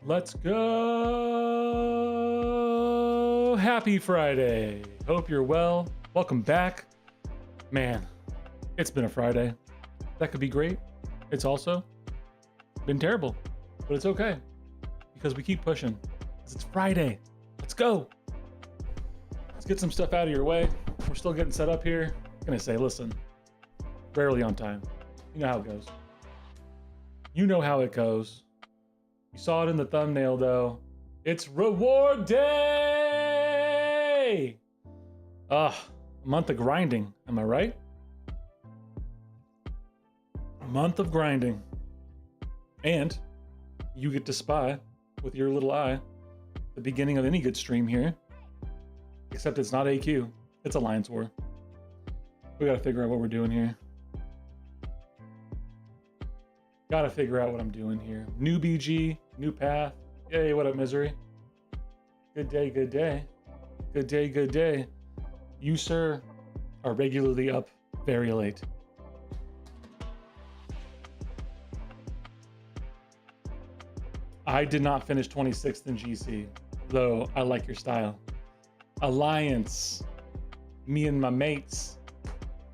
Let's go. Happy Friday. Hope you're well. Welcome back. Man, it's been a Friday. That could be great. It's also been terrible, but it's okay because we keep pushing. Because it's Friday. Let's go. Let's get some stuff out of your way. We're still getting set up here. I'm gonna say, listen, rarely on time. You know how it goes. You know how it goes. You saw it in the thumbnail though. It's reward day! A month of grinding, am I right? A month of grinding. And you get to spy with your little eye the beginning of any good stream here. Except it's not AQ, it's Alliance War. We gotta figure out what we're doing here. Gotta figure out what I'm doing here. New BG, new path. Yay, what up, Misery? Good day, good day. Good day, good day. You, sir, are regularly up very late. I did not finish 26th in GC, though I like your style. Alliance, me and my mates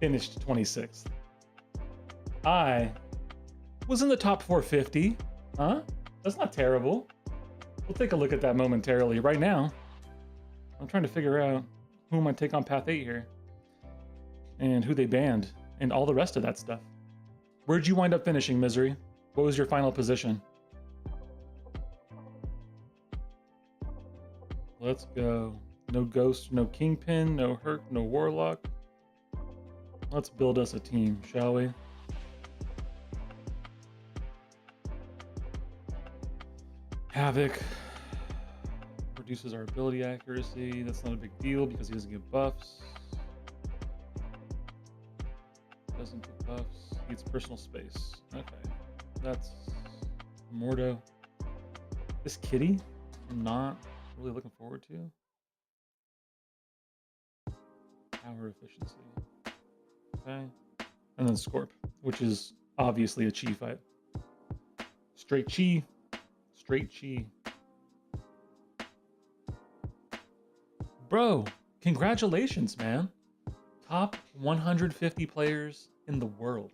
finished 26th. I was in the top 450. Huh? That's not terrible. We'll take a look at that momentarily. Right now, I'm trying to figure out who might take on Path 8 here. And who they banned. And all the rest of that stuff. Where'd you wind up finishing, Misery? What was your final position? Let's go. No Ghost, no Kingpin, no Herc, no Warlock. Let's build us a team, shall we? Havoc reduces our ability accuracy. That's not a big deal because he doesn't get buffs. Doesn't get buffs. He gets personal space. Okay. That's Mordo. This kitty, I'm not really looking forward to. Power efficiency. Okay. And then Scorp, which is obviously a chi fight. Straight chi. Straight chi. Bro, congratulations, man. Top 150 players in the world.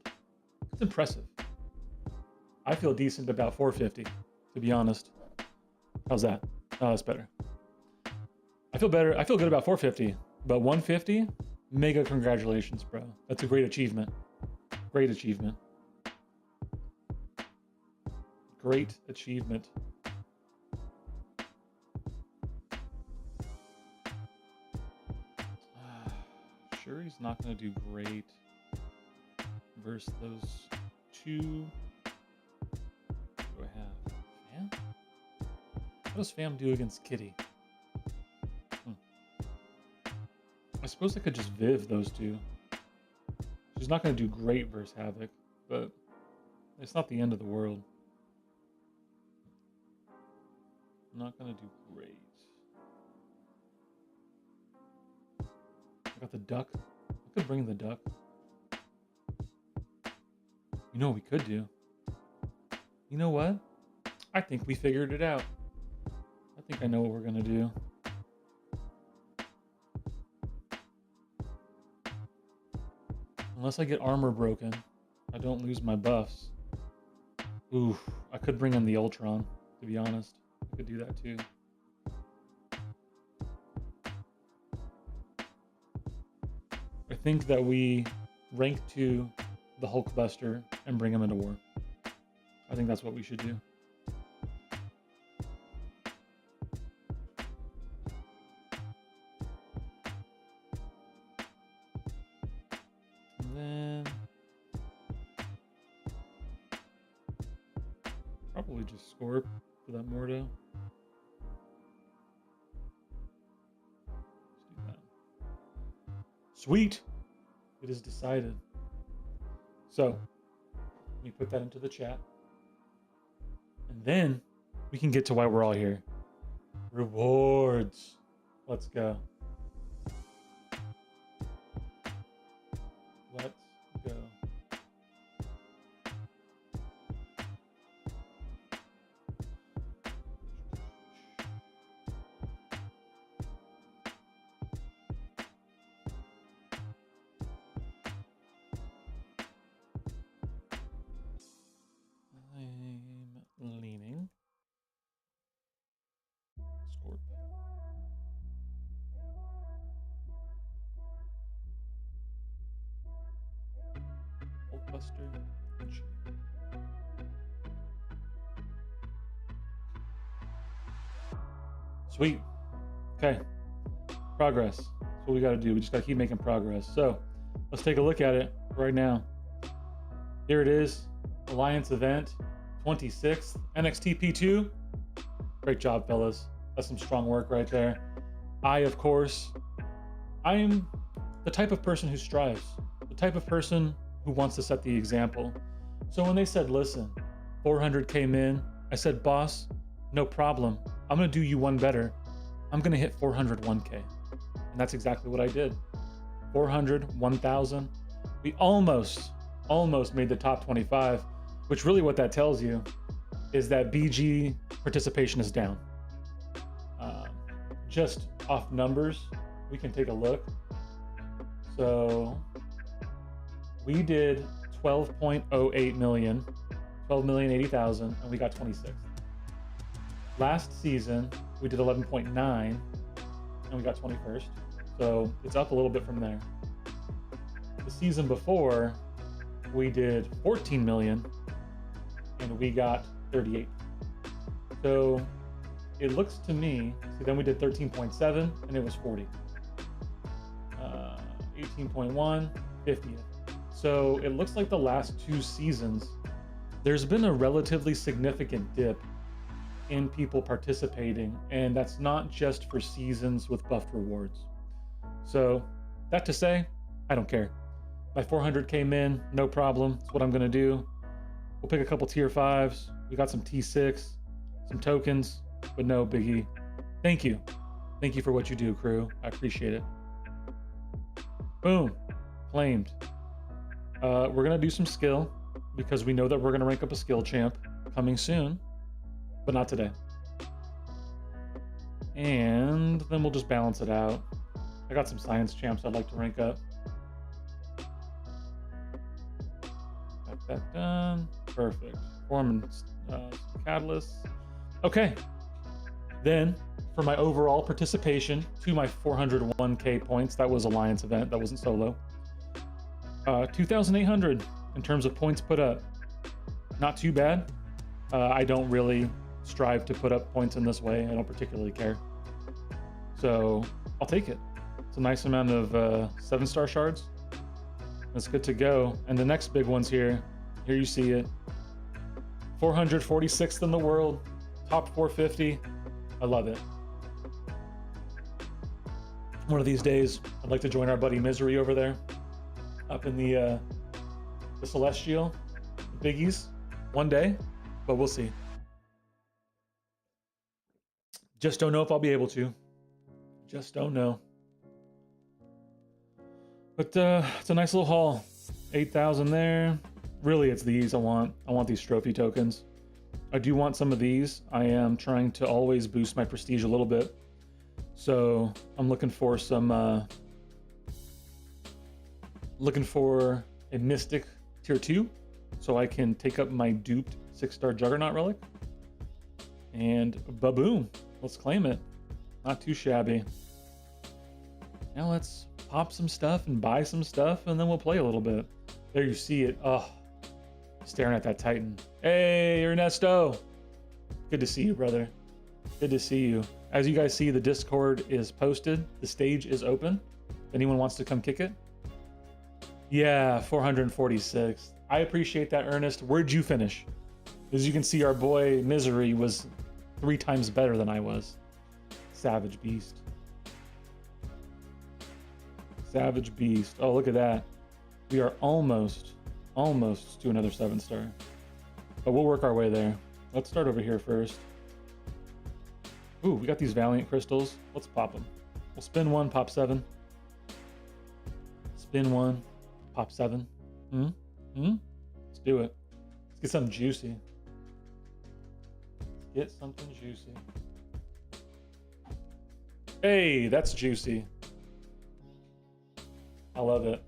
It's impressive. I feel decent about 450, to be honest. How's that? Oh, that's better. I feel better. I feel good about 450, but 150, mega congratulations, bro. That's a great achievement. Great achievement. Great achievement. Sure, he's not going to do great versus those two. What do I have? Fam? How does Fam do against Kitty? I suppose I could just Viv those two. She's not going to do great versus Havoc, but it's not the end of the world. Not going to do great. I got the duck. I could bring the duck. You know what we could do? You know what? I think we figured it out. I think I know what we're going to do. Unless I get armor broken, I don't lose my buffs. Ooh, I could bring in the Ultron, to be honest. I could do that too. I think that we rank 2 the Hulkbuster and bring him into war. I think that's what we should do. And then probably just Scorp for that Mordo. Let's do that. Sweet! It is decided. So, let me put that into the chat. And then we can get to why we're all here. Rewards. Let's go. Let's go. Sweet. Okay. Progress. That's what we got to do. We just got to keep making progress. So let's take a look at it right now. Here it is. Alliance event 26th. NxTP2. Great job, fellas. That's some strong work right there. Of course, I am the type of person who strives, the type of person who wants to set the example. So when they said, listen, 400K min, I said, boss, no problem. I'm going to do you one better. I'm going to hit 401K. And that's exactly what I did. 400, 1,000. We almost made the top 25, which really what that tells you is that BG participation is down. Just off numbers, we can take a look. So we did 12.08 million, 12,080,000, and we got 26th. Last season, we did 11.9, and we got 21st. So it's up a little bit from there. The season before, we did 14 million, and we got 38. So it looks to me, see, then we did 13.7, and it was 40. 18.1, 50th. So it looks like the last two seasons, there's been a relatively significant dip in people participating, and that's not just for seasons with buffed rewards. So that to say, I don't care. My 400K min, no problem. That's what I'm gonna do. We'll pick a couple tier 5s. We got some T6, some tokens, but no biggie. Thank you. Thank you for what you do, crew. I appreciate it. Boom, claimed. We're gonna do some skill because we know that we're gonna rank up a skill champ coming soon, but not today. And then we'll just balance it out. I got some science champs I'd like to rank up. Got that done. Perfect. Form and catalysts. Okay. Then for my overall participation to my 401K points, that was Alliance event, that wasn't solo. 2,800 in terms of points put up. Not too bad. I don't really strive to put up points in this way. I don't particularly care. So I'll take it. It's a nice amount of 7-star shards. That's good to go. And the next big ones here you see it. 446th in the world, top 450. I love it. One of these days, I'd like to join our buddy Misery over there, up in the Celestial, the Biggies, one day, but we'll see. Just don't know if I'll be able to. Just don't know. But it's a nice little haul. 8,000 there. Really, it's these I want. I want these trophy tokens. I do want some of these. I am trying to always boost my prestige a little bit. So I'm looking for some, looking for a Mystic tier 2 so I can take up my duped 6-star Juggernaut relic. And ba-boom, let's claim it. Not too shabby. Now let's pop some stuff and buy some stuff, and then we'll play a little bit. There you see it. Oh, staring at that Titan. Hey, Ernesto. Good to see you, brother. Good to see you. As you guys see, the Discord is posted. The stage is open. If anyone wants to come kick it. Yeah, 446. I appreciate that, Ernest. Where'd you finish? As you can see, our boy Misery was 3 times better than I was. Savage beast. Savage beast. Oh, look at that. We are almost to another 7-star. But we'll work our way there. Let's start over here first. Ooh, we got these Valiant crystals. Let's pop them. We'll spin 1, pop 7. Spin 1, pop 7. Let's do it. Let's get something juicy. Get something juicy. Hey, that's juicy. I love it.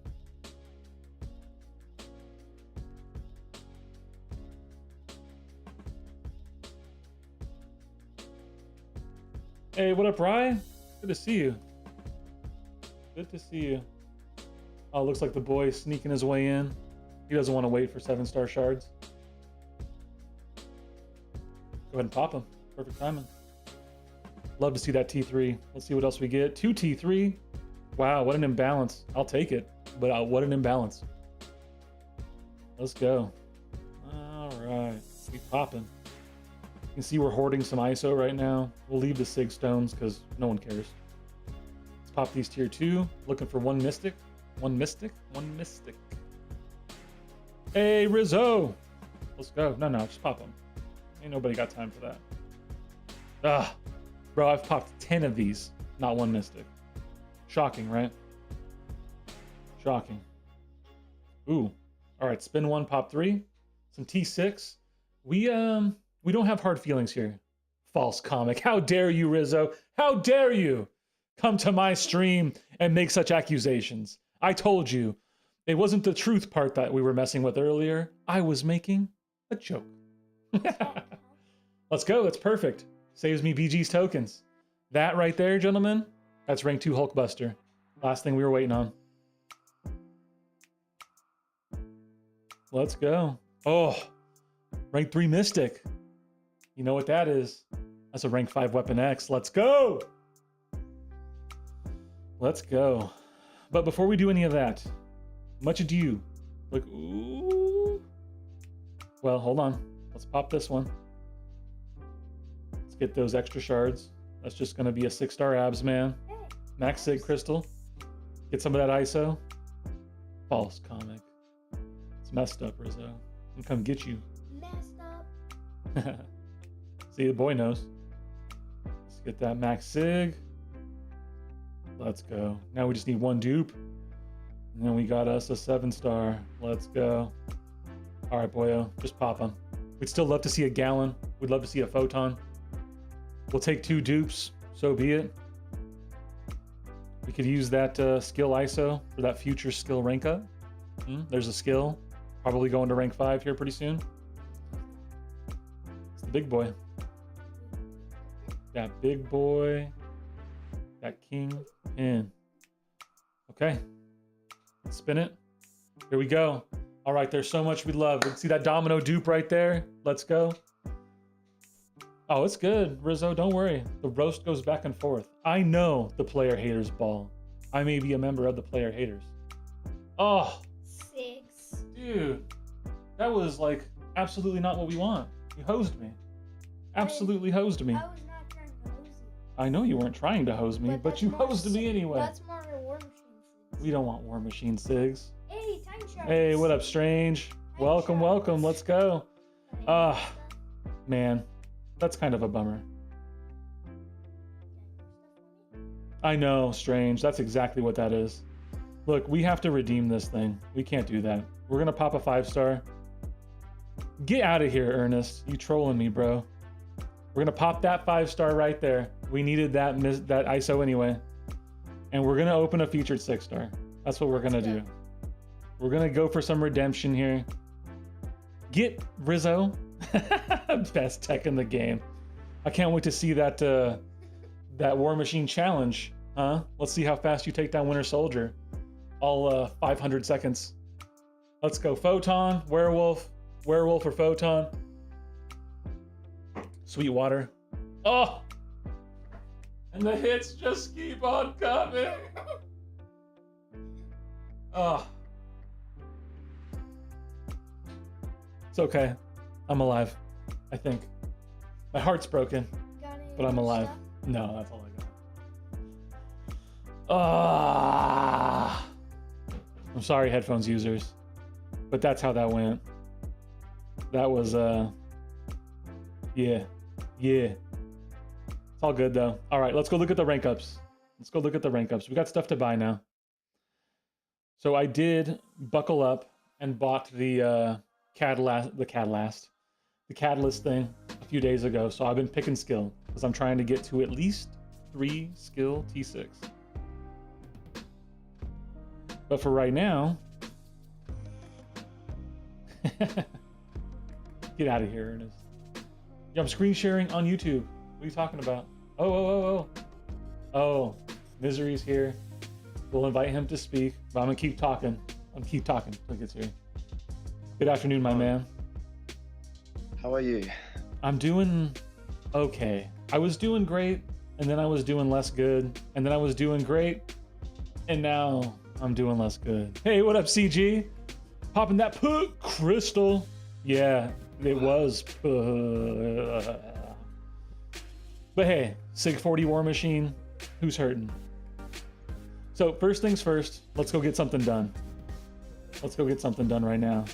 Hey, what up, Rye? Good to see you. Good to see you. Oh, looks like the boy's sneaking his way in. He doesn't want to wait for 7-star shards. Go ahead and pop him. Perfect timing. Love to see that T3. Let's see what else we get. 2 T3. Wow, what an imbalance. I'll take it, but what an imbalance. Let's go. All right, keep popping. You can see we're hoarding some ISO right now. We'll leave the Sig Stones because no one cares. Let's pop these tier 2. Looking for one Mystic. One Mystic. One Mystic. Hey, Rizzo. Let's go. No, just pop them. Ain't nobody got time for that. Ah, bro, I've popped 10 of these. Not one Mystic. Shocking, right? Shocking. Ooh. All right, spin 1, pop 3. Some T6. We don't have hard feelings here. False comic. How dare you, Rizzo? How dare you come to my stream and make such accusations? I told you. It wasn't the truth part that we were messing with earlier. I was making a joke. Let's go. That's perfect. Saves me BG's tokens. That right there, gentlemen, that's rank 2 Hulkbuster. Last thing we were waiting on. Let's go. Oh, rank 3 Mystic. You know what that is? That's a rank 5 Weapon X. Let's go. Let's go. But before we do any of that, much ado. Look, ooh. Well, hold on. Let's pop this one. Let's get those extra shards. That's just gonna be a 6-star abs, man. Max Sig Crystal. Get some of that ISO. False comic. It's messed up, Rizzo. I'm come get you. Messed up. See, the boy knows. Let's get that Max Sig. Let's go. Now we just need one dupe. And then we got us a 7-star. Let's go. All right, boyo. Just pop them. We'd still love to see a gallon. We'd love to see a photon. We'll take 2 dupes. So be it. We could use that skill ISO for that future skill rank up. There's a skill. Probably going to rank 5 here pretty soon. It's the big boy. That big boy. That king pin. Okay. Let's spin it. Here we go. All right, there's so much we love. See that domino dupe right there? Let's go. Oh, it's good, Rizzo. Don't worry. The roast goes back and forth. I know the player haters ball. I may be a member of the player haters. Oh. 6. Dude. That was like absolutely not what we want. You hosed me. Absolutely hosed me. I was not trying to hose you. I know you weren't trying to hose me, but you hosed me anyway. That's more War Machine Sigs. We don't want War Machine Sigs. Hey, Time Sharks. Hey, what up, Strange? Welcome, welcome. Let's go. Man, that's kind of a bummer. I know, Strange. That's exactly what that is. Look, we have to redeem this thing. We can't do that. We're gonna pop a 5-star. Get out of here, Ernest. You trolling me, bro. We're gonna pop that 5-star right there. We needed that ISO anyway. And we're gonna open a featured 6-star. That's what we're gonna do. We're gonna go for some redemption here. Get Rizzo. Best tech in the game. I can't wait to see that that War Machine challenge. Huh? Let's see how fast you take down Winter Soldier. All 500 seconds. Let's go. Photon, Werewolf, Werewolf or Photon. Sweetwater. Oh! And the hits just keep on coming. Oh. It's okay. I'm alive. I think. My heart's broken, but I'm alive. No, that's all I got. Ah. I'm sorry, headphones users, but that's how that went. That was yeah. It's all good though. All right, let's go look at the rank ups. We got stuff to buy now. So I did buckle up and bought the catalyst thing a few days ago. So I've been picking skill because I'm trying to get to at least 3 skill T6. But for right now, get out of here, Ernest. Yeah, I'm screen sharing on YouTube. What are you talking about? Oh, Misery's here. We'll invite him to speak, but I'm gonna keep talking. Until he gets here. Good afternoon, my man. How are you? I'm doing okay. I was doing great and then I was doing less good, and then I was doing great, and now I'm doing less good. Hey, what up, CG? Popping that crystal. Yeah, it was. But hey, Sig 40 War Machine, who's hurting? So first things first, let's go get something done. Let's go get something done right now.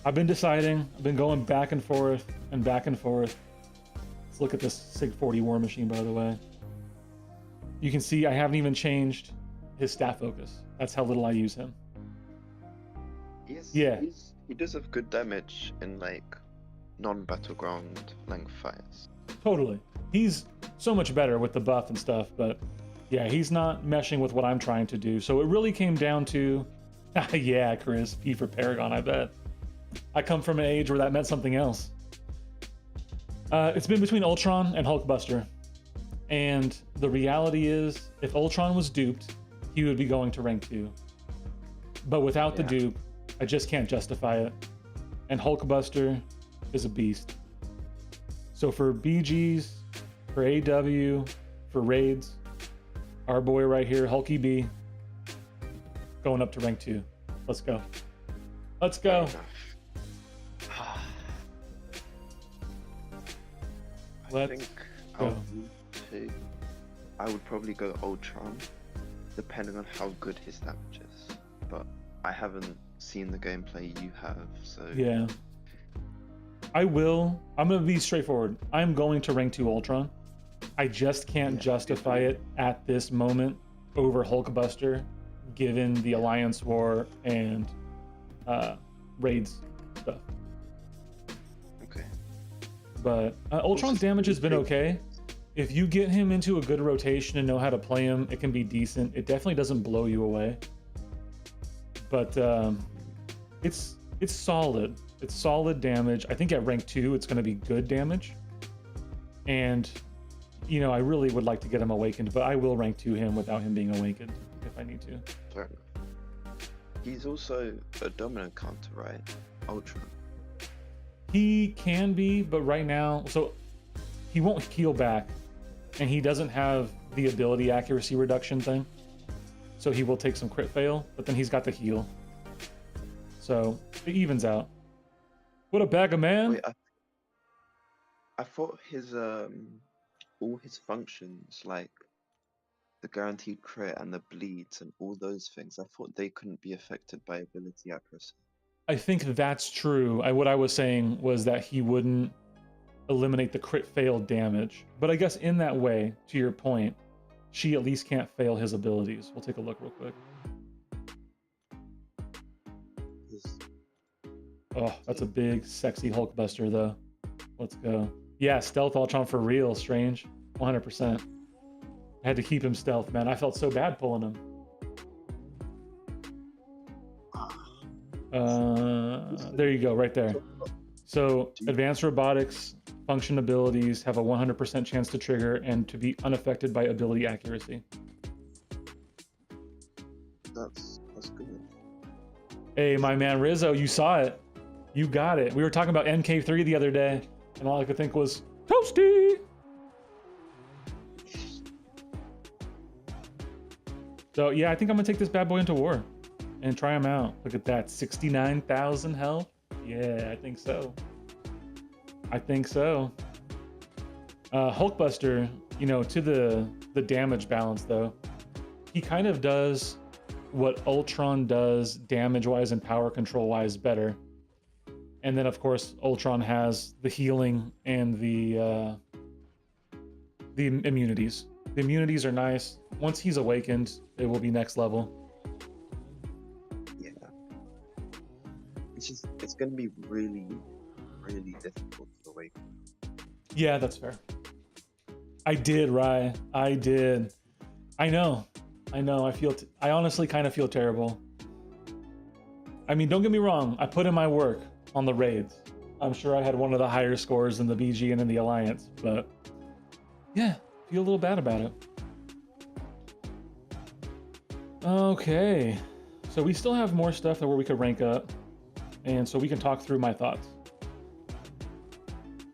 I've been deciding, I've been going back and forth and back and forth. Let's look at this Sig 40 War Machine, by the way. You can see I haven't even changed his stat focus. That's how little I use him. He does have good damage in like non-battleground length fires. Totally. He's so much better with the buff and stuff, but yeah, he's not meshing with what I'm trying to do. So it really came down to, yeah, Chris, P for Paragon, I bet. I come from an age where that meant something else. It's been between Ultron and Hulkbuster. And the reality is, if Ultron was duped, he would be going to rank 2. But without the dupe, I just can't justify it. And Hulkbuster is a beast. So for BGs, for AW, for raids, our boy right here, Hulky B, going up to rank 2. Let's go. Let's go. I would probably go Ultron, depending on how good his damage is. But I haven't seen the gameplay you have, so yeah. I'm gonna be straightforward. I'm going to rank 2 Ultron. I just can't justify it at this moment over Hulkbuster, given the Alliance War and raids stuff. Okay. But Ultron's damage has been okay. If you get him into a good rotation and know how to play him, it can be decent. It definitely doesn't blow you away. But it's solid. It's solid damage. I think at rank 2, it's going to be good damage. And, you know, I really would like to get him awakened, but I will rank 2 him without him being awakened if I need to. Fair enough. He's also a dominant counter, right? Ultron. He can be, but right now, so he won't heal back, and he doesn't have the ability accuracy reduction thing. So he will take some crit fail, but then he's got the heal. So it evens out. What a bag of man! Wait, I thought his all his functions, like the guaranteed crit and the bleeds and all those things, I thought they couldn't be affected by ability accuracy. I think that's true. What I was saying was that he wouldn't eliminate the crit fail damage. But I guess in that way, to your point, she at least can't fail his abilities. We'll take a look real quick. Oh, that's a big, sexy Hulkbuster, though. Let's go. Yeah, stealth Ultron for real, Strange. 100%. I had to keep him stealth, man. I felt so bad pulling him. There you go, right there. So, advanced robotics function abilities have a 100% chance to trigger and to be unaffected by ability accuracy. That's good. Hey, my man Rizzo, you saw it. You got it. We were talking about MK3 the other day, and all I could think was, Toasty! So, yeah, I think I'm going to take this bad boy into war and try him out. Look at that, 69,000 health. Yeah, I think so. I think so. Hulkbuster, you know, to the damage balance, though, he kind of does what Ultron does damage-wise and power control-wise better. And then, of course, Ultron has the healing and the immunities. The immunities are nice. Once he's awakened, it will be next level. Yeah. It's going to be really, really difficult to awaken. Yeah, that's fair. I did, Rye. I did. I know. I honestly kind of feel terrible. I mean, don't get me wrong. I put in my work on the raids. I'm sure I had one of the higher scores in the BG and in the Alliance, but yeah, feel a little bad about it. Okay, so we still have more stuff where we could rank up, and so we can talk through my thoughts.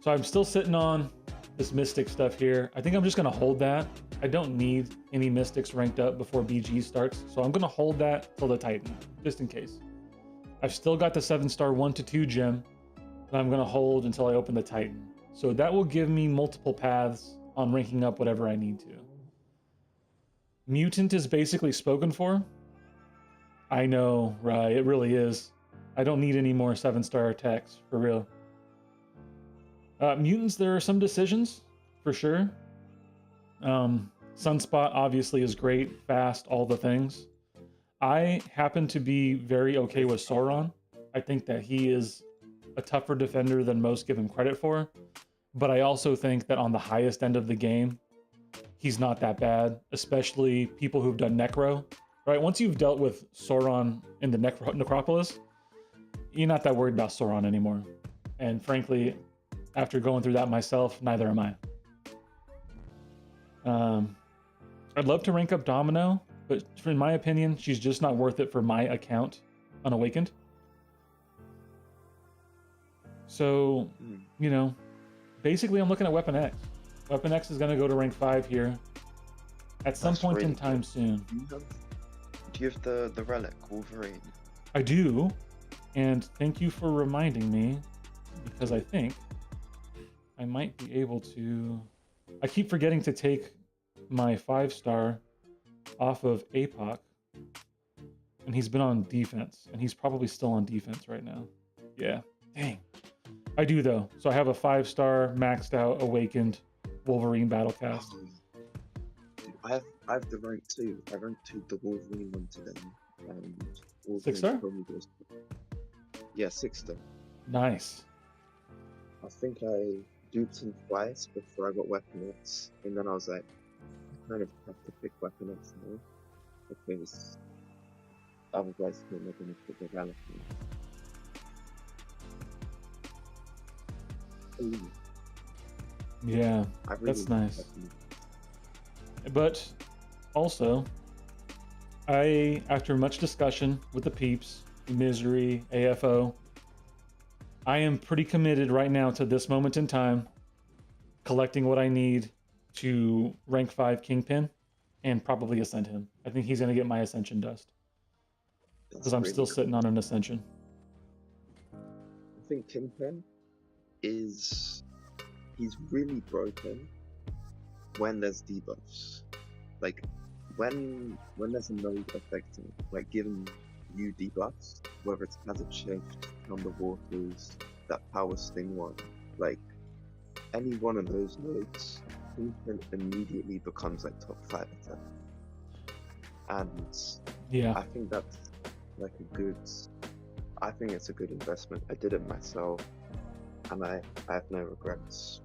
So I'm still sitting on this mystic stuff here. I think I'm just gonna hold that. I don't need any mystics ranked up before BG starts, so I'm gonna hold that till the Titan, just in case. I've still got the 7-star 1 to 2 gem that I'm gonna hold until I open the Titan. So that will give me multiple paths on ranking up whatever I need to. Mutant is basically spoken for. I know, right? It really is. I don't need any more 7-star attacks, for real. Mutants, there are some decisions, for sure. Sunspot obviously is great, fast, all the things. I happen to be very okay with Sauron. I think that he is a tougher defender than most give him credit for. But I also think that on the highest end of the game, he's not that bad, especially people who've done Necro. Right? Once you've dealt with Sauron in the Necropolis, you're not that worried about Sauron anymore. And frankly, after going through that myself, neither am I. I'd love to rank up Domino, but in my opinion, she's just not worth it for my account, Unawakened. So, you know, basically I'm looking at Weapon X. Weapon X is going to go to rank 5 here at some point in time soon. Do you have the relic, Wolverine? I do, and thank you for reminding me, because I think I might be able to... I keep forgetting to take my 5-star off of APOC, and he's been on defense, and he's probably still on defense right now. Yeah, dang. I do though, so I have a 5-star maxed out Awakened Wolverine Battlecast. Dude, I have the rank 2. I ranked 2 the Wolverine one today. And 6-star? Yeah, 6-star. Nice. I think I duped him twice before I got Weapon X, and then I was like, I kind of have to pick Weapon X now, because otherwise he's not going to pick the relic. Ooh. Yeah, Really that's nice. But also, after much discussion with the peeps, Misery, AFO, I am pretty committed right now to this moment in time, collecting what I need to rank 5 Kingpin and probably ascend him. I think he's going to get my Ascension dust, because I'm still sitting on an Ascension. I think Kingpin he's really broken when there's debuffs. Like when there's a node affecting, like giving you debuffs, whether it's Hazard Shift, Underwaters, that Power Sting one, like any one of those nodes, Kingpin immediately becomes like top 5 attack. And yeah, I think that's like I think it's a good investment. I did it myself, and I have no regrets.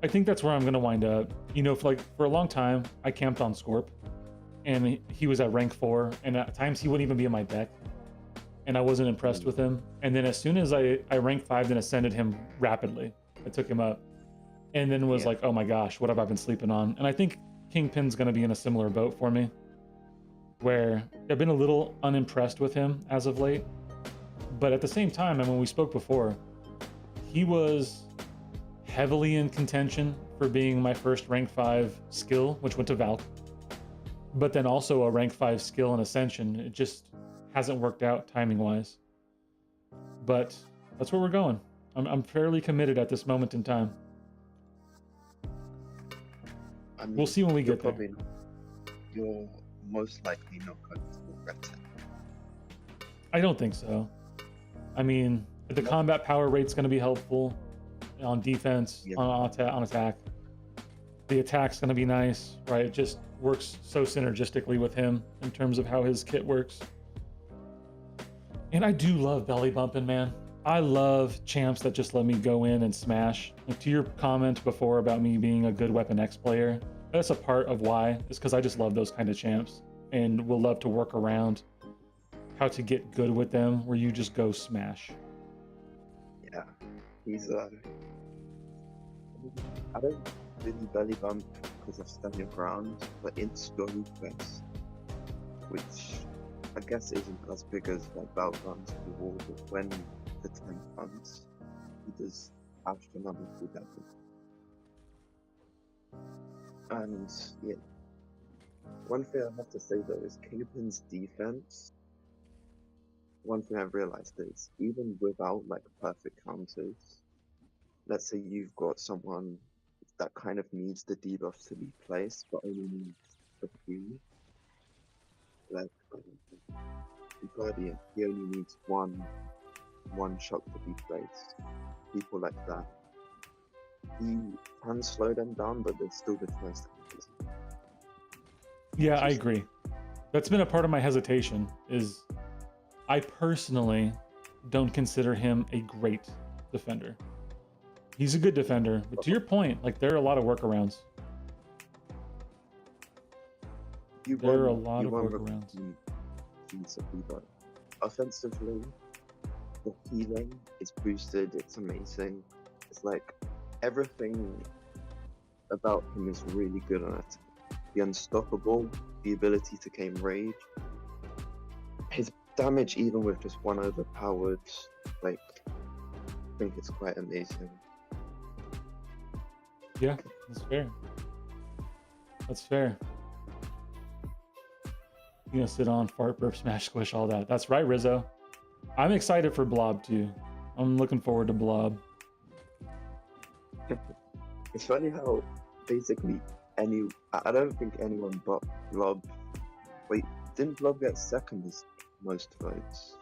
I think that's where I'm going to wind up. You know, for a long time, I camped on Scorp, and he was at rank 4, and at times he wouldn't even be in my deck, and I wasn't impressed with him. And then as soon as I ranked 5 and ascended him rapidly, I took him up, and then was like, oh my gosh, what have I been sleeping on? And I think Kingpin's going to be in a similar boat for me, where I've been a little unimpressed with him as of late. But at the same time, and when we spoke before, he was heavily in contention for being my first rank 5 skill, which went to Valk, but then also a rank 5 skill in Ascension. It just hasn't worked out timing wise, but that's where we're going. I'm fairly committed at this moment in time. I mean, we'll see when we get there. You're most likely not going to regret it. I don't think so. I mean, the combat power rate's going to be helpful on defense, on attack. The attack's going to be nice, right? It just works so synergistically with him in terms of how his kit works. And I do love belly bumping, man. I love champs that just let me go in and smash. And to your comment before about me being a good Weapon X player, that's a part of why, is because I just love those kind of champs and will love to work around how to get good with them, where you just go smash. Yeah, he's I don't really belly bump because of Stand Your Ground, but in Story Quest, which I guess isn't as big as like Battlegrounds to the Wall, but when the time comes, he does astronomical damage. And yeah, one thing I have to say though is Kingpin's defense. One thing I've realized is even without like perfect counters, let's say you've got someone that kind of needs the debuff to be placed, but only needs a few. Like Guardian, he only needs one shot to be placed. People like that, he can slow them down, but there's still the choice. Yeah, I agree. That's been a part of my hesitation. Is I personally don't consider him a great defender. He's a good defender, but to your point, like there are a lot of workarounds. There are a lot of workarounds. But offensively, the healing is boosted. It's amazing. It's like everything about him is really good on it. The unstoppable, the ability to gain rage, his damage even with just one overpowered, like I think it's quite amazing. Yeah, that's fair. That's fair. You know, sit on, fart, burp, smash, squish, all that. That's right, Rizzo. I'm excited for Blob too. I'm looking forward to Blob. It's funny how basically I don't think anyone but Blob. Wait, didn't Blob get second as most votes?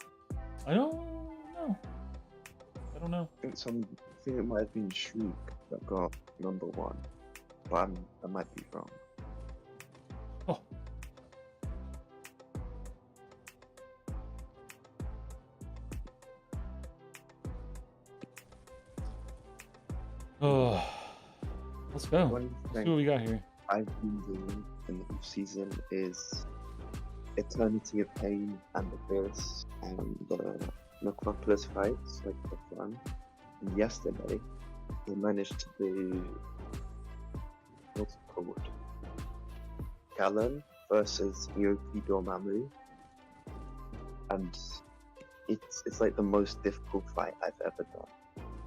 I don't know. I don't know. I think it might have been Shriek that got number one, but I might be wrong. Oh. Oh, let's go. One Let's thing see what we got here. I've been doing in the season is Eternity of Pain and Abyss and the Necropolis fights, like for fun. And yesterday, we managed to do what's it called? Gallon versus Yoki Dormammu, and it's like the most difficult fight I've ever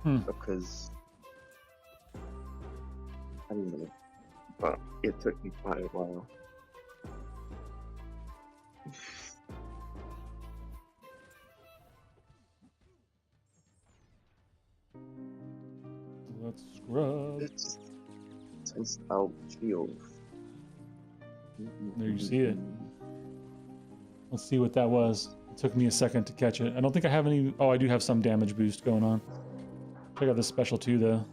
done because I don't know, but it took me quite a while. Let's scrub. Let's test out Field. There you see it. Let's see what that was. It took me a second to catch it. I don't think I have any. Oh, I do have some damage boost going on. Check out this special too, though.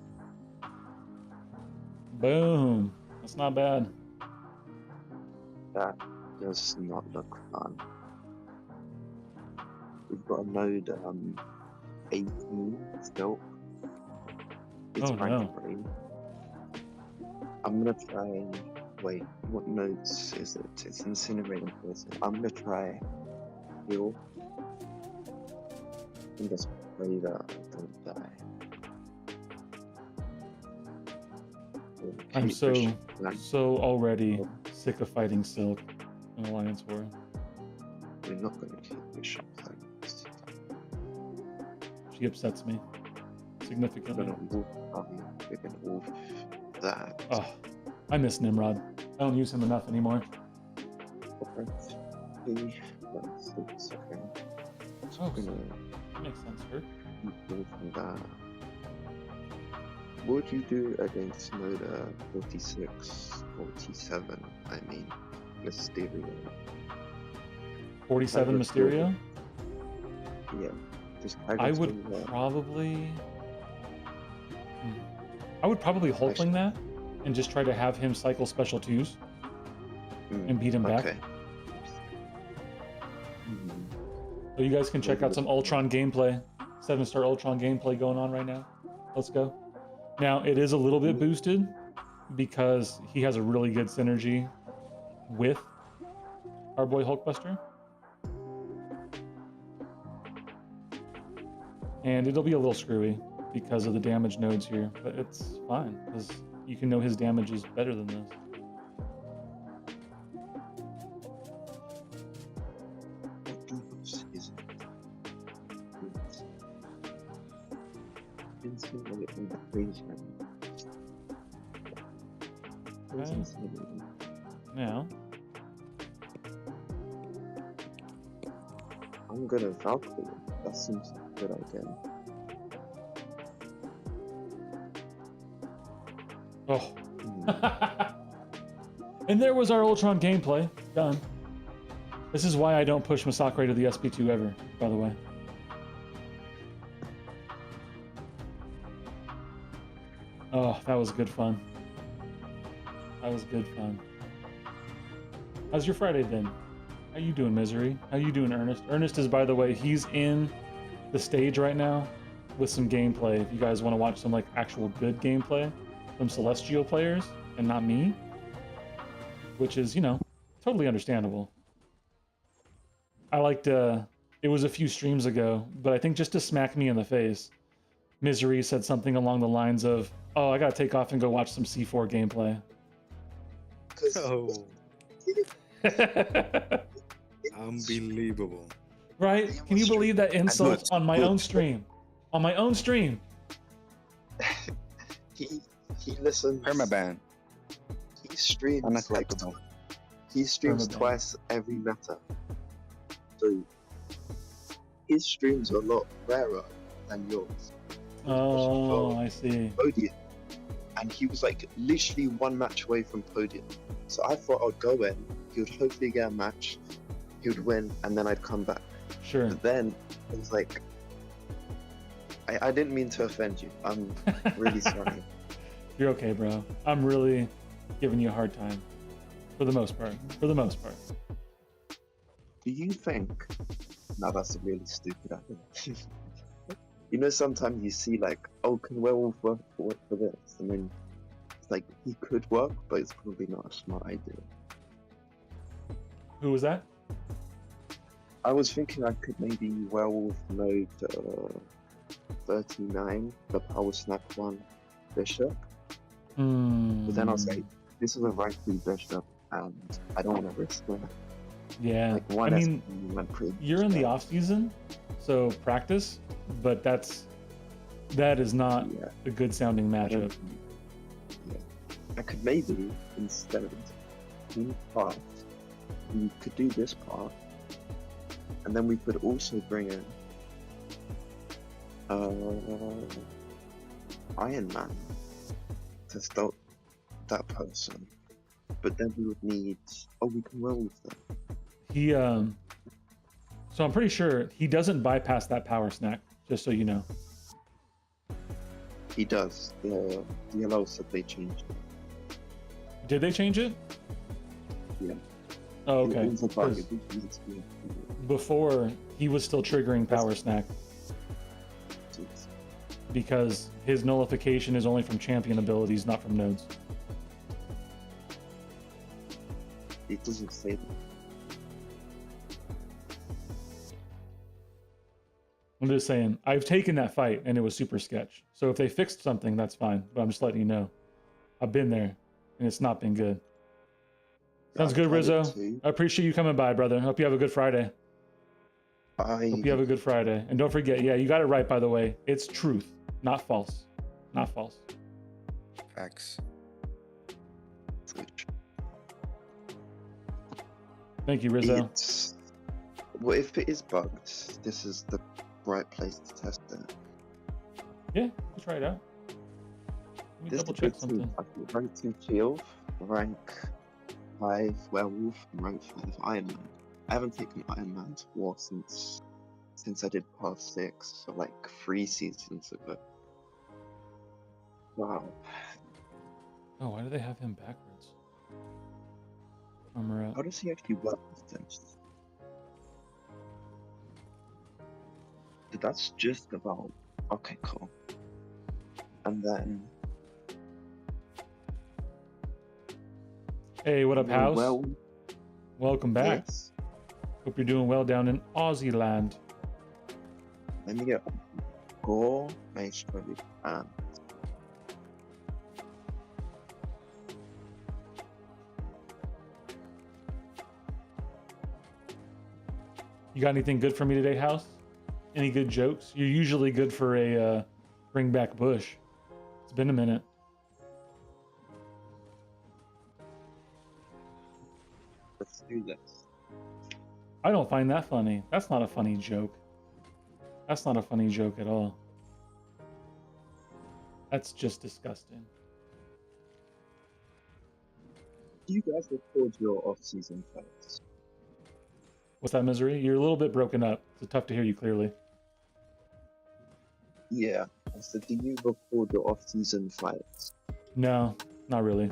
Boom. That's not bad. That does not look fun. We've got a node 18 still. It's Oh, rank no. 3. I'm gonna try. Wait, what nodes is it? It's incinerating poison. I'm gonna try heal and just pray that I don't die. I'm so Like, already sick of fighting Silk in Alliance War. we're not gonna keep Bishop like this. She upsets me We're significantly. gonna wolf we're gonna wolf that. Oh, I miss Nimrod. I don't use him enough anymore. Okay. It's okay. So Oh, we're gonna that makes sense, her. keep wolfing that. What would you do against Moda 46, 47? I mean, Mysterio. 47 would do Mysterio? Yeah, just I would probably... I would probably Hulkling that and just try to have him cycle special twos and beat him back. Okay. So you guys can check out some Ultron gameplay. 7-star Ultron gameplay going on right now. Let's go. Now, it is a little bit boosted because he has a really good synergy with our boy Hulkbuster. And it'll be a little screwy because of the damage nodes here, but it's fine because you can know his damage is better than this. Frozen Sailor. Now, I'm gonna Valkyrie. That seems like a good idea. oh. Hmm. And there was our Ultron gameplay. Done. This is why I don't push Masakre to the SP2 ever, by the way. Oh, that was good fun. That was good fun. How's your Friday been? How you doing, Misery? How you doing, Ernest? Ernest is, by the way, he's in the stage right now with some gameplay. If you guys want to watch some like actual good gameplay from Celestial players and not me, which is, you know, totally understandable. I liked, it was a few streams ago, but I think just to smack me in the face, Misery said something along the lines of, oh, I gotta take off and go watch some C4 gameplay. Oh, unbelievable. Right? Can you believe that insult on my own stream? On my own stream. He listens. Permaban. He streams like Unacceptable. he streams Permaban. twice every meta. So his streams are a lot rarer than yours. Oh, I see. Podium. And he was like literally one match away from podium. So I thought I'd go in, he would hopefully get a match, he would win, and then I'd come back. Sure. But then it was like, I didn't mean to offend you. I'm really sorry. You're okay, bro. I'm really giving you a hard time. For the most part. For the most part. Do you think? No, that's a really stupid idea. You know, sometimes you see like, oh, can werewolf work for this? And then it's like, he could work, but it's probably not a smart idea. Who was that? I was thinking I could maybe werewolf mode 39, the power snap one bishop. But then I was like, this is a right free bishop, and I don't want to risk that. yeah. Like one I mean, SP went pretty you're in the bad. off season, so practice, but that is not Yeah. a good sounding I matchup. don't- yeah. I could maybe instead in part we could do this part, and then we could also bring in Iron Man to stop that person. But then we would need we can roll with them. He so I'm pretty sure he doesn't bypass that power snack, just so you know. He does. The DLO said they changed it. Did they change it? Yeah. Oh, okay. It was a bug. 'Cause It needs to be before he was still triggering power snack because his nullification is only from champion abilities, not from nodes. It doesn't say that. I'm just saying, I've taken that fight and it was super sketch. So if they fixed something, that's fine. But I'm just letting you know. I've been there and it's not been good. Sounds I've good, tried it Rizzo. too. I appreciate you coming by, brother. Hope you have a good Friday. I Hope you have a good Friday. And don't forget, yeah, you got it right, by the way. It's truth, not false. Not false. Facts. Thank you, Rizzo. It's, well, if it is bugged, this is the right place to test it. Yeah, let's try it out. Let me This double check depicts something. rank 2 shield, rank 5 werewolf, and rank 5 Iron Man. I haven't taken Iron Man to war since I did Path 6, so like 3 seasons ago. Wow. Oh, why do they have him backwards? Armor How up. does he actually work with this? That's just about... Okay, cool. And then... Hey, what up, House? Well, Welcome back. yes. Hope you're doing well down in Aussie land. Let me get Gore, Maestro, and... You got anything good for me today, House? Any good jokes? You're usually good for a bring back Bush. It's been a minute. Let's do this. I don't find that funny. That's not a funny joke. That's not a funny joke at all. That's just disgusting. Do you guys record your off-season fights? What's that, Misery? You're a little bit broken up. It's tough to hear you clearly. Yeah. I said, do you record your off-season fights? No, not really.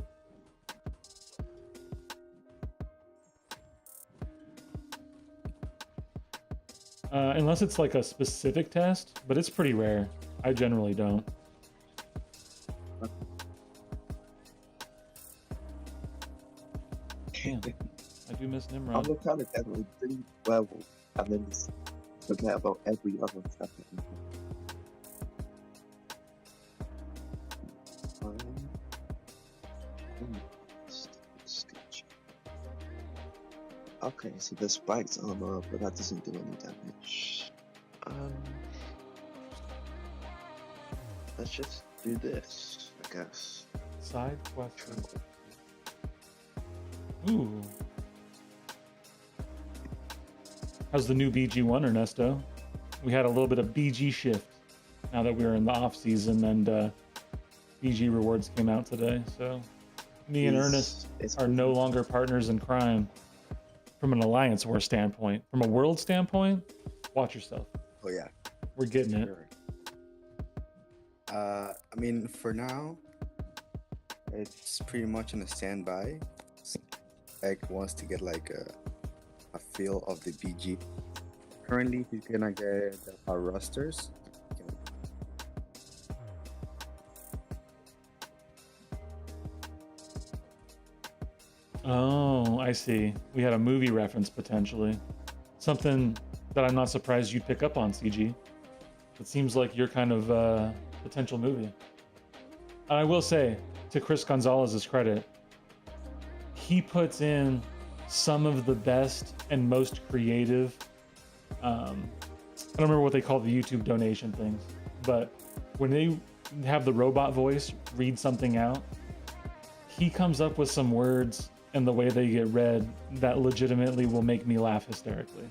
Unless it's like a specific test, but it's pretty rare. I generally don't. Damn, I do miss I'm Nimrod. the kind of guy that would bring werewolf and then just forget about every other stuff. Okay, so the spikes armor, but that doesn't do any damage. Let's just do this, I guess. Side question. Ooh. How's the new BG1, Ernesto? We had a little bit of BG shift now that we were in the off season, and BG rewards came out today. So me and Ernest are no longer partners in crime from an Alliance War standpoint. From a world standpoint, watch yourself. Oh yeah. We're getting it. Sure. I mean, for now, it's pretty much on a standby. Egg wants to get like a feel of the BG. Currently, he's gonna get our rosters. Oh, I see. We had a movie reference potentially. Something that I'm not surprised you'd pick up on, CG. It seems like you're kind of a potential movie. And I will say, to Chris Gonzalez's credit, he puts in some of the best and most creative, I don't remember what they call the YouTube donation things, but when they have the robot voice read something out, he comes up with some words and the way they get read that legitimately will make me laugh hysterically.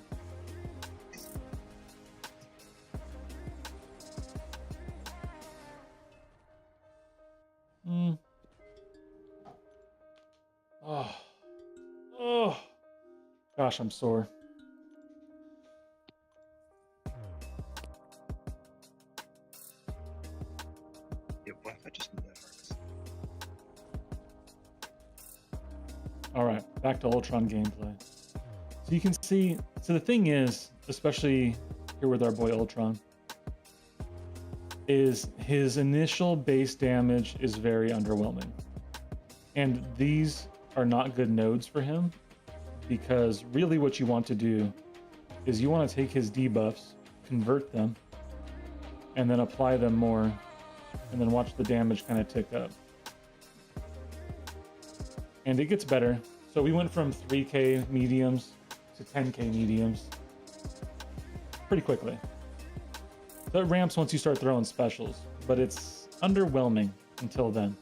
Oh, gosh, I'm sore. Yeah, what if I just knew that hurts? All right, back to Ultron gameplay. So you can see, so the thing is, especially here with our boy Ultron, is his initial base damage is very underwhelming. And these are not good nodes for him, because really what you want to do is you want to take his debuffs, convert them, and then apply them more, and then watch the damage kind of tick up. And it gets better. So we went from 3k mediums to 10k mediums pretty quickly. So it ramps once you start throwing specials, but it's underwhelming until then.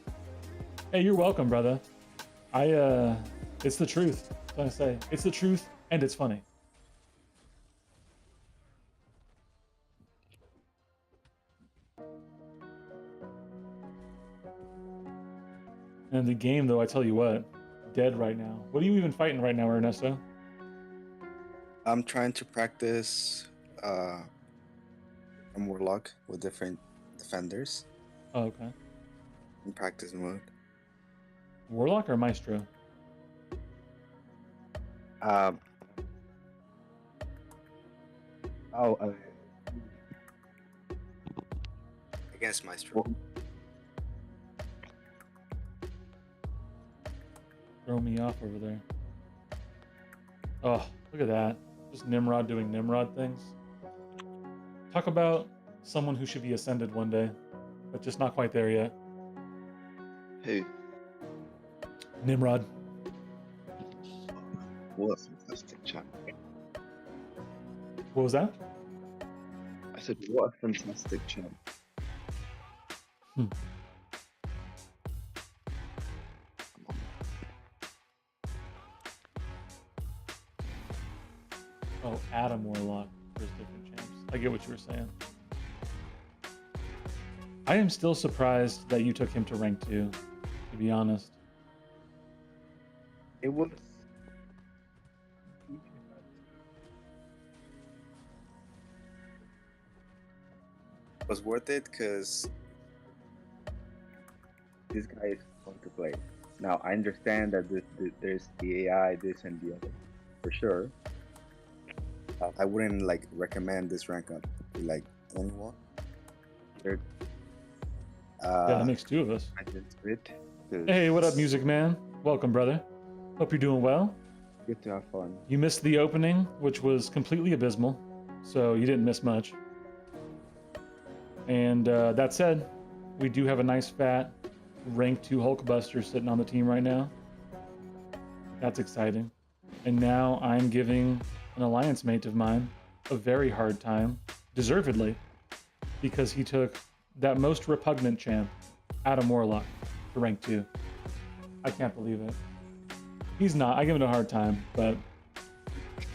Hey, you're welcome, brother. It's the truth. That's what I say. It's the truth, and it's funny. And the game, though, I tell you what, dead right now. What are you even fighting right now, Ernesto? I'm trying to practice a Warlock with different defenders Oh, okay. in practice mode. Warlock or Maestro? Against Maestro. Throw me off over there. Oh, look at that. Just Nimrod doing Nimrod things. Talk about someone who should be ascended one day, but just not quite there yet. Who? Nimrod. What a fantastic champ. What was that? I said, what a fantastic champ. Oh, Adam Warlock. There's different champs. I get what you were saying. I am still surprised that you took him to rank 2, to be honest. It was worth it because this guy is fun to play. Now I understand that there's the AI, this and the other, for sure. I wouldn't like recommend this rank up to like anyone. Yeah, that makes 2 of us. I just quit 'cause Hey, what up, Music Man? Welcome, brother. Hope you're doing well. Good to have fun. You missed the opening, which was completely abysmal, so you didn't miss much. And that said, we do have a nice fat rank 2 Hulkbuster sitting on the team right now. That's exciting. And now I'm giving an alliance mate of mine a very hard time, deservedly, because he took that most repugnant champ, Adam Warlock, to rank 2. I can't believe it. He's not. I give him a hard time, but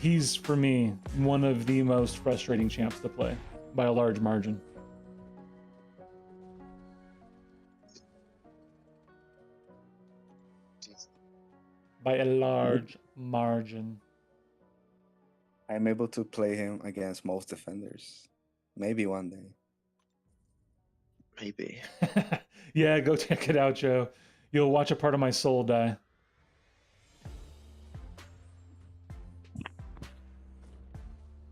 he's, for me, one of the most frustrating champs to play by a large margin. By a large margin. I'm able to play him against most defenders. Maybe one day. Maybe. Yeah, go check it out, Joe. You'll watch a part of my soul die.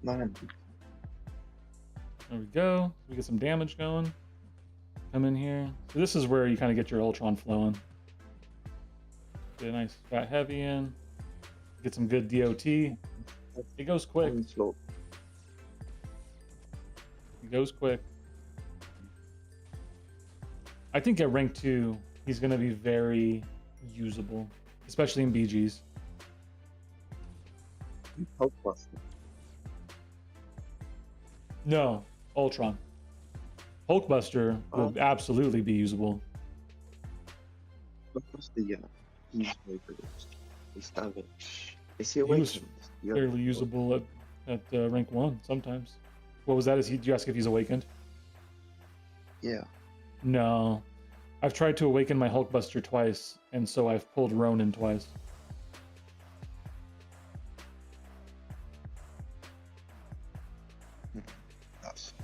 Man, There we go. We get some damage going. Come in here. So this is where you kind of get your Ultron flowing. Get a nice fat heavy in. Get some good DOT. It goes quick. onslaught. It goes quick. I think at rank 2, he's going to be very usable, especially in BGs. Hulkbuster. No, Ultron. Hulkbuster would absolutely be usable. Hulkbuster, yeah. He's very good. He's savage. Is he was awakened? Yeah. Fairly usable at rank 1 sometimes. What was that? Did you ask if he's awakened? Yeah. No. I've tried to awaken my Hulkbuster twice, and so I've pulled Ronin twice. That's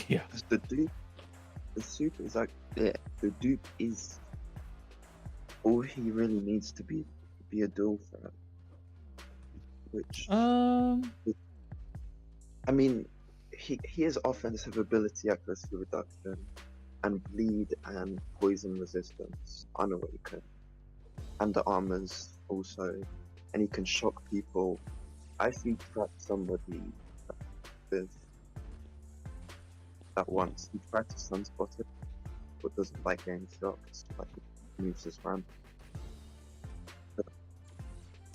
Yeah. the dupe. The suit is like, yeah. The dupe is all he really needs to be a dual threat. Which I mean, he has offensive ability, accuracy reduction, and bleed and poison resistance, unawakened, and the armors also, and he can shock people. I actually trapped somebody with that once. He tried to sunspot it, but doesn't like getting shocked. Like he moves his ramp.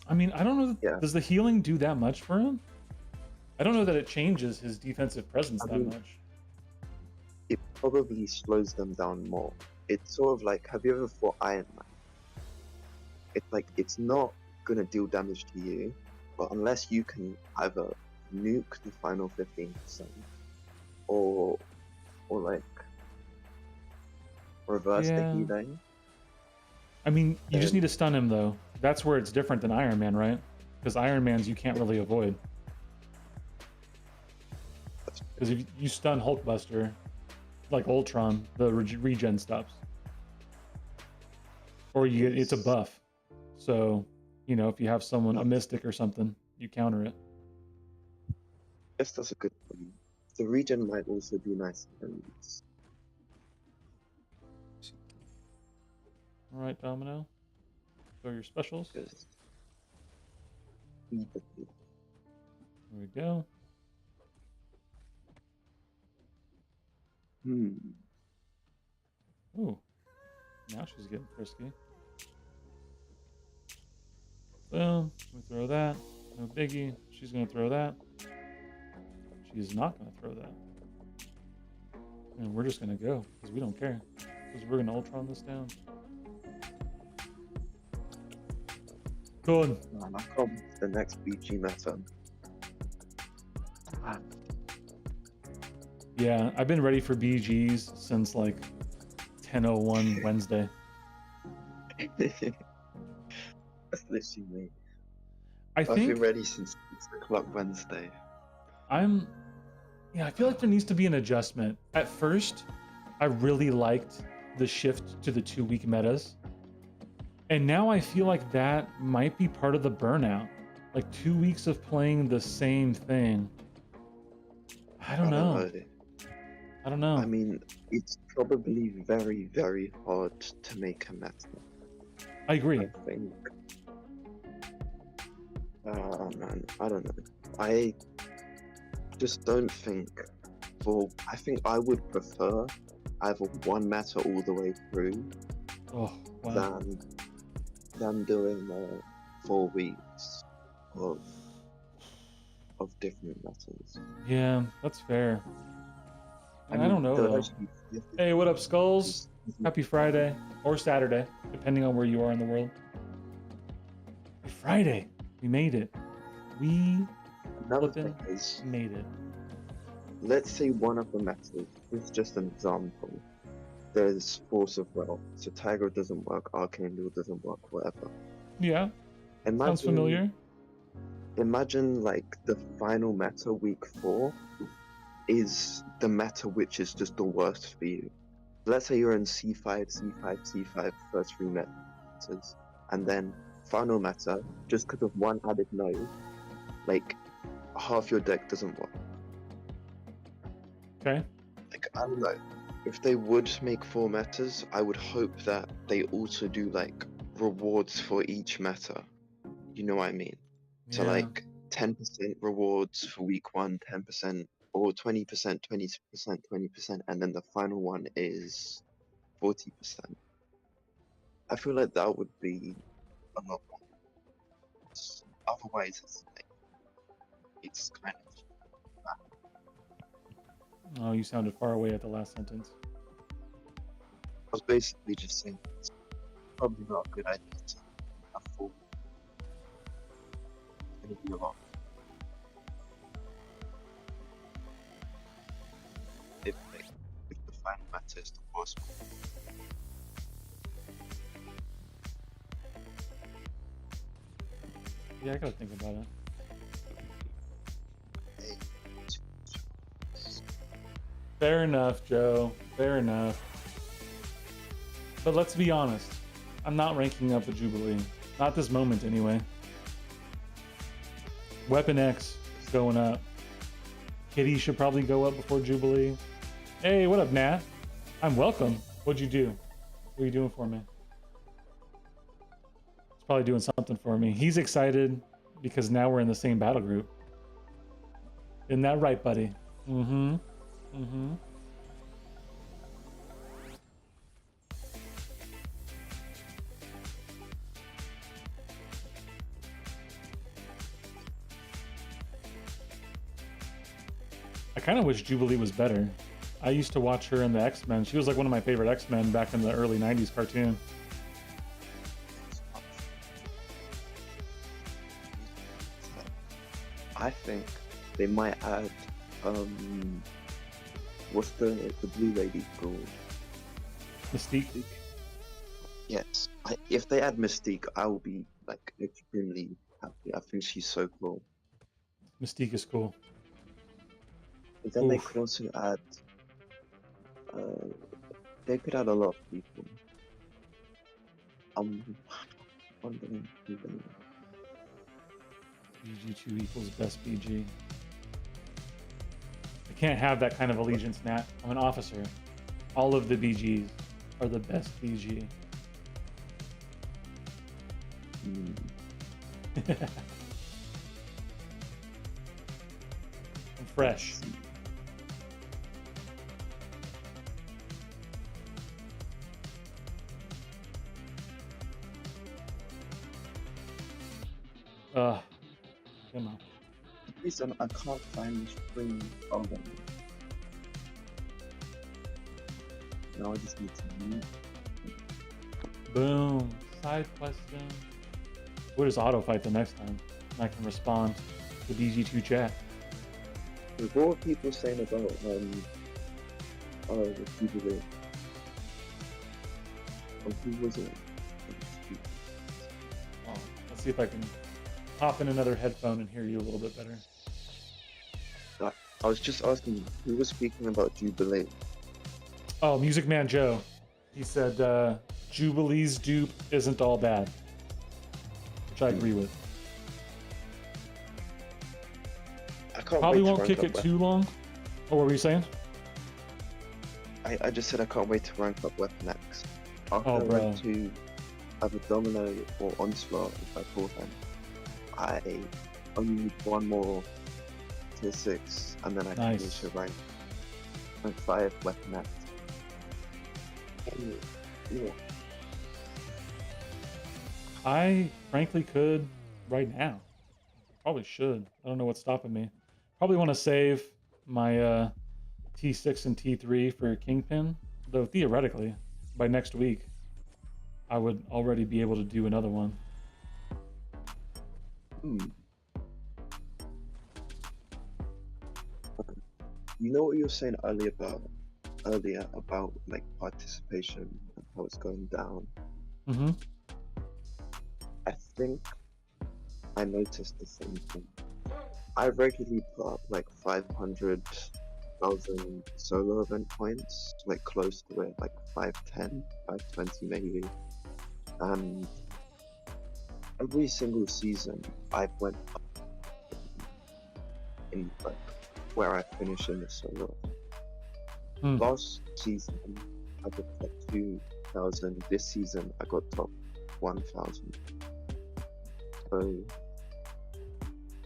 I mean, I don't know. Yeah. Does the healing do that much for him? I don't know that it changes his defensive presence I that mean, much. It probably slows them down more. It's sort of like, have you ever fought Iron Man? It's like, it's not gonna deal damage to you, but unless you can either nuke the final 15% or like reverse the Yeah. healing. I mean, you just And- need to stun him, though. That's where it's different than Iron Man, right? Because Iron Man's you can't really avoid. Because if you stun Hulkbuster, like Ultron, the regen stops. Or you get, it's a buff. So, you know, if you have someone, a Mystic or something, you counter it. Yes, that's a good point. The regen might also be nice. And All right, Domino. Go your specials. There because we go. Ooh. Now she's getting frisky. Boom. We throw that. No biggie. She's going to throw that. She's not going to throw that. And we're just going to go because we don't care. Because we're going to Ultron this down. Good. I come to the next BG meta. Yeah, I've been ready for BGs since like 10:01 Wednesday. That's literally me. I I've been think ready since 6 o'clock Wednesday. I feel like there needs to be an adjustment. At first, I really liked the shift to the 2-week metas. And now I feel like that might be part of the burnout. Like 2 weeks of playing the same thing. I don't know. I don't know. I mean, it's probably very, very hard to make a meta. I agree. I think. Oh man, I don't know. I just don't think. I think I would prefer either one meta all the way through Oh, wow. than doing 4 weeks of different metas. Yeah, that's fair. I mean, don't know there'll though. actually be Hey, what up, Skulls? different- Happy Friday or Saturday, depending on where you are in the world. Friday, we made it. We Another flippin' thing is, made it. let's say one of the metas, this is just an example. There's Force of Will, so Tiger doesn't work, Archangel doesn't work, whatever. Yeah, sounds familiar. Imagine like the final meta week 4 is the meta which is just the worst for you. Let's say you're in C5, C5, C5 first 3 metas, and then final meta, just because of one added node, like half your deck doesn't work. Okay. Like, I don't know. If they would make 4 metas, I would hope that they also do like rewards for each meta. You know what I mean? So Yeah. like 10% rewards for week 1, 10%, or 20%, 20%, 20%, and then the final one is 40%. I feel like that would be a lot more. Otherwise, it's kind of. Oh, you sounded far away at the last sentence. I was basically just saying it's probably not a good idea to have 4. It's going to be a lot. If the final meta is the worst one. Yeah, I gotta think about it. Fair enough, Joe. Fair enough. But let's be honest. I'm not ranking up a Jubilee. Not this moment, anyway. Weapon X is going up. Kitty should probably go up before Jubilee. Hey, what up, Nat? I'm welcome. What'd you do? What are you doing for me? He's probably doing something for me. He's excited because now we're in the same battle group. Isn't that right, buddy? Mm-hmm. Mm-hmm. I kind of wish Jubilee was better. I used to watch her in the X-Men. She was like one of my favorite X-Men back in the early 90s cartoon. I think they might add what's the blue lady called? Mystique. Yes. If they add Mystique, I will be like extremely happy. I think she's so cool. Mystique is cool. But then they Oof. could also add they could add a lot of people. Wondering who they BG2 equals best BG. I can't have that kind of allegiance, Nat. I'm an officer. All of the BGs are the best BG. Hmm. I'm fresh. Come on. For some reason, I can't find the spring album. Now I just need to mute. Boom. Side question. We'll just auto fight the next time. And I can respond to BG2 chat. What were people saying about the Jubilee? Who was it? Oh, let's see if I can hop in another headphone and hear you a little bit better. I was just asking who was speaking about Jubilee. Oh, Music Man Joe. He said Jubilee's dupe isn't all bad, which I agree with. I can't Probably wait to won't rank kick up it too long. Oh, what were you saying? I just said I can't wait to rank up Weapon X. After Oh, I bro. went to either Domino or Onslaught if I pull them, I only need one more tier 6 and then I can Nice. reach a rank 5 Weapon X. Yeah. I frankly could right now. Probably should. I don't know what's stopping me. Probably want to save my T6 and T3 for Kingpin, though theoretically, by next week, I would already be able to do another one. You know what you were saying earlier about like participation and how it's going down. Mm-hmm. I think I noticed the same thing. I regularly put up like 500,000 solo event points, like close to it, like 510, 520 maybe. And every single season I went up in like where I finish in the solo. Last season I got top 2,000. This season I got top 1,000. So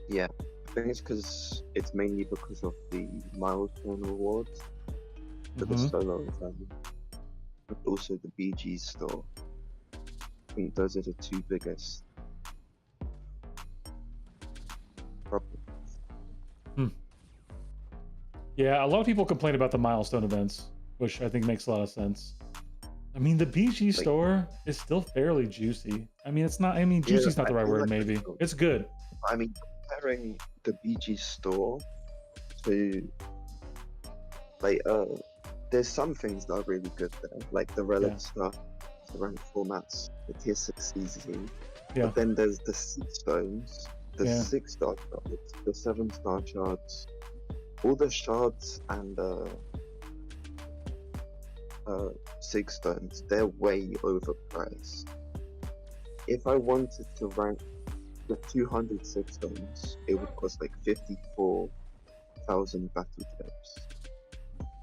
yeah, I think it's mainly because of the milestone rewards for the solo event, but also the BG store. I think those are the two biggest problems. Yeah, a lot of people complain about the milestone events, which I think makes a lot of sense. I mean, the BG store is still fairly juicy. I mean, it's not. I mean, juicy's not the right word. Maybe it's good. I mean, comparing the BG store to like there's some things that are really good there, like the relic stuff, the rank formats, the tier 6 easy. Yeah. But then there's the 6 stones, the Yeah. 6-star shards, the 7-star shards, all the shards and 6 stones. They're way overpriced. If I wanted to rank the 206 stones, it would cost like 54,000 battle chips.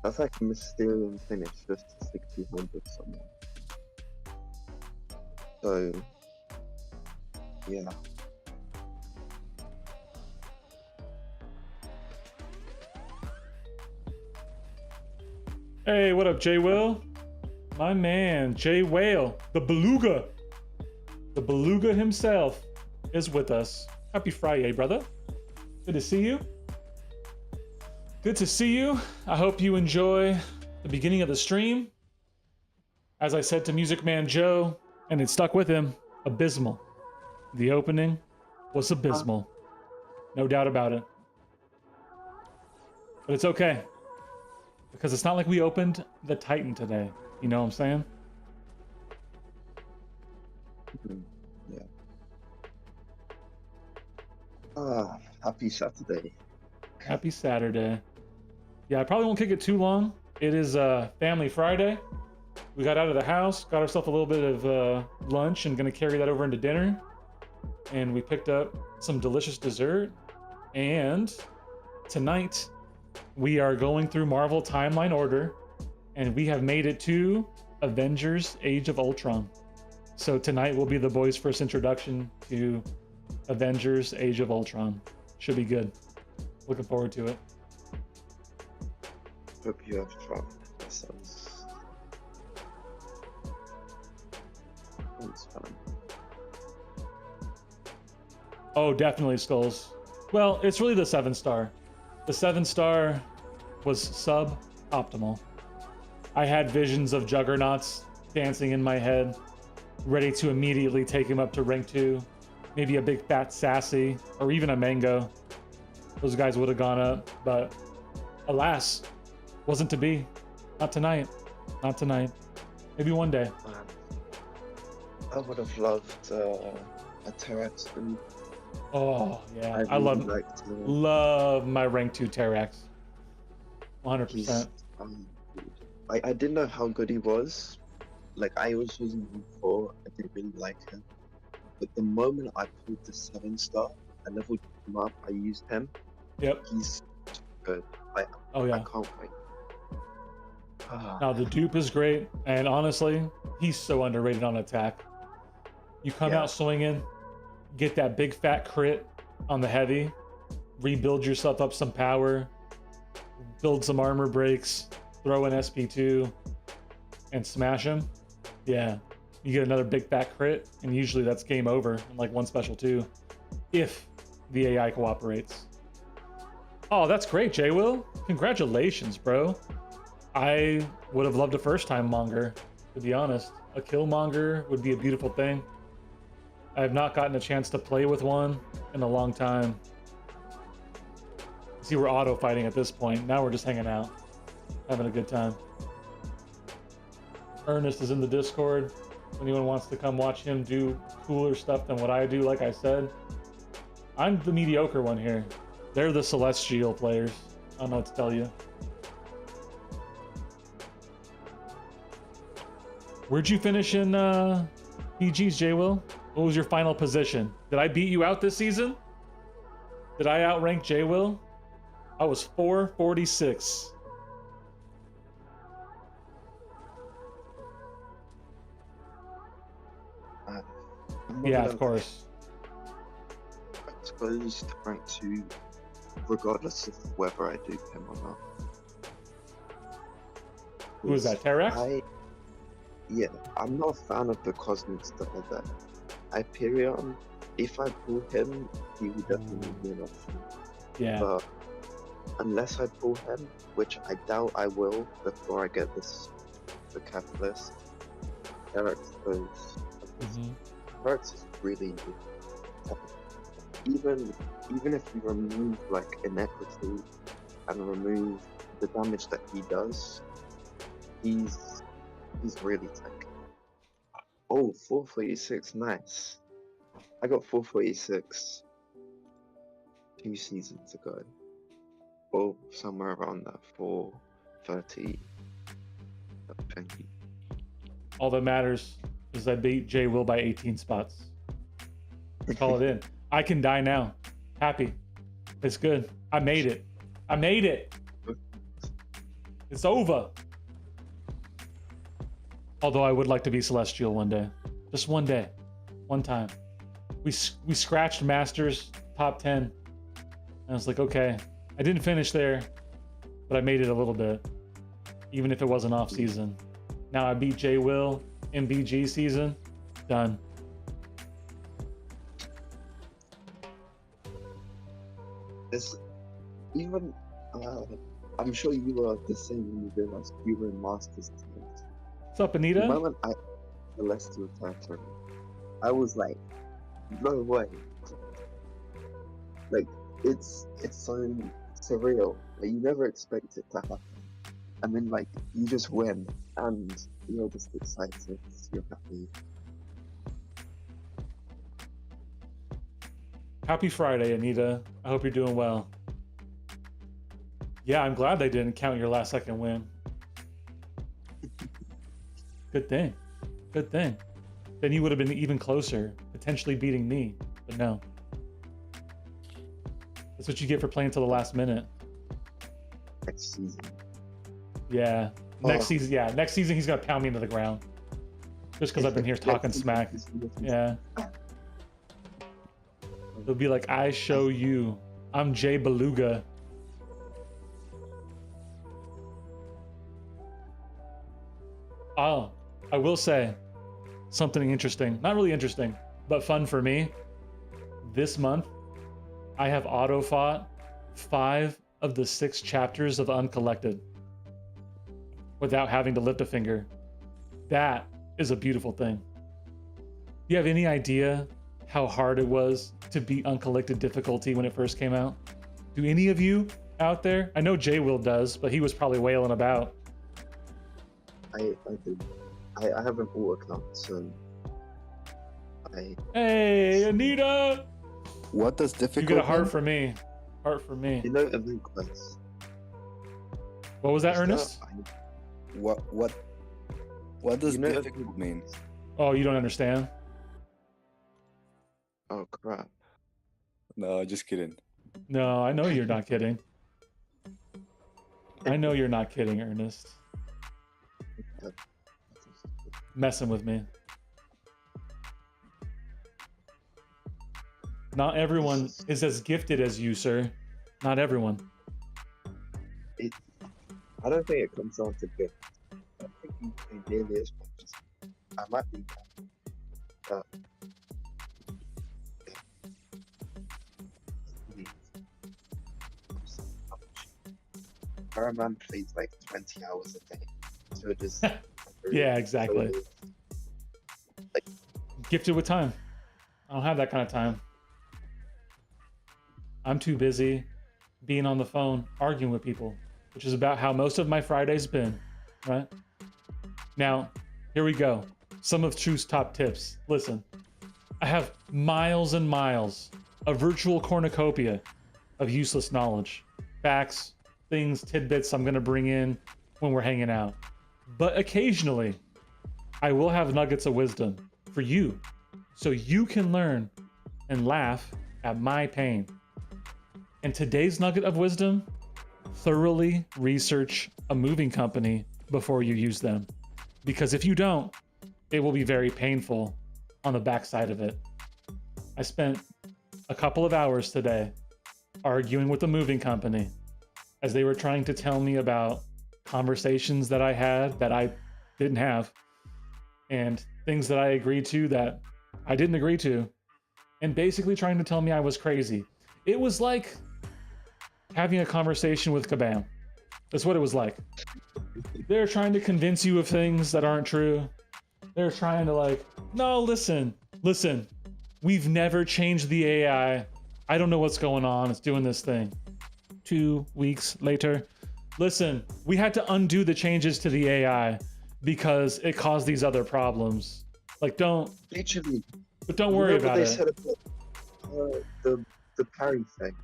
That's like a Mysterium finish just to stick 200 somewhere. So, yeah. Hey, what up, Jay Will? My man, Jay Whale, the beluga. The beluga himself is with us. Happy Friday, brother. Good to see you. Good to see you. I hope you enjoy the beginning of the stream. As I said to Music Man Joe, and it stuck with him, abysmal. The opening was abysmal. No doubt about it. But it's okay. Because it's not like we opened the Titan today. You know what I'm saying? Yeah. Happy Saturday. Happy Saturday. Yeah, I probably won't kick it too long. It is Family Friday. We got out of the house, got ourselves a little bit of lunch, and gonna carry that over into dinner. And we picked up some delicious dessert. And tonight, we are going through Marvel Timeline Order, and we have made it to Avengers Age of Ultron. So tonight will be the boys' first introduction to Avengers Age of Ultron. Should be good. Looking forward to it. Hope you have fun. That sounds fun. Oh, definitely Skulls. Well, it's really the 7-star. The 7-star was sub-optimal. I had visions of Juggernauts dancing in my head, ready to immediately take him up to rank 2. Maybe a big fat Sassy, or even a Mango. those guys would have gone up, but alas, wasn't to be. Not tonight. Not tonight. Maybe one day. Man, I would have loved a Terex. Oh yeah, I really love liked my rank 2 Terax. 100%. he's, I didn't know how good he was. Like, I was using him before, I didn't really like him. But the moment I pulled the 7-star, I leveled him up, I used him. Yep. He's good. Oh I yeah. can't wait. Now the dupe is great, and honestly, he's so underrated on attack. You come Yeah. out swinging, get that big fat crit on the heavy, rebuild yourself up some power, build some armor breaks, throw in SP2, and smash him. Yeah, you get another big fat crit, and usually that's game over in like one special 2, if the AI cooperates. Oh, that's great, J-Will. Congratulations, bro. I would have loved a first-time monger, to be honest. A killmonger would be a beautiful thing. I have not gotten a chance to play with one in a long time. See, we're auto fighting at this point. Now we're just hanging out, having a good time. Ernest is in the Discord. If anyone wants to come watch him do cooler stuff than what I do, like I said, I'm the mediocre one here. They're the celestial players. I don't know what to tell you. Where'd you finish in PG's, J-Will? What was your final position? Did I beat you out this season? Did I outrank J-Will? I was 446. Yeah, of course. Exposed rank 2, regardless of whether I do him or not. Who is that, Terex? Yeah, I'm not a fan of the cosmic stuff like that. Hyperion, if I pull him, he would definitely be an option. Yeah. But unless I pull him, which I doubt I will before I get the catalyst, Terex goes. Terex is really even if you remove like inequity and remove the damage that he does, he's really tanky. Oh, 446, nice. I got 446 2 seasons ago. Or somewhere around that, 430. All that matters is I beat J-Will by 18 spots. Call it in. I can die now. Happy. It's good. I made it. I made it. It's over. Although I would like to be Celestial one day. Just one day. One time. We scratched Masters top 10. And I was like, okay. I didn't finish there, but I made it a little bit. Even if it wasn't off season. Now I beat J-Will in BG season. Done. It's even I'm sure you were the same when you realized you were in Masters teams. What's up, The Anita? moment I Celestial title, I was like, no way. Like it's so surreal. Like, you never expect it to happen. And then like you just win and you're just excited, you're happy. Happy Friday, Anita. I hope you're doing well. Yeah, I'm glad they didn't count your last second win. Good thing. Good thing. Then you would have been even closer, potentially beating me, but no. That's what you get for playing till the last minute. Next season. Yeah. Next season, yeah. Next season, he's going to pound me into the ground. Just because I've been here talking smack. Yeah. It'll be like, I show you. I'm Jay Beluga. Oh, I will say something interesting. Not really interesting, but fun for me. This month, I have auto-fought 5 of the 6 chapters of Uncollected without having to lift a finger. That is a beautiful thing. Do you have any idea how hard it was to beat Uncollected difficulty when it first came out? Do any of you out there? I know Jay Will does, but he was probably wailing about. I do. I have an alt account, so I Hey, Anita! What does You difficult get a heart mean? for me. Heart for me. you know event quest. What was that, Is Ernest? What does You know- difficult mean? Oh, you don't understand? Oh crap! No, just kidding. No, I know you're not kidding. I know you're not kidding, Ernest. Messing with me. Not everyone is as gifted as you, sir. Not everyone. I don't think it comes down to gift. I think you play nearly as much as I might be. But our man plays like 20 hours a day. So it just Yeah, exactly. Gifted with time. I don't have that kind of time. I'm too busy being on the phone, arguing with people, which is about how most of my Friday's been, right? Now, here we go. Some of Truth's top tips. Listen, I have miles and miles of virtual cornucopia of useless knowledge, facts, things, tidbits I'm going to bring in when we're hanging out. But occasionally, I will have nuggets of wisdom for you so you can learn and laugh at my pain. And today's nugget of wisdom: thoroughly research a moving company before you use them. Because if you don't, it will be very painful on the backside of it. I spent a couple of hours today arguing with the moving company as they were trying to tell me about conversations that I had that I didn't have, and things that I agreed to that I didn't agree to, and basically trying to tell me I was crazy. It was like having a conversation with Kabam. That's what it was like. They're trying to convince you of things that aren't true. They're trying to like, no, listen, we've never changed the AI. I don't know what's going on. It's doing this thing. 2 weeks later, listen, we had to undo the changes to the AI because it caused these other problems. Like, don't worry about they it. said about the parry thing.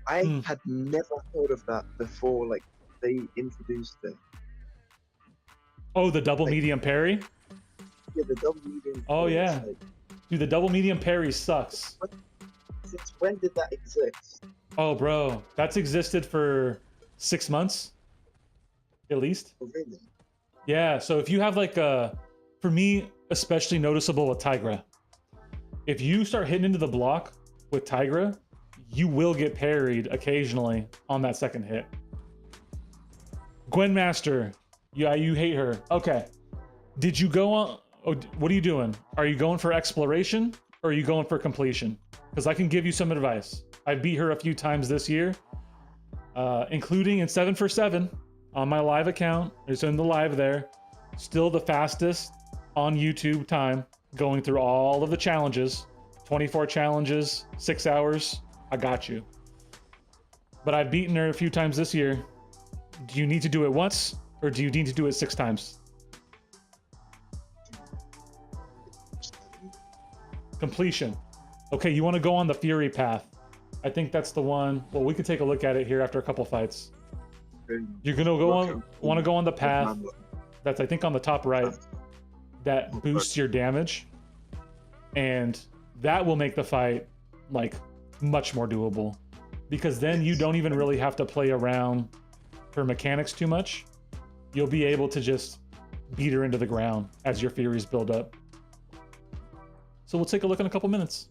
I had never heard of that before. Like they introduced it. Oh, the double medium parry? Yeah, the double medium. Oh, parry, yeah. like, Dude, the double medium parry sucks. since when did that exist? Oh, bro, that's existed for 6 months, at least. Oh, really? Yeah, so if you have like for me, especially noticeable with Tigra, if you start hitting into the block with Tigra, you will get parried occasionally on that second hit. Gwen Master, yeah, you hate her. Okay, did you go on? Oh, what are you doing? Are you going for exploration or are you going for completion? Because I can give you some advice. I beat her a few times this year, including in 7 for 7 on my live account. It's in the live there. Still the fastest on YouTube time, going through all of the challenges. 24 challenges, 6 hours. I got you. But I've beaten her a few times this year. Do you need to do it once or do you need to do it 6 times? Completion. Okay, you want to go on the Fury path. I think that's the one. Well, we could take a look at it here after a couple fights. You're gonna want to go on the path that's, I think, on the top right, that boosts your damage, and that will make the fight like much more doable, because then you don't even really have to play around for mechanics too much. You'll be able to just beat her into the ground as your Furies build up. So we'll take a look in a couple minutes.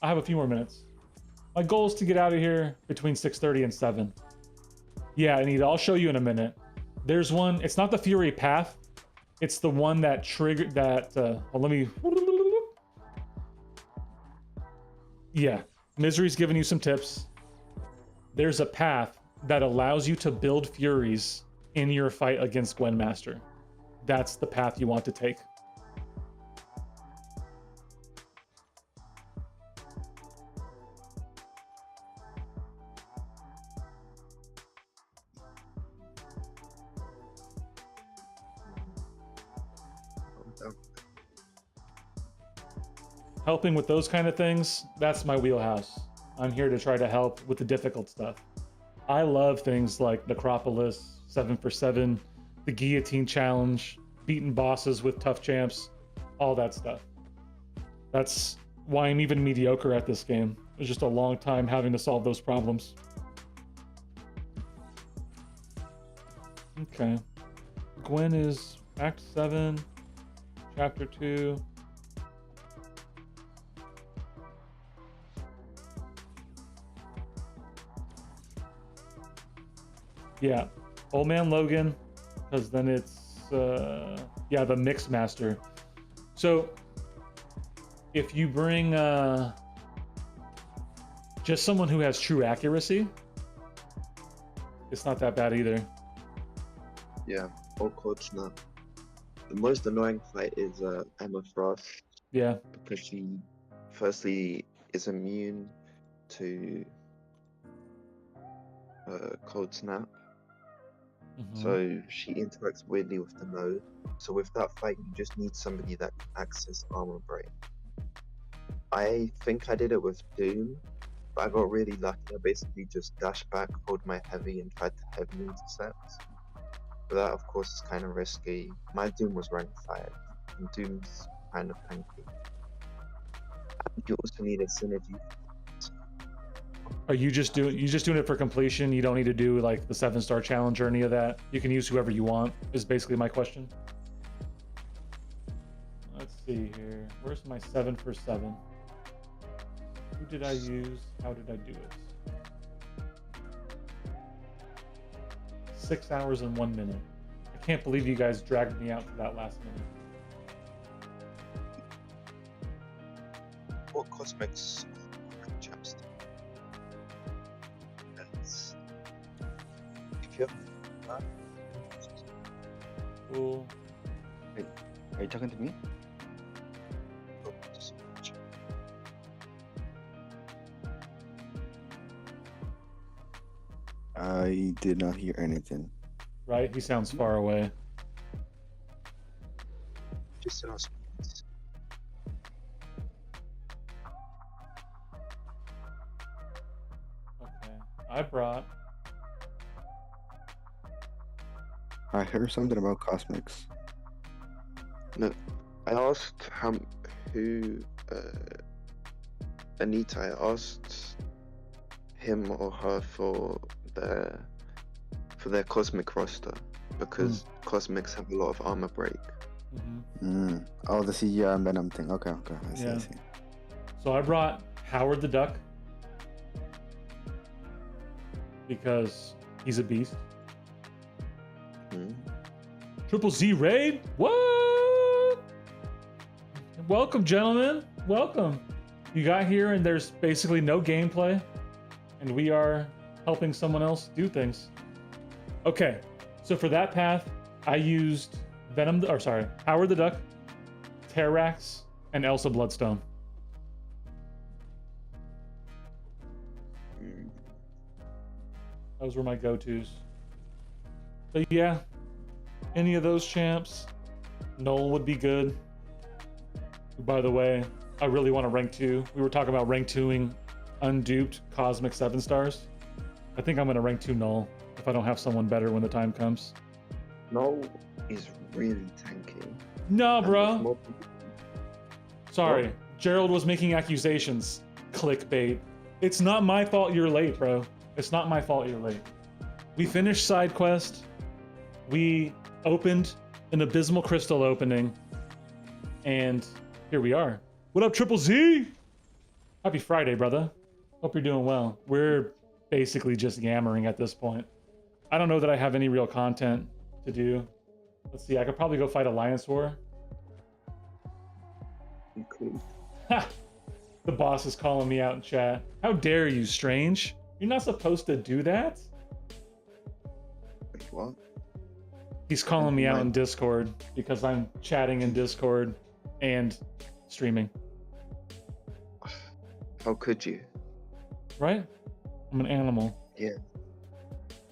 I have a few more minutes. My goal is to get out of here between 6:30 and 7. Yeah, Anita, I'll show you in a minute. There's one, it's not the Fury path. It's the one that triggered that, well, let me... Yeah, Misery's giving you some tips. There's a path that allows you to build Furies in your fight against Gwen Master. That's the path you want to take. helping with those kind of things, that's my wheelhouse. I'm here to try to help with the difficult stuff. I love things like Necropolis, 7 for 7, the Guillotine Challenge, beating bosses with tough champs, all that stuff. That's why I'm even mediocre at this game. It's just a long time having to solve those problems. Okay. Gwen is Act 7, Chapter 2. Yeah, Old Man Logan, because then it's, yeah, the Mix Master. So, if you bring just someone who has true accuracy, it's not that bad either. Yeah, or Cold Snap. The most annoying fight is Emma Frost Yeah, because she, firstly, is immune to Cold Snap. mhm. So she interacts weirdly with the node. So with that fight, you just need somebody that can access armor break. I think I did it with Doom, but I got really lucky. I basically just dashed back, hold my heavy, and tried to heavy intercept. But that, of course, is kind of risky. My Doom was rank 5, and Doom's kind of tanky. And you also need a synergy. Are you just doing it for completion? You don't need to do like the 7-star challenge or any of that. You can use whoever you want, is basically my question. Let's see here. Where's my 7 for 7? Who did I use? How did I do it? 6 hours and 1 minute. I can't believe you guys dragged me out to that last minute. What cosmics champs? If you have Cool. Are you talking to me? I did not hear anything. Right? He sounds far away. just an awesome. Okay. I brought. I heard something about cosmics. No, I asked who Anita. I asked him or her for their cosmic roster because cosmics have a lot of armor break. Mm-hmm. Oh, the CGI and Venom thing. Okay. I see. Yeah. So I brought Howard the Duck because he's a beast. Hmm. Triple Z raid? What? Welcome, gentlemen. Welcome. You got here and there's basically no gameplay, and we are helping someone else do things. Okay, so for that path, I used Howard the Duck, Terrax, and Elsa Bloodstone. Those were my go-tos. But yeah, any of those champs, Noel would be good. By the way, I really want to rank 2. We were talking about rank 2ing unduped Cosmic 7 stars. I think I'm going to rank 2 Noel if I don't have someone better when the time comes. Null is really tanky. No, And bro. there's more- Sorry. What? Gerald was making accusations. Clickbait. It's not my fault you're late, bro. It's not my fault you're late. We finished side quest. We opened an abysmal crystal opening. And here we are. What up, Triple Z? Happy Friday, brother. Hope you're doing well. We're basically just yammering at this point. I don't know that I have any real content to do. Let's see, I could probably go fight Alliance War. You could. Ha! The boss is calling me out in chat. How dare you, Strange? You're not supposed to do that. Wait, what? He's calling me out in Discord because I'm chatting in Discord and streaming. How could you? Right? I'm an animal. Yeah.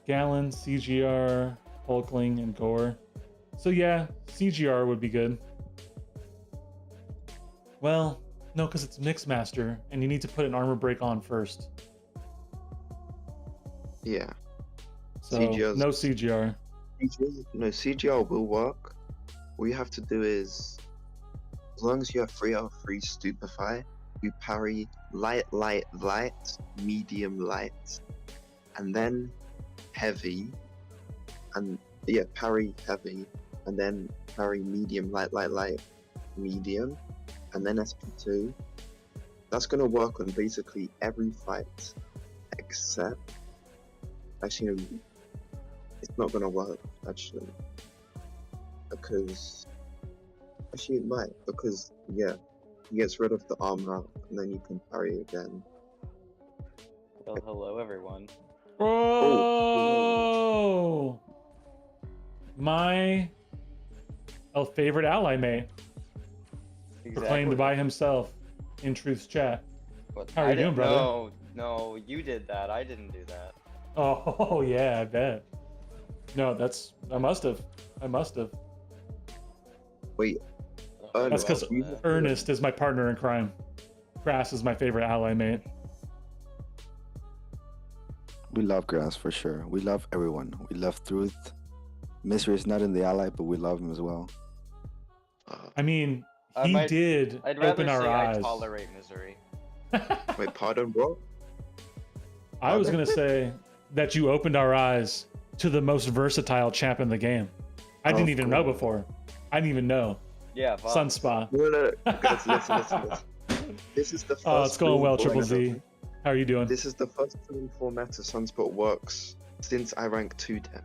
Gallon, CGR, Hulkling, and Gore. So yeah, CGR would be good. Well, No, because it's Mixmaster, and you need to put an armor break on first. Yeah. So CGR's no CGR. No, CGR will work. All you have to do is, as long as you have 3 out of 3 Stupefy, you parry light, light, light, medium, light, and then heavy, and yeah, parry heavy, and then parry medium, light, light, light, medium, and then SP2. That's gonna work on basically every fight, except, actually, it's not gonna work, actually, because, actually it might, because, yeah, he gets rid of the armor, and then you can parry again. Well, hello everyone. Oh, my favorite ally mate, proclaimed by himself in Truth's chat. What? How are you doing, brother? No, you did that. I didn't do that. Oh yeah, I bet. No, I must have. Wait, That's because Well, Ernest is my partner in crime. Grass is my favorite ally mate. We love Grass for sure. We love everyone. We love Truth. Misery is not in the ally, but we love him as well. I mean, I he might- did I'd rather open our say eyes. I tolerate misery. wait, pardon, bro? I was gonna say that you opened our eyes to the most versatile champ in the game. I didn't Of even know course. before. I didn't even know. Yeah, Vox. Sunspot. No, guys, listen. This is the first. Oh, it's going well, full Triple format. Z. How are you doing? This is the first full format of Sunspot works since I ranked 2 them.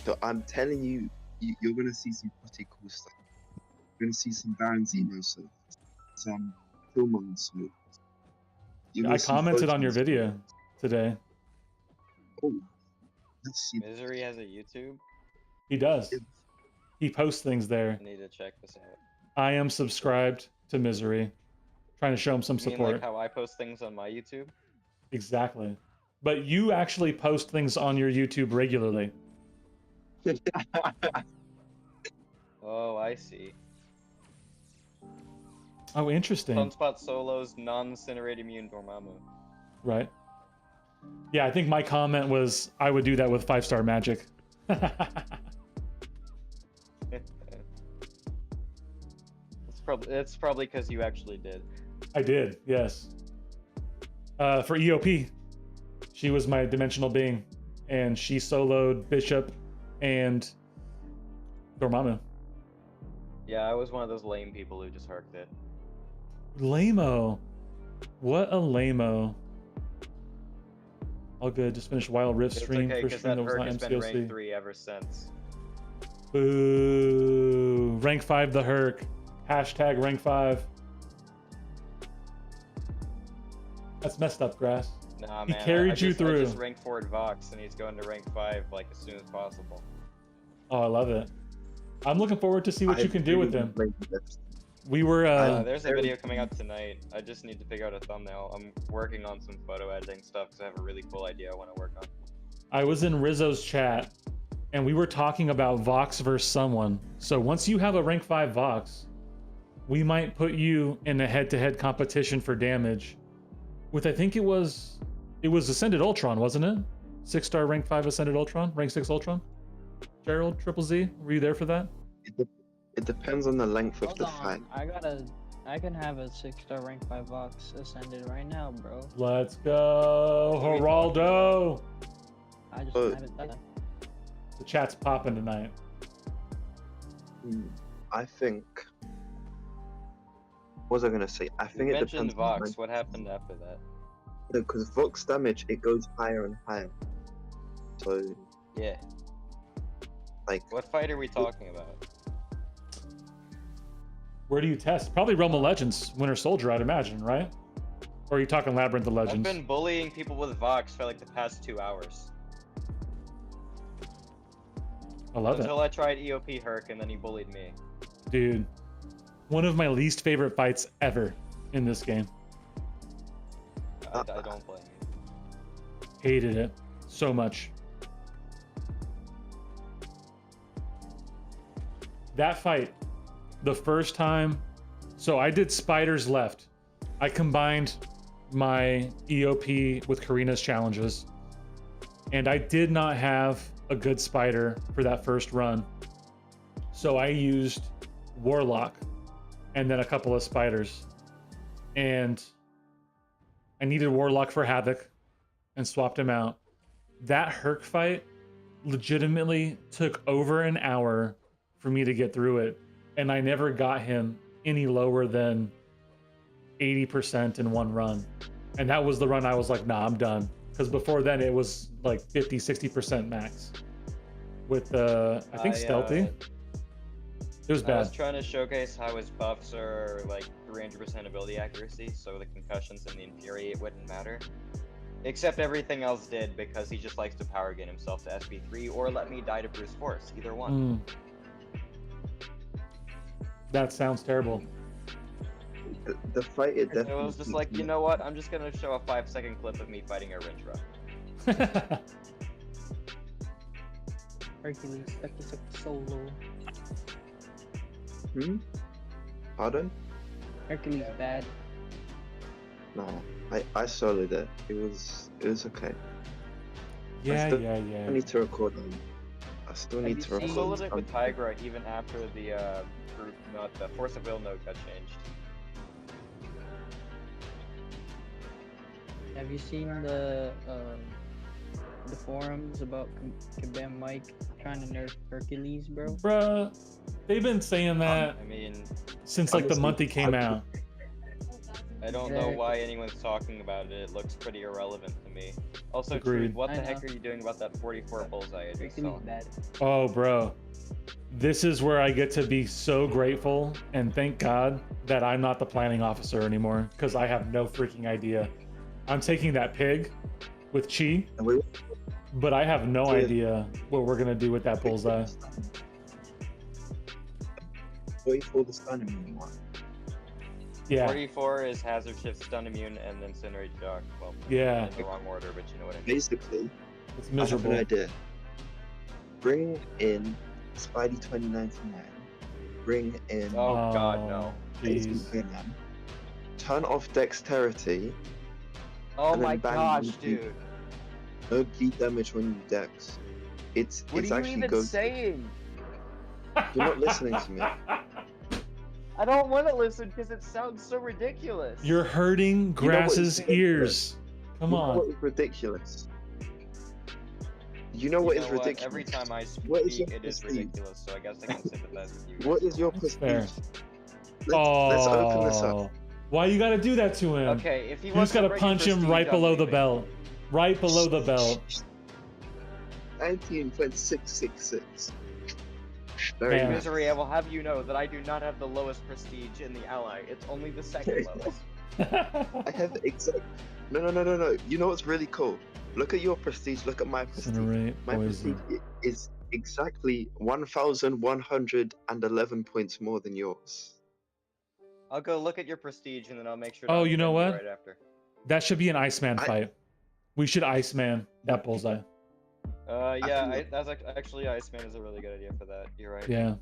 So I'm telling you, you're gonna see some pretty cool stuff. You're gonna see some Baron Zemo stuff, some Killmonger stuff. You're I gonna see commented on your Photon video stuff. today. Oh, let's see. Misery has a YouTube. He does. He posts things there. I need to check this out. I am subscribed to Misery. Trying to show him some You mean support. like how I post things on my YouTube? Exactly. But you actually post things on your YouTube regularly. Oh, I see. Oh, interesting. Sunspot solos non-incinerate immune Dormammu. Right. Yeah, I think my comment was I would do that with 5-star magic. It's probably because you actually did. I did, yes. For EOP, she was my dimensional being, and she soloed Bishop and Dormammu. Yeah, I was one of those lame people who just harked it. Lame-o. What a lame-o. All good. Just finished Wild Rift It's stream. okay, First because stream that that was perk not has been rank MCLC. 3 ever since. Boo. Rank 5 the Herc. Hashtag rank 5. That's messed up, Grass. Nah, He man. carried I you just, through. I just rank 4'd Vox, and he's going to rank 5 like as soon as possible. Oh, I love it. I'm looking forward to see what you can do with them. Really like We were There's a video coming out tonight. I just need to pick out a thumbnail. I'm working on some photo editing stuff because I have a really cool idea I want to work on. I was in Rizzo's chat and we were talking about Vox versus someone. So once you have a rank 5 Vox, we might put you in a head-to-head competition for damage with, I think it was Ascended Ultron, wasn't it? 6-star rank 5 Ascended Ultron, rank 6 Ultron. Gerald, Triple Z, were you there for that? It depends on the length of Hold the on, fight. I can have a 6-star rank 5 box ascended right now, bro. Let's go, Geraldo! I just Oh. haven't done it. The chat's popping tonight. I think. What was I gonna say? I You think it mentioned depends on the Vox. What happened after that? because Vox damage it goes higher and higher. So Yeah. like What fight are we talking about? Where do you test? Probably Realm of Legends, Winter Soldier, I'd imagine, right? Or are you talking Labyrinth of I've Legends? been bullying people with Vox for like the past 2 hours. I love it. Until I tried EOP Herc and then he bullied me. Dude, one of my least favorite fights ever in this game. I don't blame you. Hated it so much. That fight, the first time, so I did Spiders Left, I combined my EOP with Karina's challenges, and I did not have a good spider for that first run. So I used Warlock and then a couple of spiders. And I needed Warlock for Havoc and swapped him out. That Herc fight legitimately took over an hour for me to get through it. And I never got him any lower than 80% in one run. And that was the run I was like, nah, I'm done. Because before then it was like 50, 60% max. With I think Stealthy. It was I bad. was trying to showcase how his buffs are like 300% ability accuracy, so the concussions and the infuriate wouldn't matter. Except everything else did, because he just likes to power gain himself to SP3 or let me die to Bruce Force, either one. That sounds terrible. The fight, it So definitely. it was just like, you know what? I'm just gonna show a 5-second clip of me fighting a Rintra. Hercules, that is a solo. Pardon? Hercules bad. No, I soloed it. It was okay. Yeah. I need to record them. I still need to I record. soloed it with Tigra even after the group note, the Force of Will note got changed. Have you seen the forums about Kabam Mike trying to nerf Hercules, bro? Bruh, they've been saying that I mean, since like the month he came out. I don't know why anyone's talking about it. It looks pretty irrelevant to me. Also, Agreed. Truth, what I the know. heck are you doing about that 44 bullseye I just Hercules saw? bad. Oh, bro. This is where I get to be so grateful and thank God that I'm not the planning officer anymore, because I have no freaking idea. I'm taking that pig with Chi, And we but I have no Yeah. idea what we're gonna do with that bullseye. wait for the stun immune one. Yeah, 44 is Hazard Shift, Stun Immune, and then Incinerate Shock. Well, yeah, in the wrong order, but you know what I mean. Basically, it's I have miserable. an idea. Bring in Spidey 2099. Bring in Oh, God, no. Jason Jeez. Venom. Turn off Dexterity. Oh And then my bang gosh, you. dude. No bleed damage when you Dex. It's What are you actually even goes. saying? You're not listening to me. I don't want to listen because it sounds so ridiculous. You're hurting You know what Grass's is ridiculous? ears. Come You know on. what is ridiculous? You know You what know is what? ridiculous? Every time I What is speak, your it is prestige? ridiculous, so I guess I can sympathize with you. What is your That's prestige? fair. Let's open this up. Why you gotta do that to him? Okay, if he You wants just gotta to break punch him prestige, right I'm below the leaving. belt. Right below the belt. 19.666. Very Man. good. Misery, I will have you know that I do not have the lowest prestige in the ally. It's only the second lowest. I have the exact. No. You know what's really cool? Look at your prestige. Look at my prestige. Incinerate My poison. prestige is exactly 1,111 points more than yours. I'll go look at your prestige and then I'll make sure to Oh, you know unfriend what? right after. That should be an Iceman I- fight. We should Iceman that bullseye. Yeah, feel- that's actually Iceman is a really good idea for that. You're right. Yeah.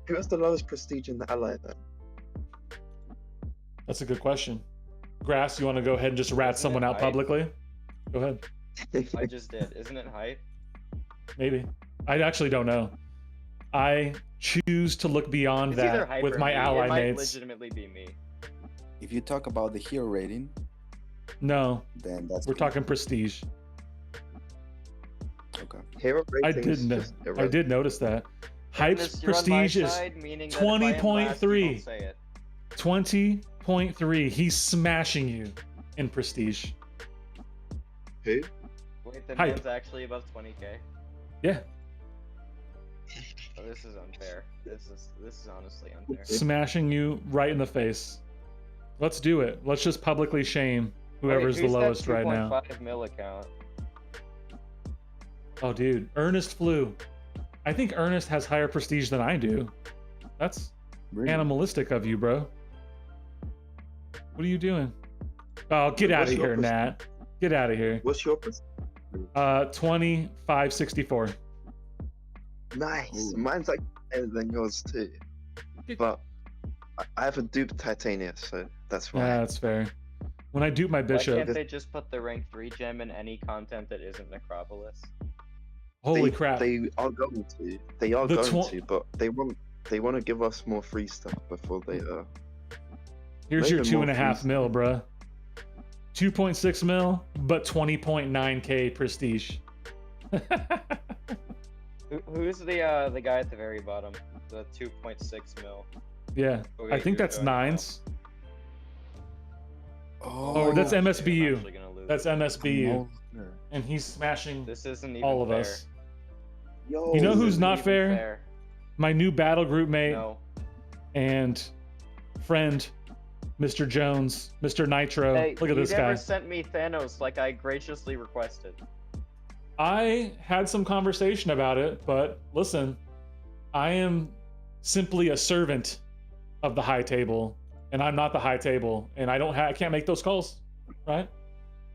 Who has the lowest prestige in the ally then? That's a good question. Grass, you want to go ahead and just rat Isn't someone it out height? publicly? Go ahead. I just did. Isn't it height? Maybe. I actually don't know. I choose to look beyond It's either that height with or my me. ally It might mates. legitimately be me. If you talk about the hero rating, No, then that's we're talking prestige. okay. Hero I rating is did, just I irrelevant. did notice that. Hype's Ernest, you're on my prestige is side, meaning that if I am last, you 20.3. don't say it. 20.3. He's smashing you in prestige. Who? Wait, the Hype. man's actually above 20k. Yeah, Oh, this is unfair. This is honestly unfair. smashing you right in the face. Let's do it. Let's just publicly shame whoever's Wait, the who's that lowest right now. 2.5 mil account? Oh, dude, Ernest flew. I think Ernest has higher prestige than I do. That's Really? animalistic of you, bro. What are you doing? Oh, get out What's of your here, Nat. Get out of here. What's your prestige? 2564. Nice. Ooh. Mine's like better than yours too. Good. But I have a dupe Titania, so That's why. Yeah, that's fair. When I dupe my Why bishop, can't they just put the rank 3 gem in any content that isn't Necropolis? holy They- crap! They are going to. They are The going tw- to, but they want to give us more free stuff before they Here's not your even more 2.5 free mil, stuff. bruh. 2.6 mil, but 20.9k prestige. Who's the guy at the very bottom? The 2.6 mil. Yeah, Oh, I yeah, think you're that's going well. nines. Oh, that's Actually, I'm MSBU. actually gonna lose. That's MSBU, no. and he's smashing This isn't even all of fair. us. Yo, You know This who's isn't not even fair? My new battle group mate No. and friend, Mr. Jones, Mr. Nitro. Hey, Look at this you guy. never sent me Thanos like I graciously requested. I had some conversation about it, but listen, I am simply a servant of the high table, and I'm not the high table, and I can't make those calls, right?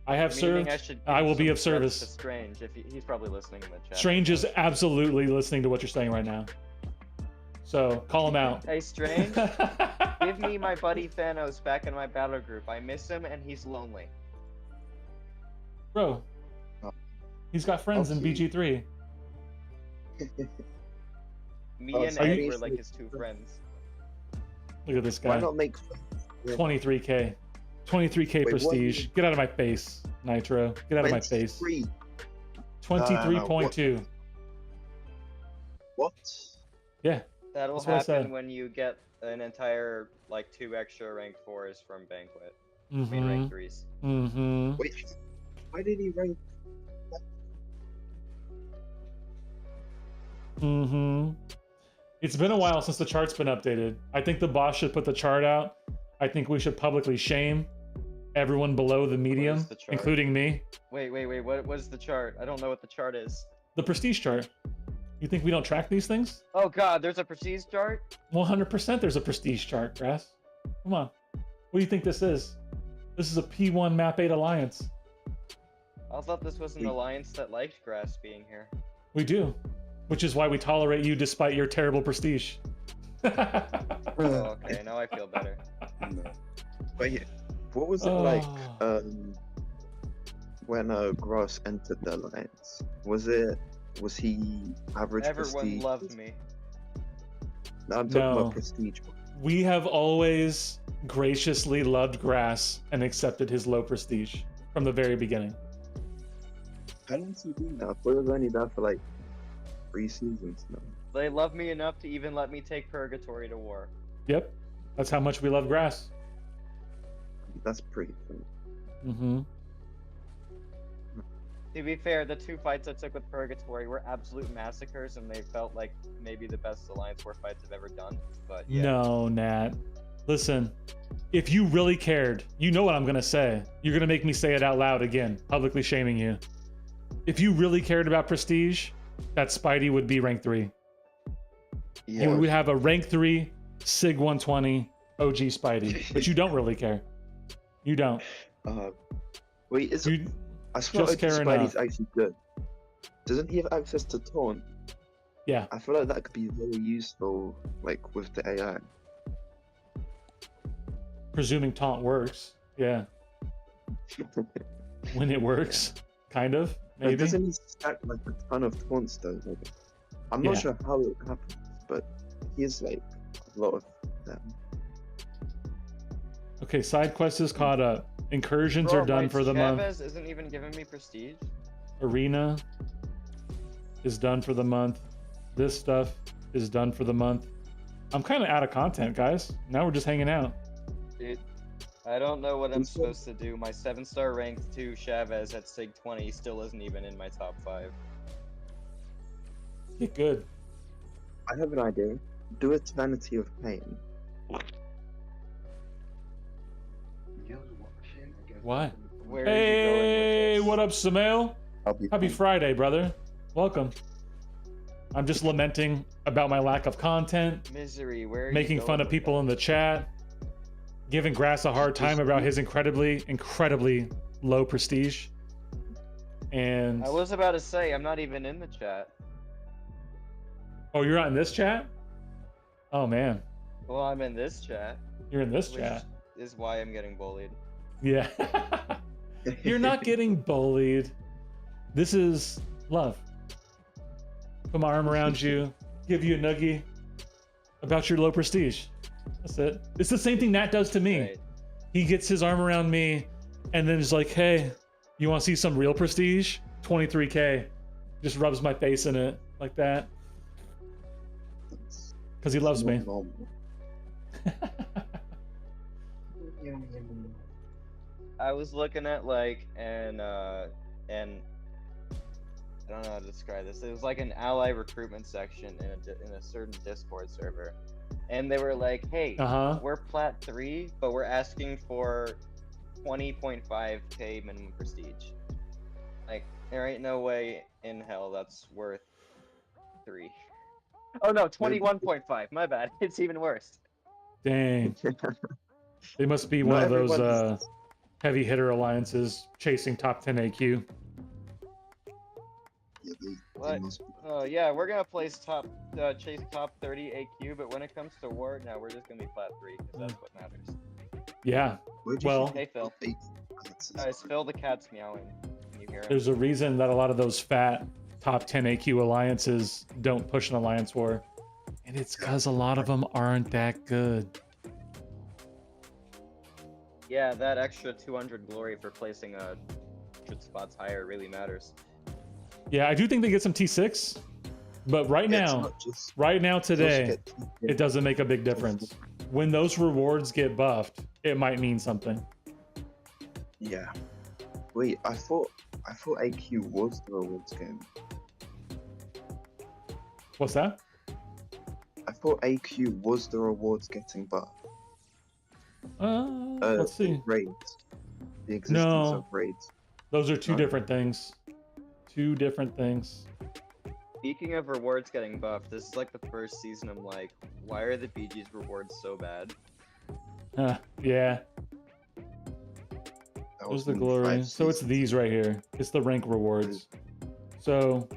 I have Meaning served. I should I give will be some of service. threats to Strange if he's probably listening in the chat. Strange is absolutely listening to what you're saying right now. So call him out. Hey, Strange, give me my buddy Thanos back in my battle group. I miss him and he's lonely. Bro, he's got friends in Okay. BG3. Me Oh, and so Ed you- were like his two friends. Look at this Why guy. not make? 23k. 23k Wait, what? prestige. Get out of my face, Nitro. Get out of my face. 23? 23.2. What? Yeah. That'll That's what I said. happen when you get an entire like 2 extra rank 4s from Banquet. I mean Mm-hmm. rank 3s. Mm-hmm. Wait, why did he rank? Mm-hmm. It's been a while since the chart's been updated. I think the boss should put the chart out. I think we should publicly shame everyone below the medium, the chart? including me. Wait, what was the chart? I don't know what the chart is. The prestige chart. You think we don't track these things? Oh god, there's a prestige chart? 100% there's a prestige chart, Grass. Come on. What do you think this is? This is a P1 Map 8 Alliance. I thought this was an alliance that liked Grass being here. We do. Which is why we tolerate you despite your terrible prestige. Oh, okay, now I feel better. No. Wait, what was it like? Oh. When Gross entered the alliance, was he average Everyone prestige? loved me. No, I'm talking No. about prestige. We have always graciously loved Grass and accepted his low prestige from the very beginning. How long has he been there? I thought he was only there for like 3 seasons now. They love me enough to even let me take Purgatory to war. Yep. That's how much we love Grass. That's pretty cool. Mm-hmm. To be fair, the 2 fights I took with Purgatory were absolute massacres, and they felt like maybe the best Alliance War fights I've ever done. But yeah. No, Nat. Listen, if you really cared, you know what I'm going to say. You're going to make me say it out loud again, publicly shaming you. If you really cared about prestige, that Spidey would be rank 3. Yeah. You would have a rank 3 Sig 120 OG Spidey, but you don't really care. You don't. Wait, is You I swear just care Spidey's enough. actually good. Doesn't he have access to taunt? Yeah. I feel like that could be very useful, like with the AI. Presuming taunt works. Yeah. When it works, kind of, Like, maybe. doesn't he stack like a ton of taunts though? Like, I'm not Yeah. sure how it happens, but he has like a lot of them. Okay, side quest is caught up. Incursions Bro, are done my for the month. Chavez isn't even giving me prestige. Arena is done for the month. This stuff is done for the month. I'm kind of out of content, guys. Now we're just hanging out. Dude, I don't know what I'm Who's that? supposed to do. My 7-star ranked 2 Chavez at Sig 20 still isn't even in my top 5. Get good. I have an idea. Do Eternity of Pain. Why? Where Hey, are you going what up, Samael? I'll be Happy fine. Friday, brother. Welcome. I'm just lamenting about my lack of content, with this? Misery, where are you making going fun of with people that? in the chat, giving Grass a hard time about his incredibly low prestige. And I was about to say, I'm not even in the chat. oh, you're not in this chat? Oh man, Well, I'm in this chat. you're in this Which- chat. is why I'm getting bullied. Yeah. You're not getting bullied. This is love. Put my arm around you, give you a nuggie about your low prestige. That's it. It's the same thing Nat does to me. Right. He gets his arm around me and then is like, hey, you want to see some real prestige? 23K. Just rubs my face in it like that. Because he loves me. I was looking at like and I don't know how to describe this. It was like an ally recruitment section in a certain Discord server, and they were like, "Hey, we're Plat 3, but we're asking for 20.5k minimum prestige." Like, there ain't no way in hell that's worth 3. Oh no, 21.5. My bad. It's even worse. Dang. They must be one of those heavy hitter alliances chasing top 10 AQ. Yeah, they What? must be. Oh yeah, we're gonna chase top 30 AQ, but when it comes to war, now we're just gonna be Plat 3 because that's what matters. Yeah. Where'd you Well, see Hey Phil. the fake alliances Guys, from? Phil the cat's meowing. Can you hear him? there's a reason that a lot of those fat top 10 AQ alliances don't push an alliance war. And it's because a lot of them aren't that good. Yeah, that extra 200 glory for placing 100 spots higher really matters. Yeah, I do think they get some T6, but right Yeah, it's now, not just- right now it's also today, get TP. it doesn't make a big difference. When those rewards get buffed, it might mean something. Yeah. Wait, I thought AQ was the rewards game. What's that? I thought AQ was the rewards getting buffed. Let's see. Raids. The existence No. of raids. Those are two No. different things. Two different things. Speaking of rewards getting buffed, this is like the first season I'm like, why are the BG's rewards so bad? Yeah, That was the in glory. 5 So it's seasons. these right here. It's the rank rewards. So,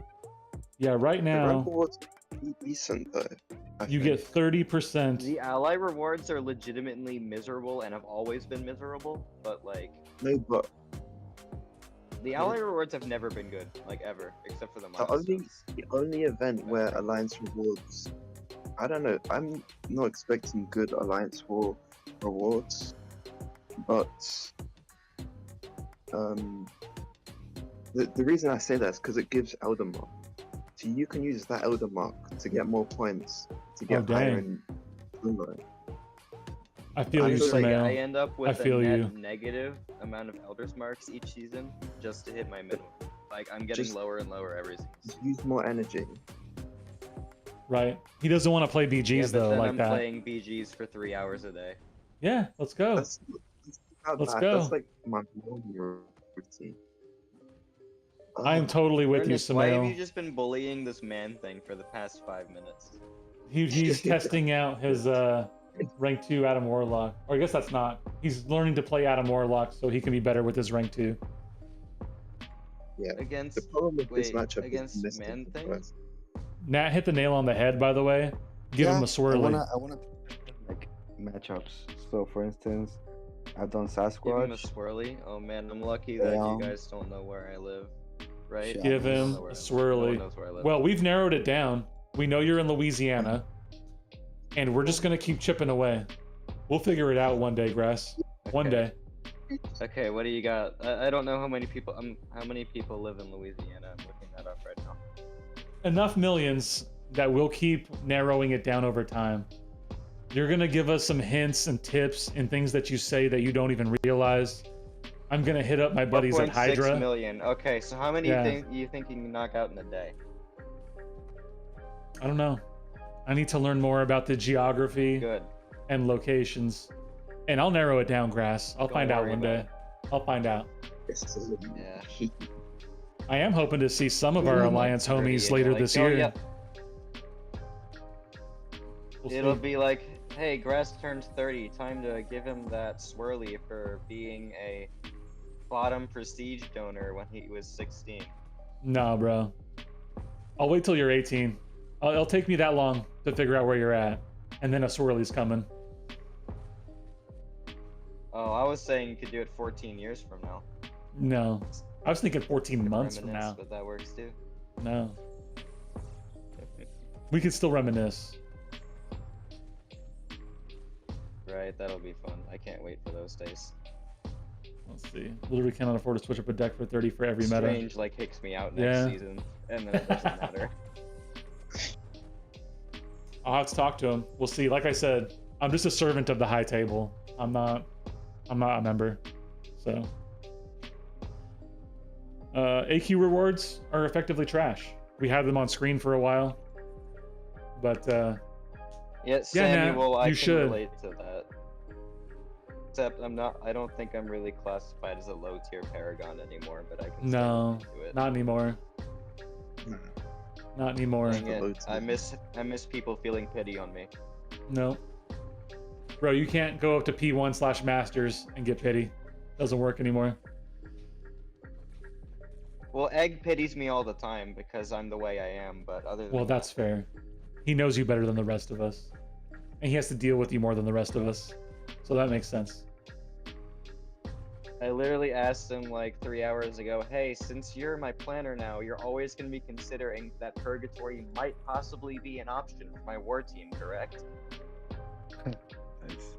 yeah, right The rank now, rewards are pretty decent though. I you think. get 30%. The ally rewards are legitimately miserable and have always been miserable, but like, No, but the ally rewards have never been good, like ever, except for the the only milestones. the only event where Alliance rewards, I don't know. I'm not expecting good Alliance war rewards, but the reason I say that is because it gives Elder Mark. So you can use that Elder Mark to get more points to get higher dang. in Boomerang. I feel I you, feel So, like, I Samael. end up I with feel a net you. negative amount of Elder's Marks each season just to hit my minimum. Like, I'm getting Just- lower and lower every season. Just use more energy. Right. He doesn't want to play BGs Yeah, but though, then like I'm that. playing BGs for 3 hours a day. Yeah, let's go. That's not Let's bad. go. That's like my morning routine. I am totally with you, Ernest, why have you Samael. just been bullying this man thing for the past 5 minutes? He's testing out his rank 2 Adam Warlock. Or I guess that's not. He's learning to play Adam Warlock so he can be better with his rank 2. Yeah. The Against problem with this Wait, matchup against is missing man the thing? quest. Nat hit the nail on the head, by the way. Give him a swirly. I wanna like matchups. So for instance, I've done give him a Sasquatch. swirly. Oh man, I'm lucky that you Damn. guys don't know where I live. Right? Shit. Give You don't him know where a I live. No one swirly. knows where I live. Well, we've narrowed it down. We know you're in Louisiana. And we're just going to keep chipping away. We'll figure it out one day, Grass. One Okay. day. Okay, what do you got? I don't know how many people live in Louisiana. I'm looking that up right now. Enough millions that we'll keep narrowing it down over time. You're going to give us some hints and tips and things that you say that you don't even realize. I'm going to hit up my buddies at 4.6 Hydra. million. Okay, so how many Yeah. you think you can knock out in a day? I don't know. I need to learn more about the geography Good. and locations. And I'll narrow it down, Grass. I'll Don't find out worry one about day. I'll find out. Yeah. I am hoping to see some of our Ooh, Alliance pretty, homies and later like, this oh, year. yeah. We'll It'll see. be like, hey, Grass turned 30. Time to give him that swirly for being a bottom prestige donor when he was 16. Nah, bro. I'll wait till you're 18. It'll take me that long to figure out where you're at. And then a swirly's coming. Oh, I was saying you could do it 14 years from now. No. I was thinking 14 Could months from reminisce, now. but that works too. No. We could still reminisce. Right, that'll be fun. I can't wait for those days. Let's see. Literally cannot afford to switch up a deck for 30 for every meta. Strange like kicks me out next Yeah. season, and then it doesn't matter. I'll have to talk to him. We'll see. Like I said, I'm just a servant of the high table. I'm not a member. So AQ rewards are effectively trash. We had them on screen for a while. But Yeah, Nat, Samuel, I you can should. relate to that. Except I don't think I'm really classified as a low tier Paragon anymore, but I can no, still do it. not anymore. Nah. Not anymore. Dang it. Low I tier. miss people feeling pity on me. No. Bro, you can't go up to P1/Masters and get pity. Doesn't work anymore. Well, Egg pities me all the time because I'm the way I am, but other than Well, that's fair. He knows you better than the rest of us. And he has to deal with you more than the rest of us. So that makes sense. I literally asked him like 3 hours ago, hey, since you're my planner now, you're always going to be considering that Purgatory might possibly be an option for my war team, correct? Nice.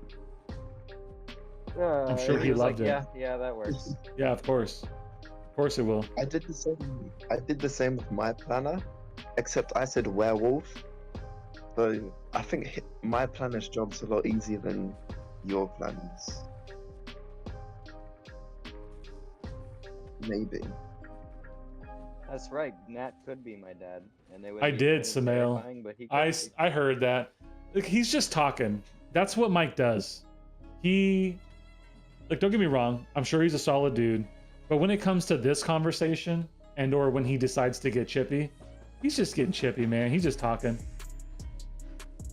I'm sure he was loved like, it. Yeah, that works. Yeah, of course. Of course it will. I did the same. I did the same with my planner, except I said werewolf. So I think my planner's job's a lot easier than your planner's. Maybe. That's right. Nat could be my dad, and it would. I be did, kinda Samael. terrifying, but he could be. I heard that. Look, he's just talking. That's what Mike does. He, like, don't get me wrong. I'm sure he's a solid dude, but when it comes to this conversation, and or when he decides to get chippy, he's just getting chippy, man. He's just talking.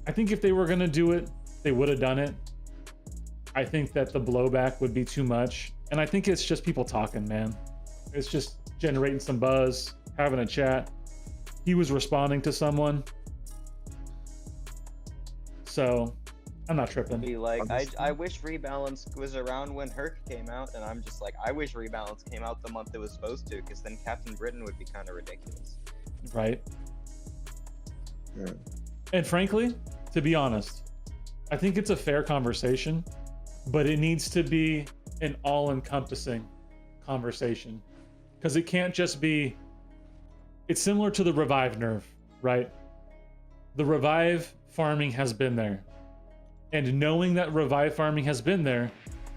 I think if they were gonna do it, they would have done it. I think that the blowback would be too much, and I think it's just people talking, man. It's just generating some buzz, having a chat. He was responding to someone. So, I'm not tripping. Be like, I wish Rebalance was around when Herc came out, and I'm just like, I wish Rebalance came out the month it was supposed to, because then Captain Britain would be kind of ridiculous. Right? Yeah. And frankly, to be honest, I think it's a fair conversation, but it needs to be an all-encompassing conversation. Because it can't just be... It's similar to the revive nerf, right? The revive farming has been there. And knowing that revive farming has been there,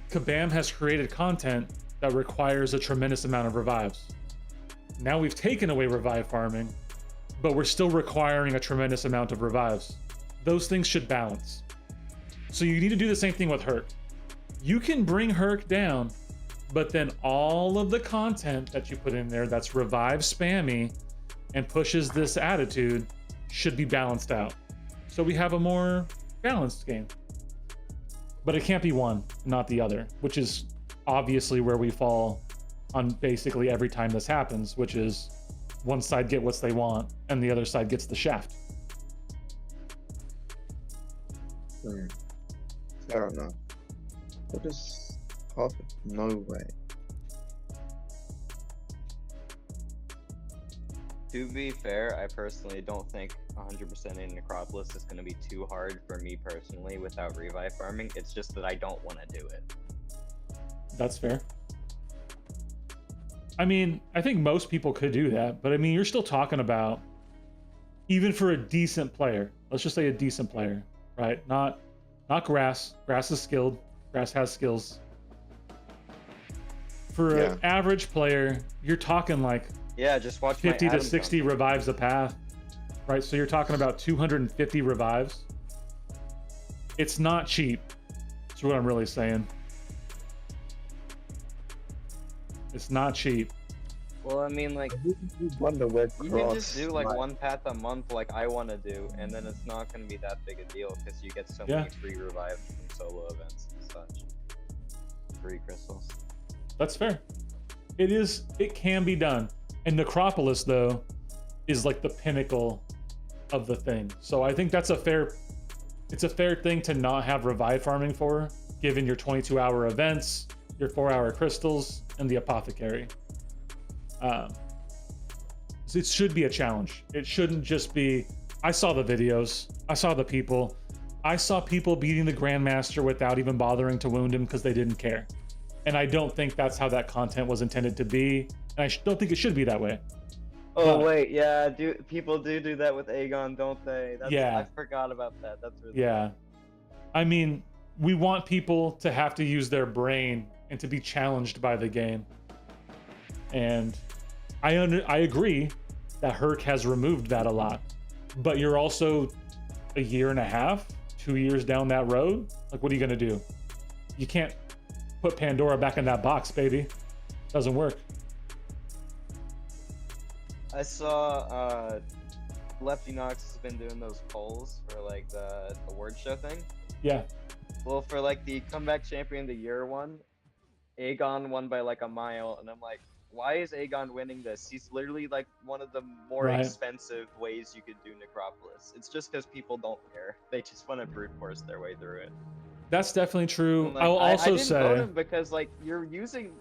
Kabam has created content that requires a tremendous amount of revives. Now we've taken away revive farming, but we're still requiring a tremendous amount of revives. Those things should balance. So you need to do the same thing with Herc. You can bring Herc down, but then all of the content that you put in there that's revive spammy and pushes this attitude should be balanced out. So we have a more balanced game. But it can't be one, not the other, which is obviously where we fall on basically every time this happens, which is one side get what they want and the other side gets the shaft. Fair enough. What is perfect? No way. To be fair, I personally don't think 100% in Necropolis is going to be too hard for me personally without revive farming. It's just that I don't want to do it. That's fair. I mean, I think most people could do that, but I mean, you're still talking about, even for a decent player, let's just say a decent player, right? Not Grass. Grass is skilled. Grass has skills. For an average player, you're talking like Yeah, just watch 50 my to Adam 60 jump. revives a path, right? So you're talking about 250 revives. It's not cheap. That's what I'm really saying. It's not cheap. Well, I mean, like, You wonder where you Cross can just do like might- one path a month like I want to do, and then it's not going to be that big a deal because you get so Yeah. many free revives from solo events and such. Free crystals. That's fair. It can be done. And Necropolis, though, is like the pinnacle of the thing. So I think that's it's a fair thing to not have revive farming for, given your 22-hour events, your 4-hour crystals, and the apothecary. So it should be a challenge. It shouldn't just be, I saw the videos, I saw the people, I saw people beating the Grandmaster without even bothering to wound him because they didn't care. And I don't think that's how that content was intended to be. And I don't think it should be that way. Oh But- wait, yeah, people do that with Aegon, don't they? Yeah. I forgot about that. That's really Yeah. I mean, we want people to have to use their brain and to be challenged by the game. And I agree that Herc has removed that a lot. But you're also a year and a half, 2 years down that road. Like, what are you going to do? You can't put Pandora back in that box, baby. Doesn't work. I saw Lefty Knox has been doing those polls for like the award show thing. Yeah. Well, for like the comeback champion of the year one, Aegon won by like a mile, and I'm like, why is Aegon winning this? He's literally like one of the more Right. expensive ways you could do Necropolis. It's just because people don't care; they just want to brute force their way through it. That's definitely true. And, like, I'll I also didn't vote say, him because like you're using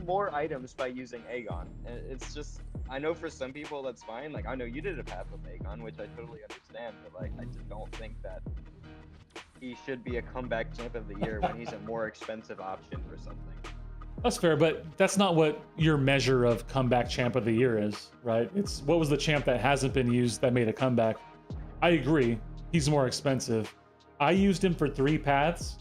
more items by using Aegon. And it's just, I know for some people that's fine. Like I know you did a path with Aegon, which I totally understand. But like I just don't think that he should be a comeback champ of the year when he's a more expensive option for something. that's fair, but that's not what your measure of comeback champ of the year is, right? It's what was the champ that hasn't been used that made a comeback. I agree. He's more expensive. I used him for 3 paths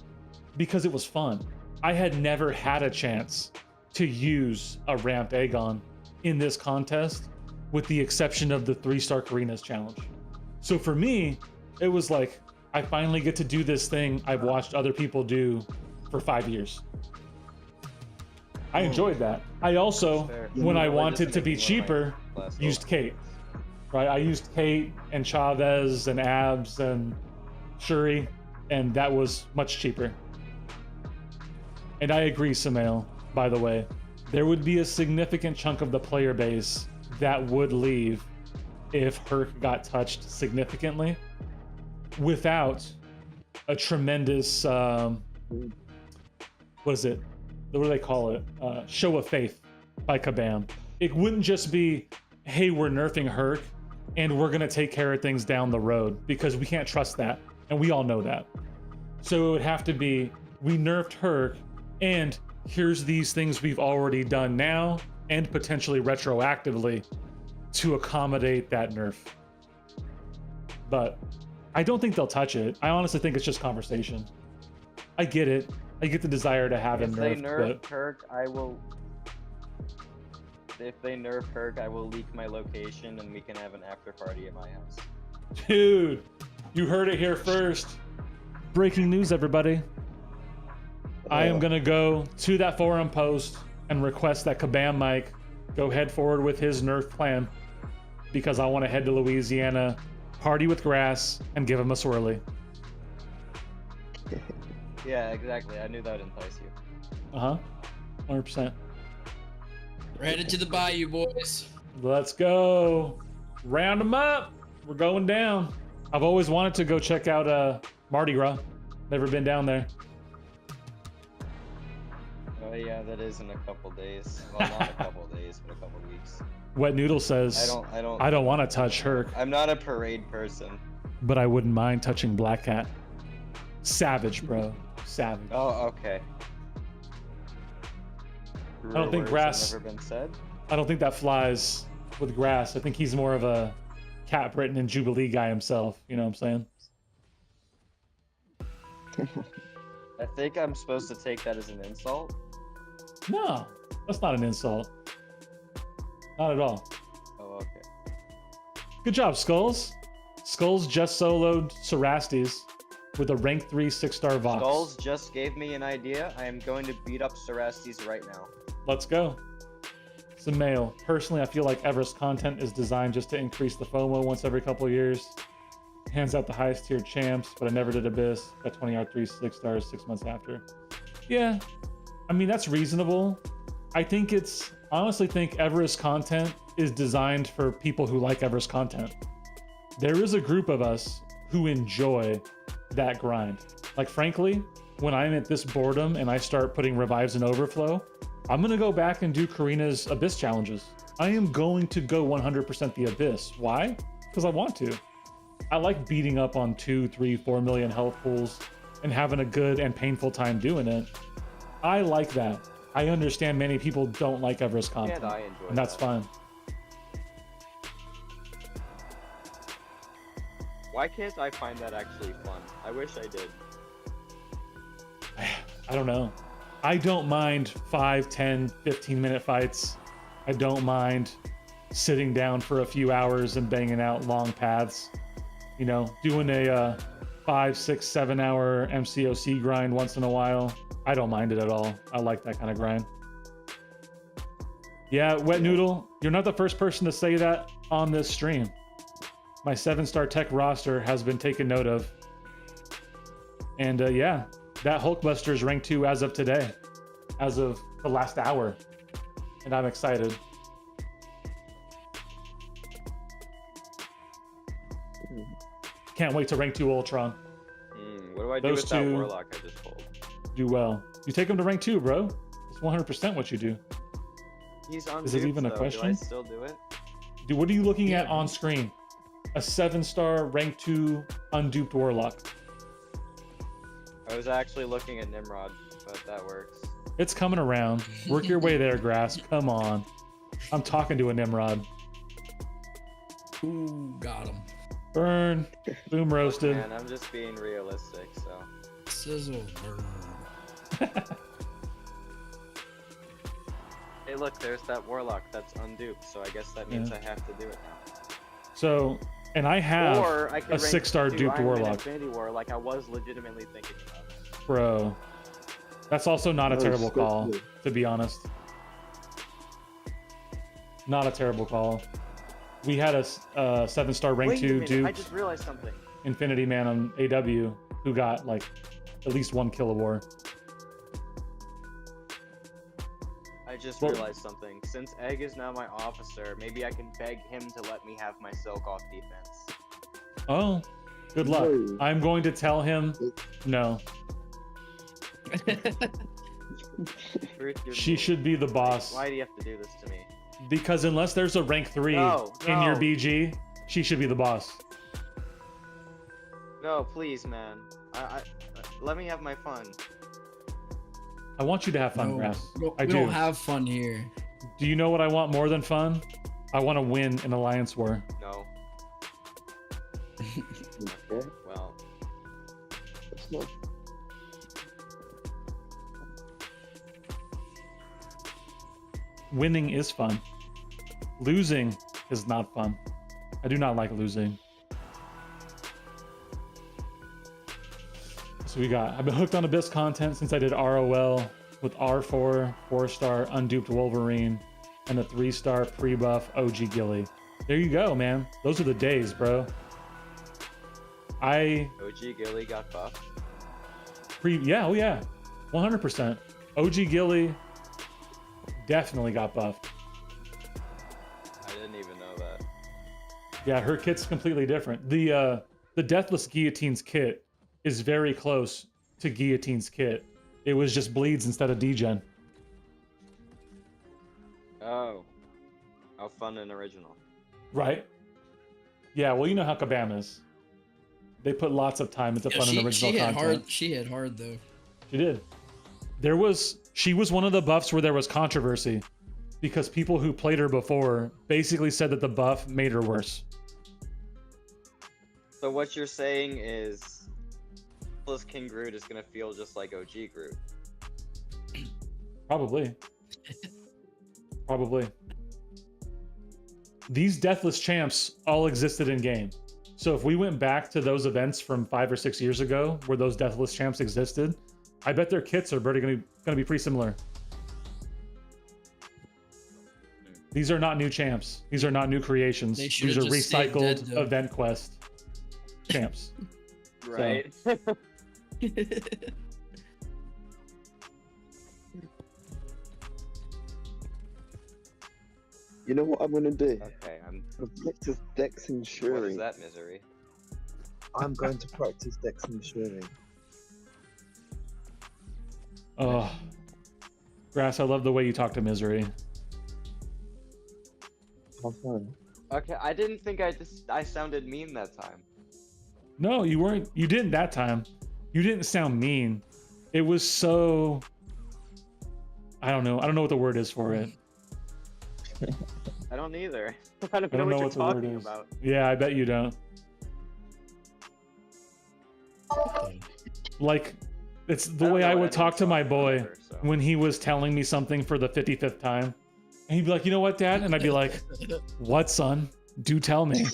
because it was fun. I had never had a chance to use a ramped Aegon in this contest, with the exception of the 3-star Karina's challenge. So for me, it was like, I finally get to do this thing I've watched other people do for 5 years. I enjoyed that. I also, Fair. when I Or wanted just to be making cheaper, less used Kate. Right? I used Kate and Chavez and Abs and Shuri, and that was much cheaper. And I agree, Samael, by the way. There would be a significant chunk of the player base that would leave if Herc got touched significantly without a tremendous, what is it? What do they call it? Show of faith by Kabam. It wouldn't just be, hey, we're nerfing Herc and we're going to take care of things down the road, because we can't trust that. And we all know that. So it would have to be, we nerfed Herc, and here's these things we've already done now and potentially retroactively to accommodate that nerf. But I don't think they'll touch it. I honestly think it's just conversation. I get it. I get the desire to have him If they nerfed, nerf but Kirk, I will. If they nerf Kirk, I will leak my location and we can have an after party at my house. dude, you heard it here first. Breaking news, everybody. I am gonna go to that forum post and request that Kabam Mike go head forward with his nerf plan, because I want to head to Louisiana, party with Grass, and give him a swirly. Yeah, exactly. I knew that would entice you. 100%. We're headed to the bayou, boys. Let's go. Round them up. We're going down. I've always wanted to go check out Mardi Gras. Never been down there. Oh yeah, that is in a couple days. Well, not a couple days, but a couple weeks. Wet Noodle says, I don't. I don't want to touch Herc, I'm not a parade person. but I wouldn't mind touching Black Cat. Savage, bro. Savage. Oh, okay. I don't think Words have Grass- never been said. I don't think that flies with Grass. I think he's more of a Cat Britain and Jubilee guy himself. You know what I'm saying? I think I'm supposed to take that as an insult. No, that's not an insult. Not at all. Oh, okay. Good job, Skulls. Skulls just soloed Cerastes with a rank 3 6-star Vox. Skulls just gave me an idea. I am going to beat up Cerastes right now. Let's go. Samael. Personally, I feel like Everest content is designed just to increase the FOMO once every couple of years. Hands out the highest tier champs, but I never did Abyss. Got 20 R3 6 stars 6 months after. Yeah, I mean, that's reasonable. I honestly think Everest content is designed for people who like Everest content. There is a group of us who enjoy that grind. Like, frankly, when I'm at this boredom and I start putting revives in overflow, I'm gonna go back and do Karina's Abyss challenges. I am going to go 100% the Abyss. Why? Because I want to. I like beating up on 2, 3, 4 million health pools and having a good and painful time doing it. I like that. I understand many people don't like Everest content, And I enjoy and that's that. fine. Why can't I find that actually fun? I wish I did. I don't know. I don't mind 5, 10, 15-minute fights. I don't mind sitting down for a few hours and banging out long paths. You know, doing a 5, 6, 7 hour MCOC grind once in a while. I don't mind it at all. I like that kind of grind. Yeah, Wet Noodle, you're not the first person to say that on this stream. My 7-star tech roster has been taken note of. And yeah, that Hulkbuster is rank 2 as of today, as of the last hour. And I'm excited. Can't wait to rank 2 Ultron. What do I do Those with that two- Warlock I just pulled? Do well. You take him to rank 2, bro. It's 100% what you do. He's on Is it even a though. Do I question? still do it? Dude, what are you looking at on screen? A 7-star rank 2 unduped Warlock. I was actually looking at Nimrod, but that works. It's coming around. Work your way there, Grass. Come on. I'm talking to a Nimrod. Ooh, got him. Burn. Boom roasted. Man, I'm just being realistic, so. Sizzle burn. Hey, look, there's that Warlock that's unduped, so I guess that means Yeah. I have to do it now. So, and I have Or I can a rank 6-star 2 duped Iron Man Warlock. Infinity War like I was legitimately thinking about. Bro. That's also not a No, terrible still call, good. to be honest. Not a terrible call. We had a 7-star rank Wait a 2 minute, I duped just realized something. Infinity Man on AW who got like at least 1 kill a war. I just Well- realized something. Since Egg is now my officer, maybe I can beg him to let me have my Silk off defense. Oh, good luck. No. I'm going to tell him no. Truth, you're She mean. should be the boss. Why do you have to do this to me? Because unless there's a rank 3 No, in your no. BG, she should be the boss. No, please, man. Let me have my fun. I want you to have fun, No, Grass. we don't- I we do. don't have fun here. Do you know what I want more than fun? I want to win an alliance war. No. Okay, Well, that's not. Winning is fun. Losing is not fun. I do not like losing. So we got, I've been hooked on Abyss content since I did ROL with R4, 4-star unduped Wolverine, and a 3-star pre-buff OG Gilly. There you go, man. Those are the days, bro. OG Gilly got buffed. Yeah, oh yeah, 100%. OG Gilly definitely got buffed. I didn't even know that. Yeah, her kit's completely different. The Deathless Guillotine's kit is very close to Guillotine's kit. It was just bleeds instead of degen. Oh. How fun and original. Right? Yeah, well, you know how Kabam is. They put lots of time into Yeah, fun and original she hit content. hard. She hit hard though. She did. She was one of the buffs where there was controversy because people who played her before basically said that the buff made her worse. So what you're saying is, plus King Groot is gonna feel just like OG Groot. Probably. Probably. These deathless champs all existed in game. So if we went back to those events from 5 or 6 years ago where those deathless champs existed, I bet their kits are going to be pretty similar. These are not new champs. These are not new creations. They These should've are just stayed dead, recycled though. event quest champs. Right? You know what I'm gonna do? Okay, To practice Dex and what is Shuri. that misery? I'm going to practice Dex and Shuri. Oh, Grass, I love the way you talk to Misery. Have fun. Okay, I didn't think I sounded mean that time. No, you weren't. You didn't that time. You didn't sound mean. It was so. I don't know. I don't know what the word is for it. I don't either. I don't I don't know know what what you're the word talking is. about. Yeah, I bet you don't. Like, it's the don't way know I what would talk to anyone's my talking boy about either, so. when he was telling me something for the 55th time. And he'd be like, you know what, Dad? And I'd be like, what, son? Do tell me.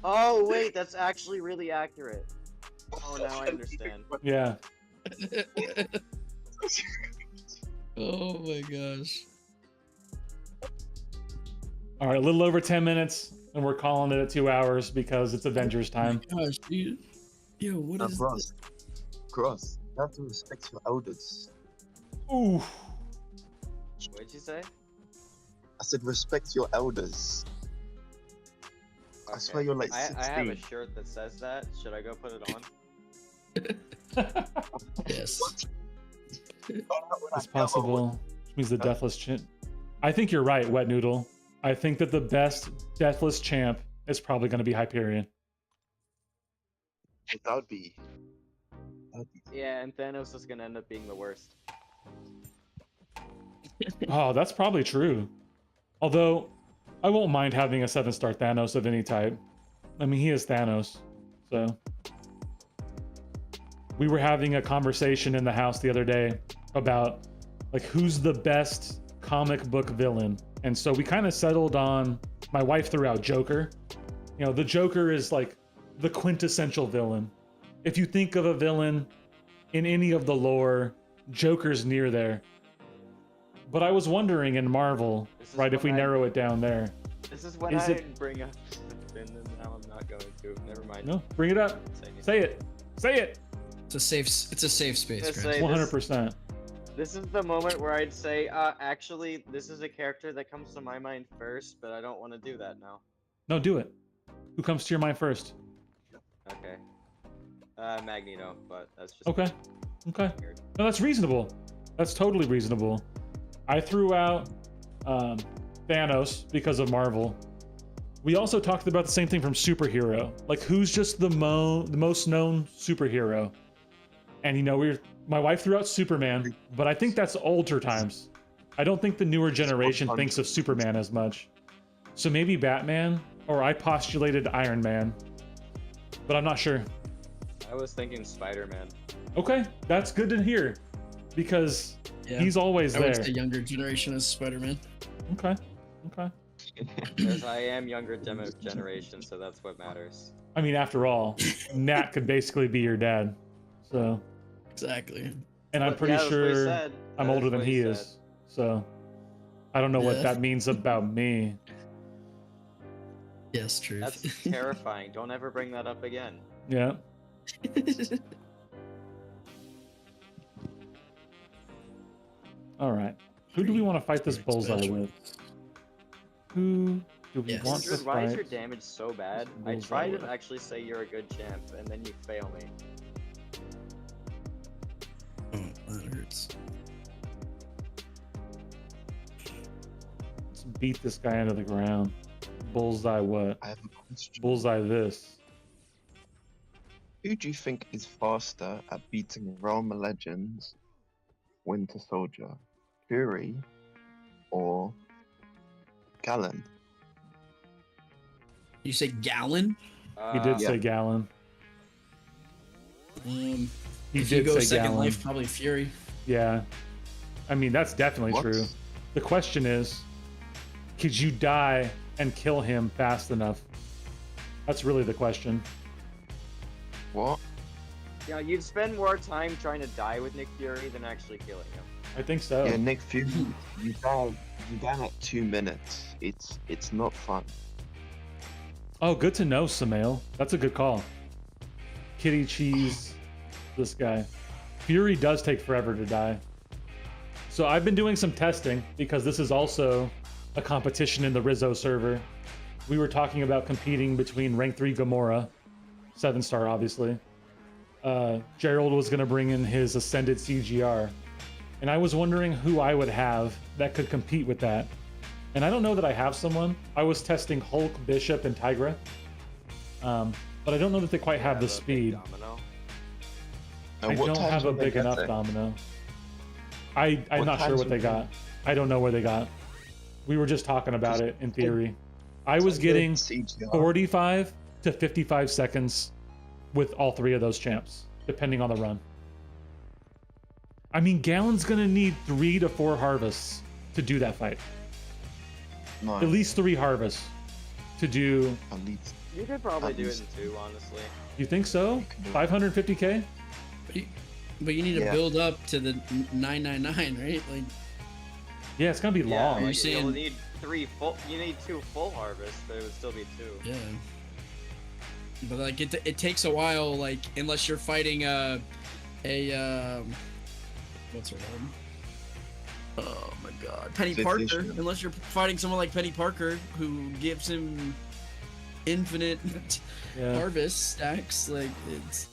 Oh wait, that's actually really accurate. Oh, now I understand. Yeah. Oh my gosh. All right, a little over 10 minutes, and we're calling it at 2 hours because it's Avengers time. Gosh, dude. Yo, what is Gross. this? Gross. You have to respect your elders. Ooh. What did you say? I said respect your elders. I swear you're like I 16. have a shirt that says that. Should I go put it on? Yes. It's possible. Which means the Deathless Champ. I think you're right, Wet Noodle. I think that the best Deathless Champ is probably going to be Hyperion. That would be. Yeah, and Thanos is gonna end up being the worst. Oh, that's probably true. Although, I won't mind having a 7-star Thanos of any type. I mean, he is Thanos, so. We were having a conversation in the house the other day about, like, who's the best comic book villain. And so we kind of settled on, my wife threw out Joker. You know, the Joker is like the quintessential villain. If you think of a villain in any of the lore, Joker's near there. But I was wondering in Marvel, right, if we narrow it down there. This is when Is I it- bring up and then now I'm not going to. Never mind. No, bring it up. Say it. Say it. It's a safe space, Just Grant. say 100%. This is the moment where I'd say, actually, this is a character that comes to my mind first, but I don't want to do that now. No, do it. Who comes to your mind first? Okay. Magneto, but that's just Okay. Okay. weird. No, that's reasonable. That's totally reasonable. I threw out Thanos because of Marvel. We also talked about the same thing from superhero. Like, who's just the most known superhero? And, you know, my wife threw out Superman, but I think that's older times. I don't think the newer generation thinks of Superman as much. So maybe Batman, or I postulated Iron Man, but I'm not sure. I was thinking Spider-Man. Okay, that's good to hear, because Yeah. he's always I would there. say younger generation as Spider-Man. Okay, okay. Because I am younger generation, so that's what matters. I mean, after all, Nat could basically be your dad. So, Exactly. and I'm But pretty yeah, that's what he sure said. I'm That older is than what he said. is. So, I don't know what Yeah. that means about me. Yes, truth. That's terrifying. Don't ever bring that up again. Yeah. All right. Who do we want to fight this Very bullseye special. with? Who do we Yes. want to Andrew, why is your fight? damage so bad? I Bullseye try with? to actually say you're a good champ, and then you fail me. Oh, that hurts. Let's beat this guy into the ground. Bullseye what? I have a question. Bullseye this. Who do you think is faster at beating Realm of Legends, Winter Soldier, Fury, or Gallon? You say Gallon? He did Yeah. say Gallon. He He if you did go say second Gallon. life, probably Fury. Yeah. I mean, that's definitely What? true. The question is, could you die and kill him fast enough? That's really the question. What? Yeah, you'd spend more time trying to die with Nick Fury than actually killing him. I think so. Yeah, Nick Fury, you down at 2 minutes. It's not fun. Oh, good to know, Samael. That's a good call. Kitty Cheese, this guy. Fury does take forever to die. So I've been doing some testing because this is also a competition in the Rizzo server. We were talking about competing between rank 3 Gamora, 7-star obviously, Gerald was going to bring in his Ascended CGR. And I was wondering who I would have that could compete with that. And I don't know that I have someone. I was testing Hulk, Bishop, and Tigra. But I don't know that they quite have the speed. Domino. I don't have a big enough domino. I'm not sure what they got. I don't know where they got. We were just talking about it in theory. I was getting 45 to 55 seconds with all three of those champs, depending on the run. I mean, Gallon's gonna need 3 to 4 harvests to do that fight. No, At least 3 harvests to do. at least. You could probably do it in 2, honestly. You think so? 550k? But you need to Yeah. build up to the 999, right? Like, Yeah, it's gonna be Yeah, long. You're like, saying- you'll need 3 full. You need 2 full harvests, but it would still be 2. yeah. But like, it takes a while. Like, unless you're fighting what's her name? Oh my God, Penny Parker. Vision. Unless you're fighting someone like Penny Parker, who gives him infinite Yeah. harvest stacks, like it's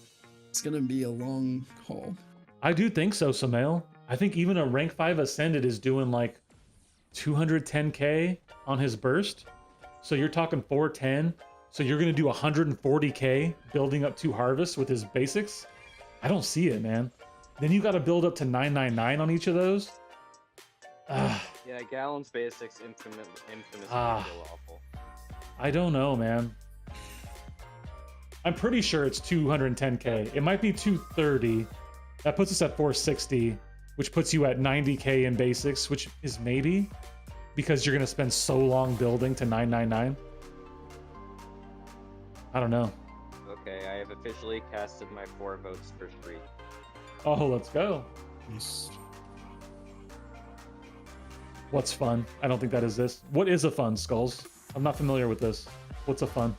gonna be a long haul. I do think so, Samael. I think even a rank 5 Ascended is doing like 210k on his burst. So you're talking 410. So you're going to do 140k building up 2 harvests with his basics? I don't see it, man. Then you got to build up to 999 on each of those. Ah, Yeah, Gallon's basics infamously Ah. feel awful. I don't know, man. I'm pretty sure it's 210k. It might be 230. That puts us at 460, which puts you at 90k in basics, which is maybe because you're going to spend so long building to 999. I don't know. Okay, I have officially casted my 4 votes for streak. Oh, let's go. Nice. What's fun? I don't think that is this. What is a fun, Skulls? I'm not familiar with this. What's a fun?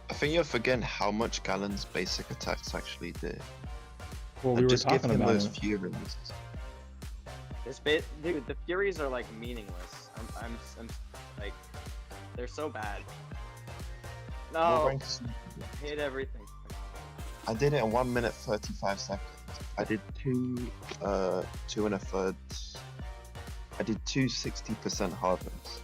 I think you're forgetting how much Gallon's basic attacks actually did. Well, we And were just give talking him about those it. Furies. Dude, the Furies are like meaningless. I'm like, they're so bad. What No, rank is- hit everything. I did it in 1 minute 35 seconds. I did 2 2 1/3. I did 2 60% harvests.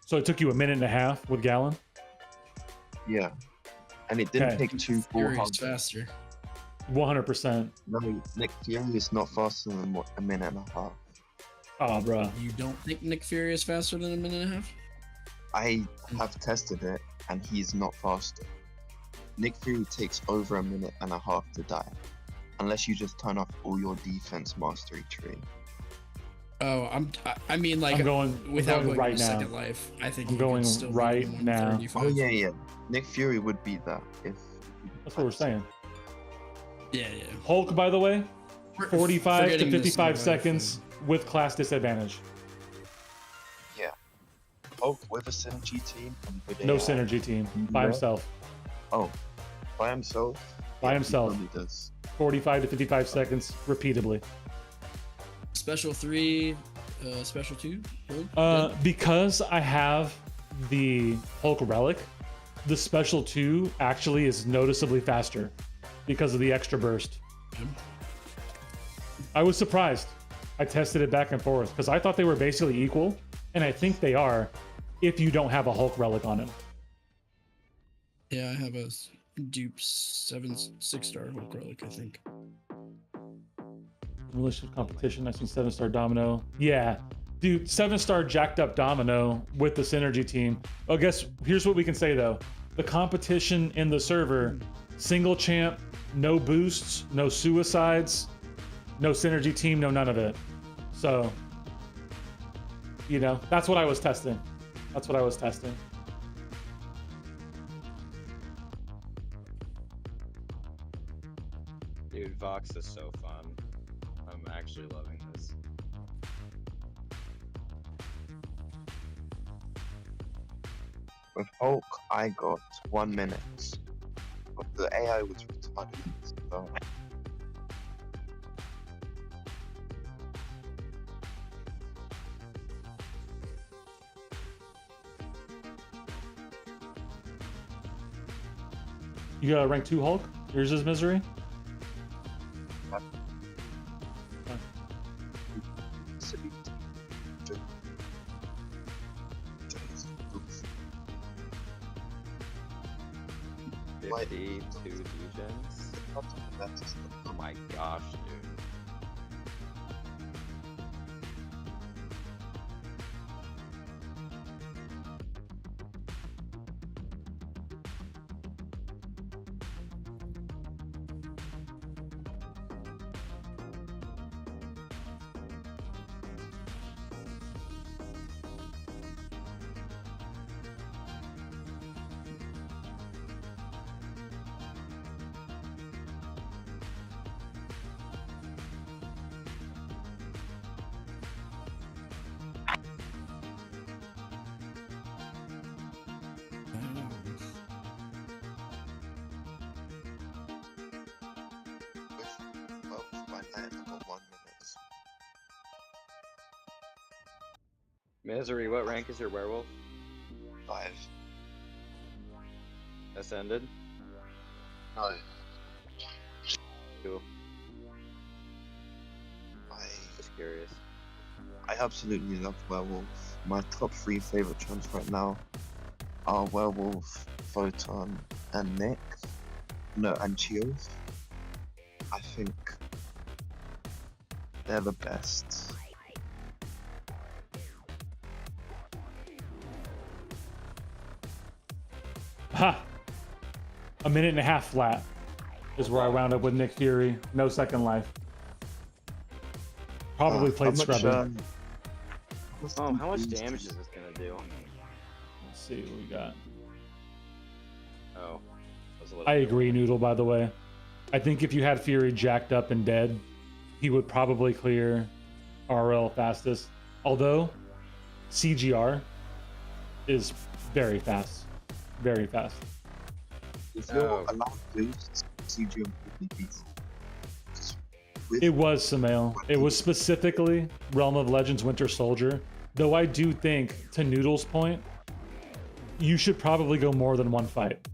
So it took you a minute and a half with Gallon? Yeah. And it didn't Okay. take 2 full Fury's harvests. faster. 100%. No, Nick Fury is not faster than a minute and a half. Oh, bro. You don't think Nick Fury is faster than a minute and a half? I have tested it, and he's not faster. Nick Fury takes over a minute and a half to die, unless you just turn off all your defense mastery tree. Oh, I mean, like, I'm going, without going right to now. Second Life, I think I'm he could going still beat right him on now. 35. Oh yeah. Nick Fury would beat that if. That's what we're saying. Yeah. Hulk, by the way, 45 to Forgetting this 55 Second Life seconds with class disadvantage. Yeah. Hulk with a synergy team and with No AI. synergy team. By Yeah. himself. Oh, by himself. By Yeah, he himself. probably does. 45 to 55 seconds repeatedly. Special 3, Special 2. Because I have the Hulk relic, the special 2 actually is noticeably faster because of the extra burst. I was surprised. I tested it back and forth because I thought they were basically equal, and I think they are if you don't have a Hulk relic on him. Yeah, I have a dupe 6-star Hulk relic, I think. Relationship competition. I seen 7-star Domino. Yeah, dude, 7-star jacked up Domino with the synergy team. I guess here's what we can say though: the competition in the server, single champ, no boosts, no suicides, no synergy team, no none of it. So, you know, that's what I was testing. That's what I was testing. Dude, Vox is so fun. I'm actually loving this. With Hulk, I got 1 minute. But the AI was retarded. So You got a rank 2 Hulk? Yours is Misery? Why- 52 legions. Oh my gosh, dude. Well, by now I've got 1 minute. Misery, what rank is your werewolf? 5. Ascended? No. Cool. I Just curious. absolutely love Werewolf. My top 3 favorite champs right now are Werewolf, Photon, and Nyx. No, and Chioth. I think they're the best. Ha! A minute and a half flat is where I wound up with Nick Fury. No second life. Probably played how much, scrubbing. Oh, how much damage is this gonna do? Let's see what we got. Oh. That was a little I bit agree, Noodle, by the way. I think if you had Fury jacked up and dead, he would probably clear RL fastest. Although, CGR is very fast. Very fast. If you're Oh. allowed boosts, CGM will be beatable. Just with- It was Samael. It was specifically Realm of Legends Winter Soldier. Though I do think, to Noodle's point, you should probably go more than one fight.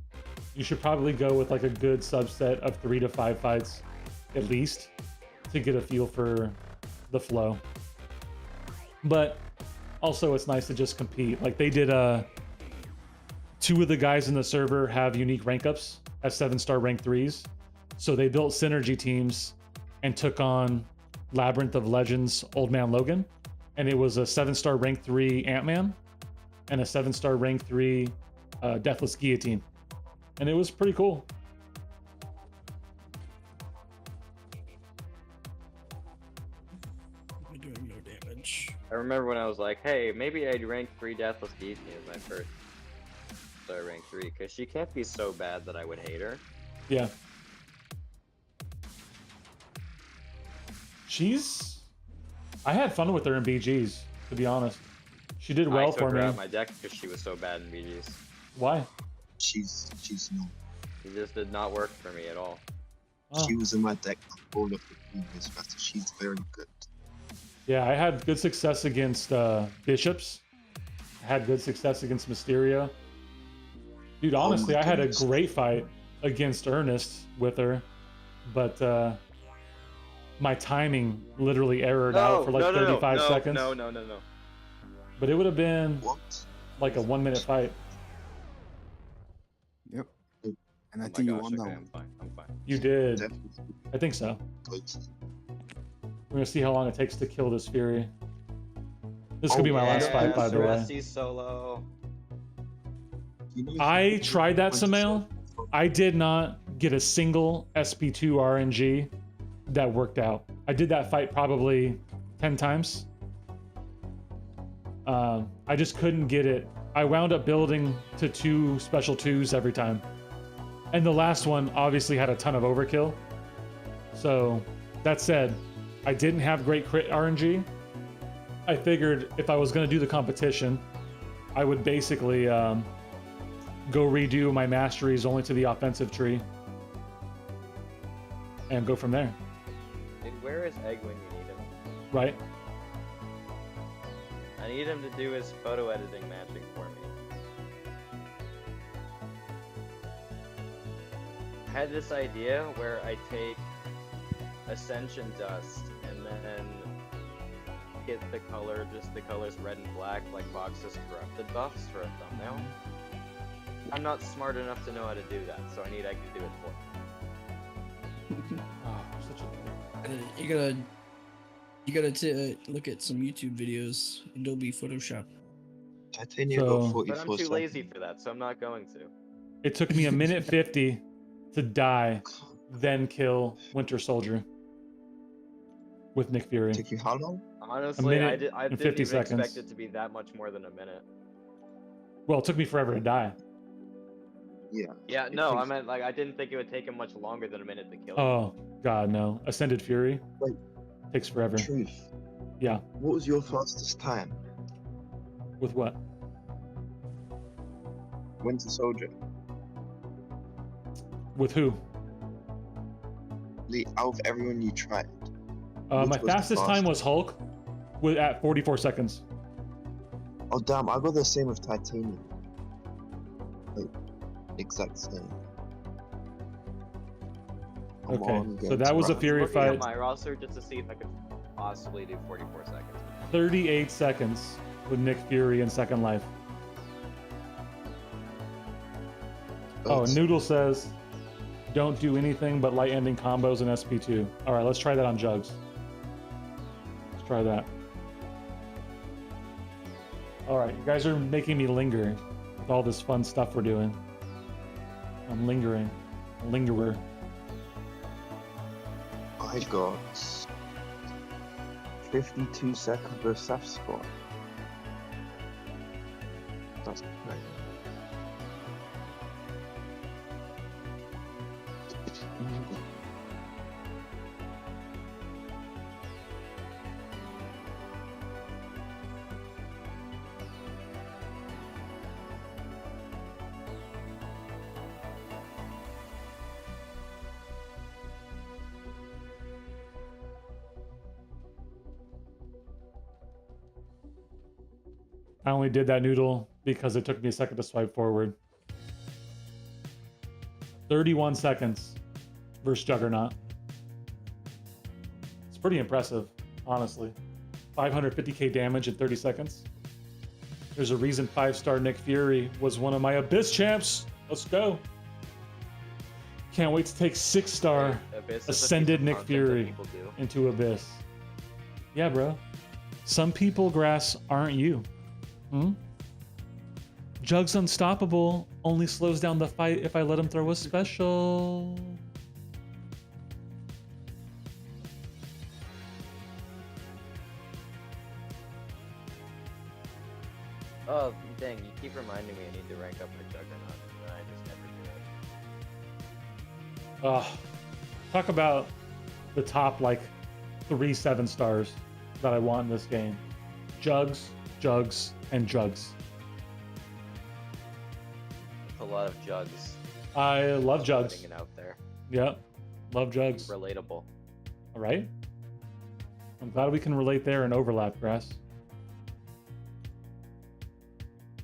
You should probably go with like a good subset of 3 to 5 fights, at least, to get a feel for the flow. But also, it's nice to just compete. Like they did, 2 of the guys in the server have unique rank ups as 7-star rank 3s. So they built synergy teams and took on Labyrinth of Legends Old Man Logan. And it was a 7-star rank 3 Ant-Man and a 7-star rank 3 Deathless Guillotine. And it was pretty cool. I'm doing no damage. I remember when I was like, hey, maybe I'd rank 3 Deathless Guillotine as my first. So I ranked 3, because she can't be so bad that I would hate her. Yeah. I had fun with her in BGs, to be honest. She did well I took for her me. out of my deck because she was so bad in BGs. Why? She's not. She just did not work for me at all. Oh. She was in my deck all of the previous matches. She's very good. Yeah, I had good success against Bishops. I had good success against Mysterio. Dude, honestly, my I had a goodness. great fight against Ernest with her, but my timing literally errored out for like 35 seconds. No. But it would have been What? like a 1-minute fight. Yep. And I Oh my think you gosh, won that okay, one. I'm fine. You did. Definitely I think so. good. We're gonna see how long it takes to kill this Fury. This could be my last fight, by the way. Rusty solo. You know, I tried that, Samael. I did not get a single SP2 RNG that worked out. I did that fight probably 10 times. I just couldn't get it. I wound up building to 2 special 2s every time. And the last one obviously had a ton of overkill. So, that said, I didn't have great crit RNG. I figured if I was going to do the competition, I would basically go redo my masteries only to the offensive tree and go from there, Dude, where is Egg when you need him? right? I need him to do his photo editing magic for me. had this idea where I take Ascension Dust and then get the color, just the colors red and black, like Vox's corrupted buffs for a thumbnail. I'm not smart enough to know how to do that, so I need Egg to do it for me. Oh, such a You gotta look at some YouTube videos. Adobe Photoshop. Titanium So- got 44 But I'm too seconds. lazy for that, so I'm not going to. It took me a minute 50 to die, then kill Winter Soldier with Nick Fury. Took you how long? Honestly, I minute and didn't 50 even seconds. expect it to be that much more than a minute. Well, it took me forever to die. Yeah. Yeah, It no, I takes- meant like I didn't think it would take him much longer than a minute to kill him. Oh, God, no. Ascended Fury Wait. takes forever. Truth. Yeah. What was your fastest time? With what? Winter Soldier. With who? Out of everyone you tried. My Which was the fastest time was Hulk at 44 seconds. Oh damn, I got the same with Titanium. Like, exact same. Come Okay, on, so get that was a right. Fury Looking at fight. my roster just to see if I could possibly do 44 seconds. 38 seconds with Nick Fury in Second Life. Oh, That's- Noodle says, don't do anything but light ending combos in SP2. All right, let's try that on Jugs. Let's try that. All right, you guys are making me linger with all this fun stuff we're doing. I'm lingering. A lingerer. I got 52 seconds with Seth Spot. That's great. I only did that, Noodle, because it took me a second to swipe forward. 31 seconds versus Juggernaut. It's pretty impressive, honestly. 550k damage in 30 seconds. There's a reason 5-star Nick Fury was one of my Abyss champs. Let's go. Can't wait to take 6-star Abyss is a Ascended piece of Nick content that Fury people do. into Abyss. Yeah, bro. Some people, Grass, aren't you. Hmm? Jug's unstoppable only slows down the fight if I let him throw a special. Oh, dang, you keep reminding me I need to rank up for Juggernaut, and I just never do it. Talk about the top, like, 3 7-stars that I want in this game. Jugs, Jugs, and Jugs. It's a lot of Jugs. I love Jugs. Putting it out there. Yep. Love Jugs. Relatable. All right. I'm glad we can relate there and overlap, Grass.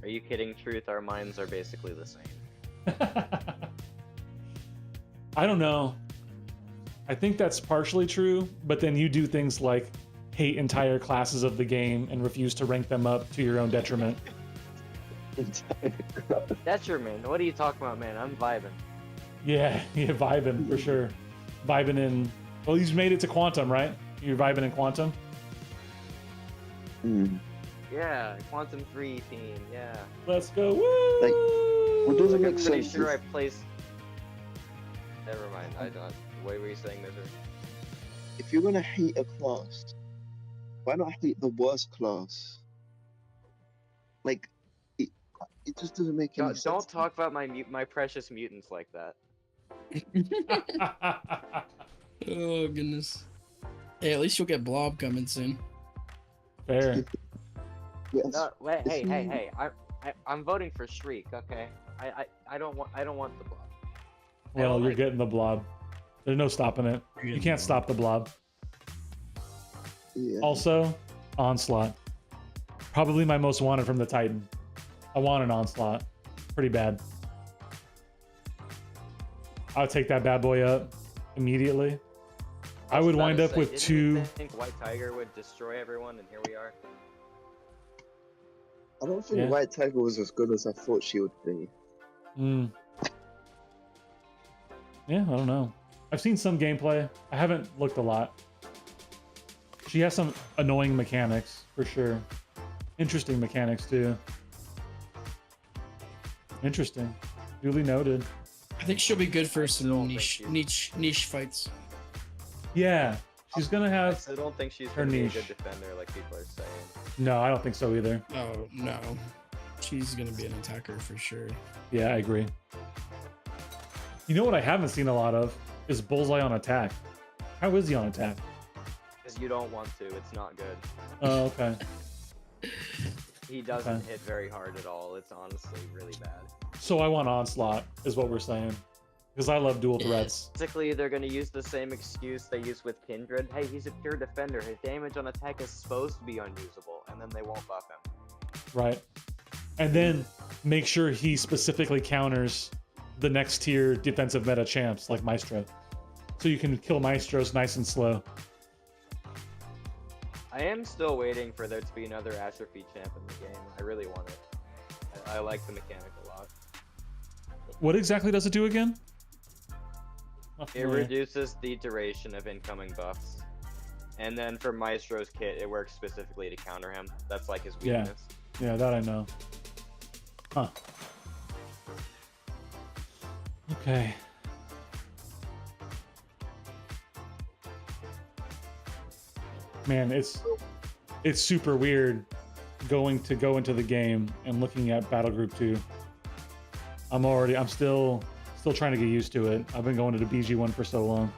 Are you kidding, Truth? Our minds are basically the same. I don't know. I think that's partially true, but then you do things like hate entire classes of the game and refuse to rank them up to your own detriment. Detriment? What are you talking about, man? I'm vibing. Yeah, vibing for sure. Vibing in. Well, you've made it to Quantum, right? You're vibing in Quantum? Mm. Yeah, Quantum 3 team, yeah. Let's go. Woo! Like, what doesn't I'm make pretty sense sure I is- placed. Never mind. I don't. What were you saying, Misery? if you're gonna hate a class, why not hate the worst class? Like, it just doesn't make any sense. Don't talk about my precious mutants like that. Oh goodness. Hey, at least you'll get Blob coming soon. Fair. Yes. No, wait, hey, If hey, you- hey! I'm voting for Shriek. Okay, I don't want the blob. Well, you're like- getting the blob. There's no stopping it. You can't stop the blob. Yeah. Also, Onslaught. Probably my most wanted from the Titan. I want an Onslaught. Pretty bad. I'll take that bad boy up immediately. I would wind up with didn't two. you think White Tiger would destroy everyone, and here we are. I don't think Yeah. White Tiger was as good as I thought she would be. Mm. Yeah, I don't know. I've seen some gameplay. I haven't looked a lot. She has some annoying mechanics, for sure. Interesting mechanics, too. Interesting. Duly noted. I think she'll be good for still some think niche fights. Yeah, she's gonna I have... still don't think she's her gonna be a niche. good defender like people are saying. No, I don't think so either. Oh no, she's gonna be an attacker for sure. Yeah, I agree. You know what I haven't seen a lot of is Bullseye on attack. How is he on attack? Because you don't want to, it's not good. Oh, okay. He doesn't Okay. hit very hard at all. It's honestly really bad. So I want Onslaught, is what we're saying. Because I love dual threats. Basically, they're gonna use the same excuse they use with Kindred. Hey, he's a pure defender. His damage on attack is supposed to be unusable, and then they won't buff him. Right. And then make sure he specifically counters the next tier defensive meta champs like Maestro. So you can kill Maestros nice and slow. I am still waiting for there to be another Atrophy champ in the game. I really want it. I like the mechanic a lot. What exactly does it do again? Not It familiar. reduces the duration of incoming buffs. And then for Maestro's kit, it works specifically to counter him. That's like his Yeah. weakness. Yeah, that I know. Huh. Okay. Man, it's super weird go into the game and looking at Battle Group 2. I'm still trying to get used to it. I've been going to the BG one for so long.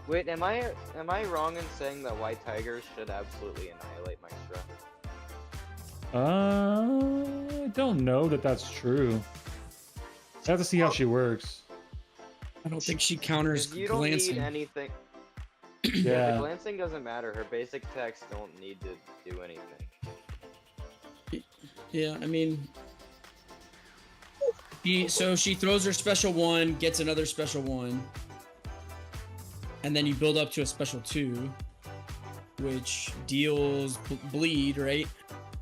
Wait, am I wrong in saying that White Tiger should absolutely annihilate Maestro? I don't know that that's true. I have to see how she works. I don't think she counters 'Cause you don't glancing. need anything. Yeah. The glancing doesn't matter. Her basic attacks don't need to do anything. Yeah, I mean, so she throws her special one, gets another special one, and then you build up to a special 2, which deals bleed, right?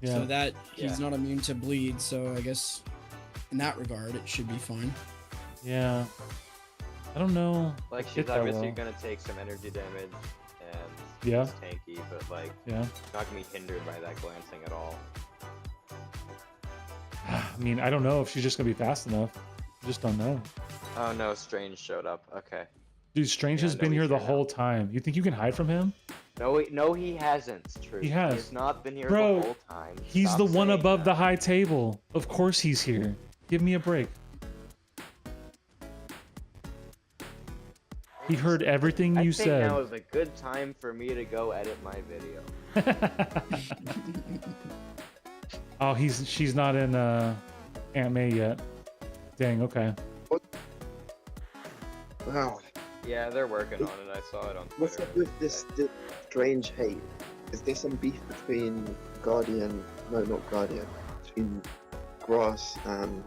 Yeah. So that he's Yeah. not immune to bleed. So I guess in that regard, it should be fine. Yeah. I don't know. Like Hit she's that obviously well. gonna take some energy damage, and Yeah. she's tanky, but like Yeah. not gonna be hindered by that glancing at all. I mean, I don't know if she's just gonna be fast enough. I just don't know. Oh no, Strange showed up. Okay. Dude, Strange Yeah, has no, been he's here the here now. whole time. You think you can hide from him? No, he hasn't. True. He has. He's not been here Bro, the whole time. He's Stop the one saying above that. the high table. Of course he's here. Give me a break. He heard everything I you think now said. is a good time for me to go edit my video. Oh, she's not in Aunt May yet. Dang, okay. Wow. Yeah, they're working on it. I saw it on What's Twitter. up with this strange hate? Is there some beef between Guardian? No, not Guardian. Between Grass and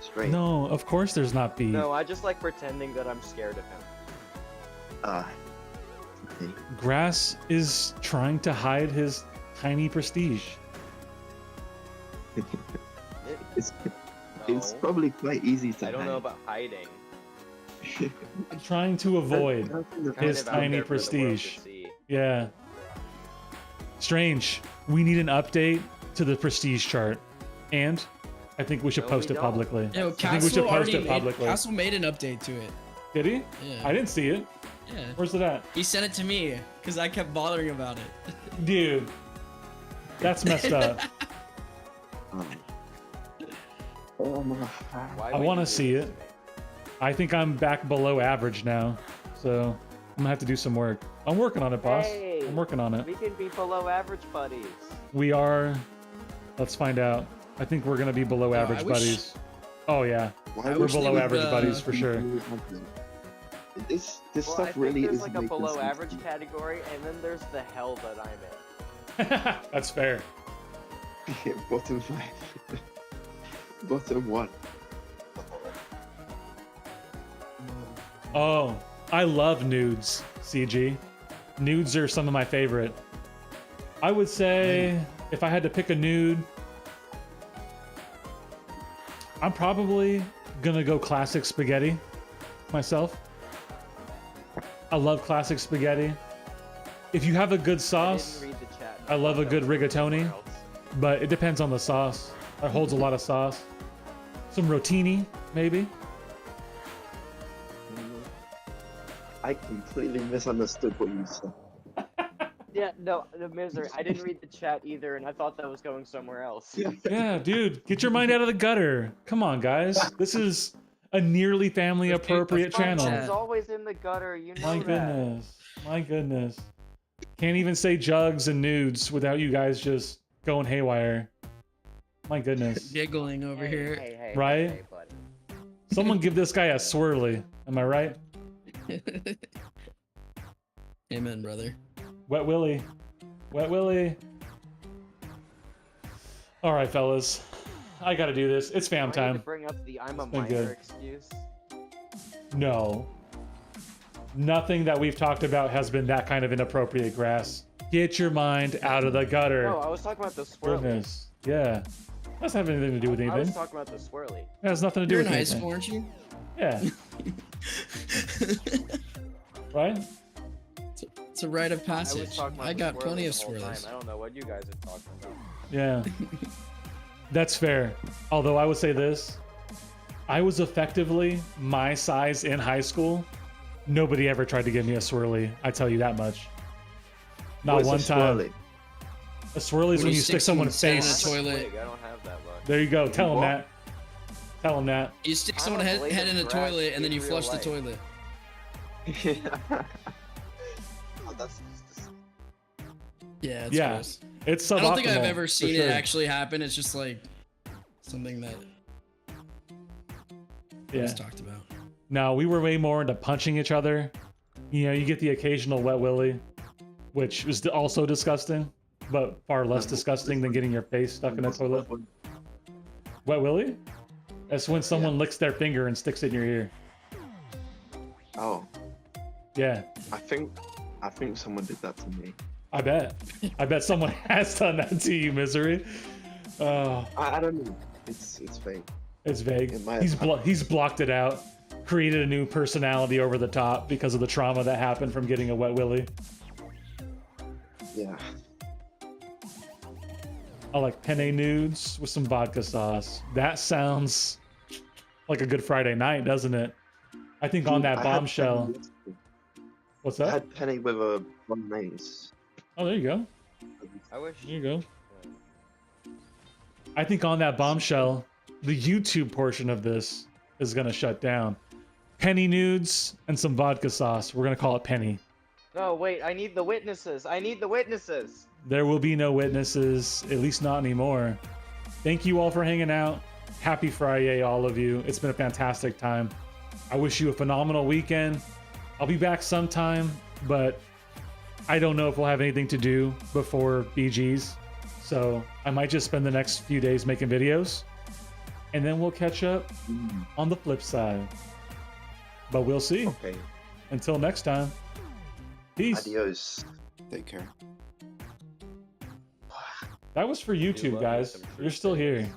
Strange. No, of course there's not beef. No, I just like pretending that I'm scared of him. Ah. Okay. Grass is trying to hide his tiny prestige. It's No, probably quite easy to I don't hide. know about hiding. Trying to avoid Kind his of out tiny there for the world to prestige. see. Yeah. Strange. We need an update to the prestige chart. And I think we should No, post we it don't. publicly. Yo, I think we Castle should post already it publicly. Castle made an update to it. Did he? Yeah. I didn't see it. Yeah. Where's it at? He sent it to me because I kept bothering about it. Dude. That's messed up. Oh my. Why I would want you to do see this it. to me? I think I'm back below average now. So I'm gonna have to do some work. I'm working on it, boss. Hey. I'm working on it. We can be below average buddies. We are. Let's find out. I think we're gonna be below I average wish- buddies. Oh yeah, Why we're wish they below would, average buddies for sure. This Well, I stuff think really there's is like a below average category, and then there's the hell that I'm in. That's fair. Bottom 5. Bottom 1. Oh, I love nudes, CG. Nudes are some of my favorite. I would say if I had to pick a nude, I'm probably gonna go classic spaghetti myself. I love classic spaghetti. If you have a good sauce, Read the chat. I love a good That was rigatoni, somewhere else. but it depends on the sauce. It holds a lot of sauce. Some rotini, maybe. I completely misunderstood what you said. Yeah, no, the misery. I didn't read the chat either, and I thought that was going somewhere else. Yeah, dude, get your mind out of the gutter. Come on, guys. This is a nearly family appropriate channel. It's always in the gutter, you know My that. goodness. My goodness. Can't even say jugs and nudes without you guys just going haywire. My goodness. Giggling over here. Hey, Right? hey, buddy. Someone give this guy a swirly. Am I right? Amen, brother. Wet Willie. Wet Willie. All right, fellas. I gotta do this. It's fam Do I need to time. bring up the I'm a been minor good. excuse. No. Nothing that we've talked about has been that kind of inappropriate, Grass. Get your mind out of the gutter. No, I was talking about the swirly. Goodness. Yeah. Doesn't have anything to do with I was anything. talking about the swirly. It has nothing to do You're in with high anything. school, aren't you? Yeah. Right? It's a rite of I was passage. talking about I the got swirly plenty of the whole time. swirlies. I don't know what you guys are talking about. Yeah. That's fair. Although I would say this, I was effectively my size in high school. Nobody ever tried to give me a swirly. I tell you that much. Not What's a one time. swirly? A swirly is when you stick someone's sand in face. the toilet. Twig, I don't have that luck. There you go. Tell him What? that. Tell him that. You stick I'm someone's a head, blade head of in a grass toilet and then in you real flush the life. toilet. Yeah. Oh, that's Yeah, it's Yeah. gross. It's suboptimal. I don't think I've ever for seen sure. it actually happen. It's just like something that Yeah. was talked about. No, we were way more into punching each other. You know, you get the occasional wet willy, which is also disgusting, but far less disgusting than getting your face stuck in a toilet. Wet willy? That's when someone licks their finger and sticks it in your ear. Oh, Yeah, I think someone did that to me. I bet. I bet someone has done that to you, Misery. I don't know. It's fake. It's vague. It might He's have he's blocked it out, created a new personality over the top because of the trauma that happened from getting a wet willy. Yeah. I like penne nudes with some vodka sauce. That sounds like a good Friday night, doesn't it? I think on that I had bombshell. penny yesterday. What's I that? had penny with a bolognese. Oh, there you go. I wish. There you go. I think on that bombshell, the YouTube portion of this is gonna shut down. Penny nudes and some vodka sauce. We're gonna call it Penny. No, wait. I need the witnesses. I need the witnesses. There will be no witnesses, at least not anymore. Thank you all for hanging out. Happy Friday, all of you. It's been a fantastic time. I wish you a phenomenal weekend. I'll be back sometime, but I don't know if we'll have anything to do before BG's. So I might just spend the next few days making videos, and then we'll catch up on the flip side. But we'll see. Okay. Until next time. Peace. Adios. Take care. That was for YouTube, love me guys. some You're still here.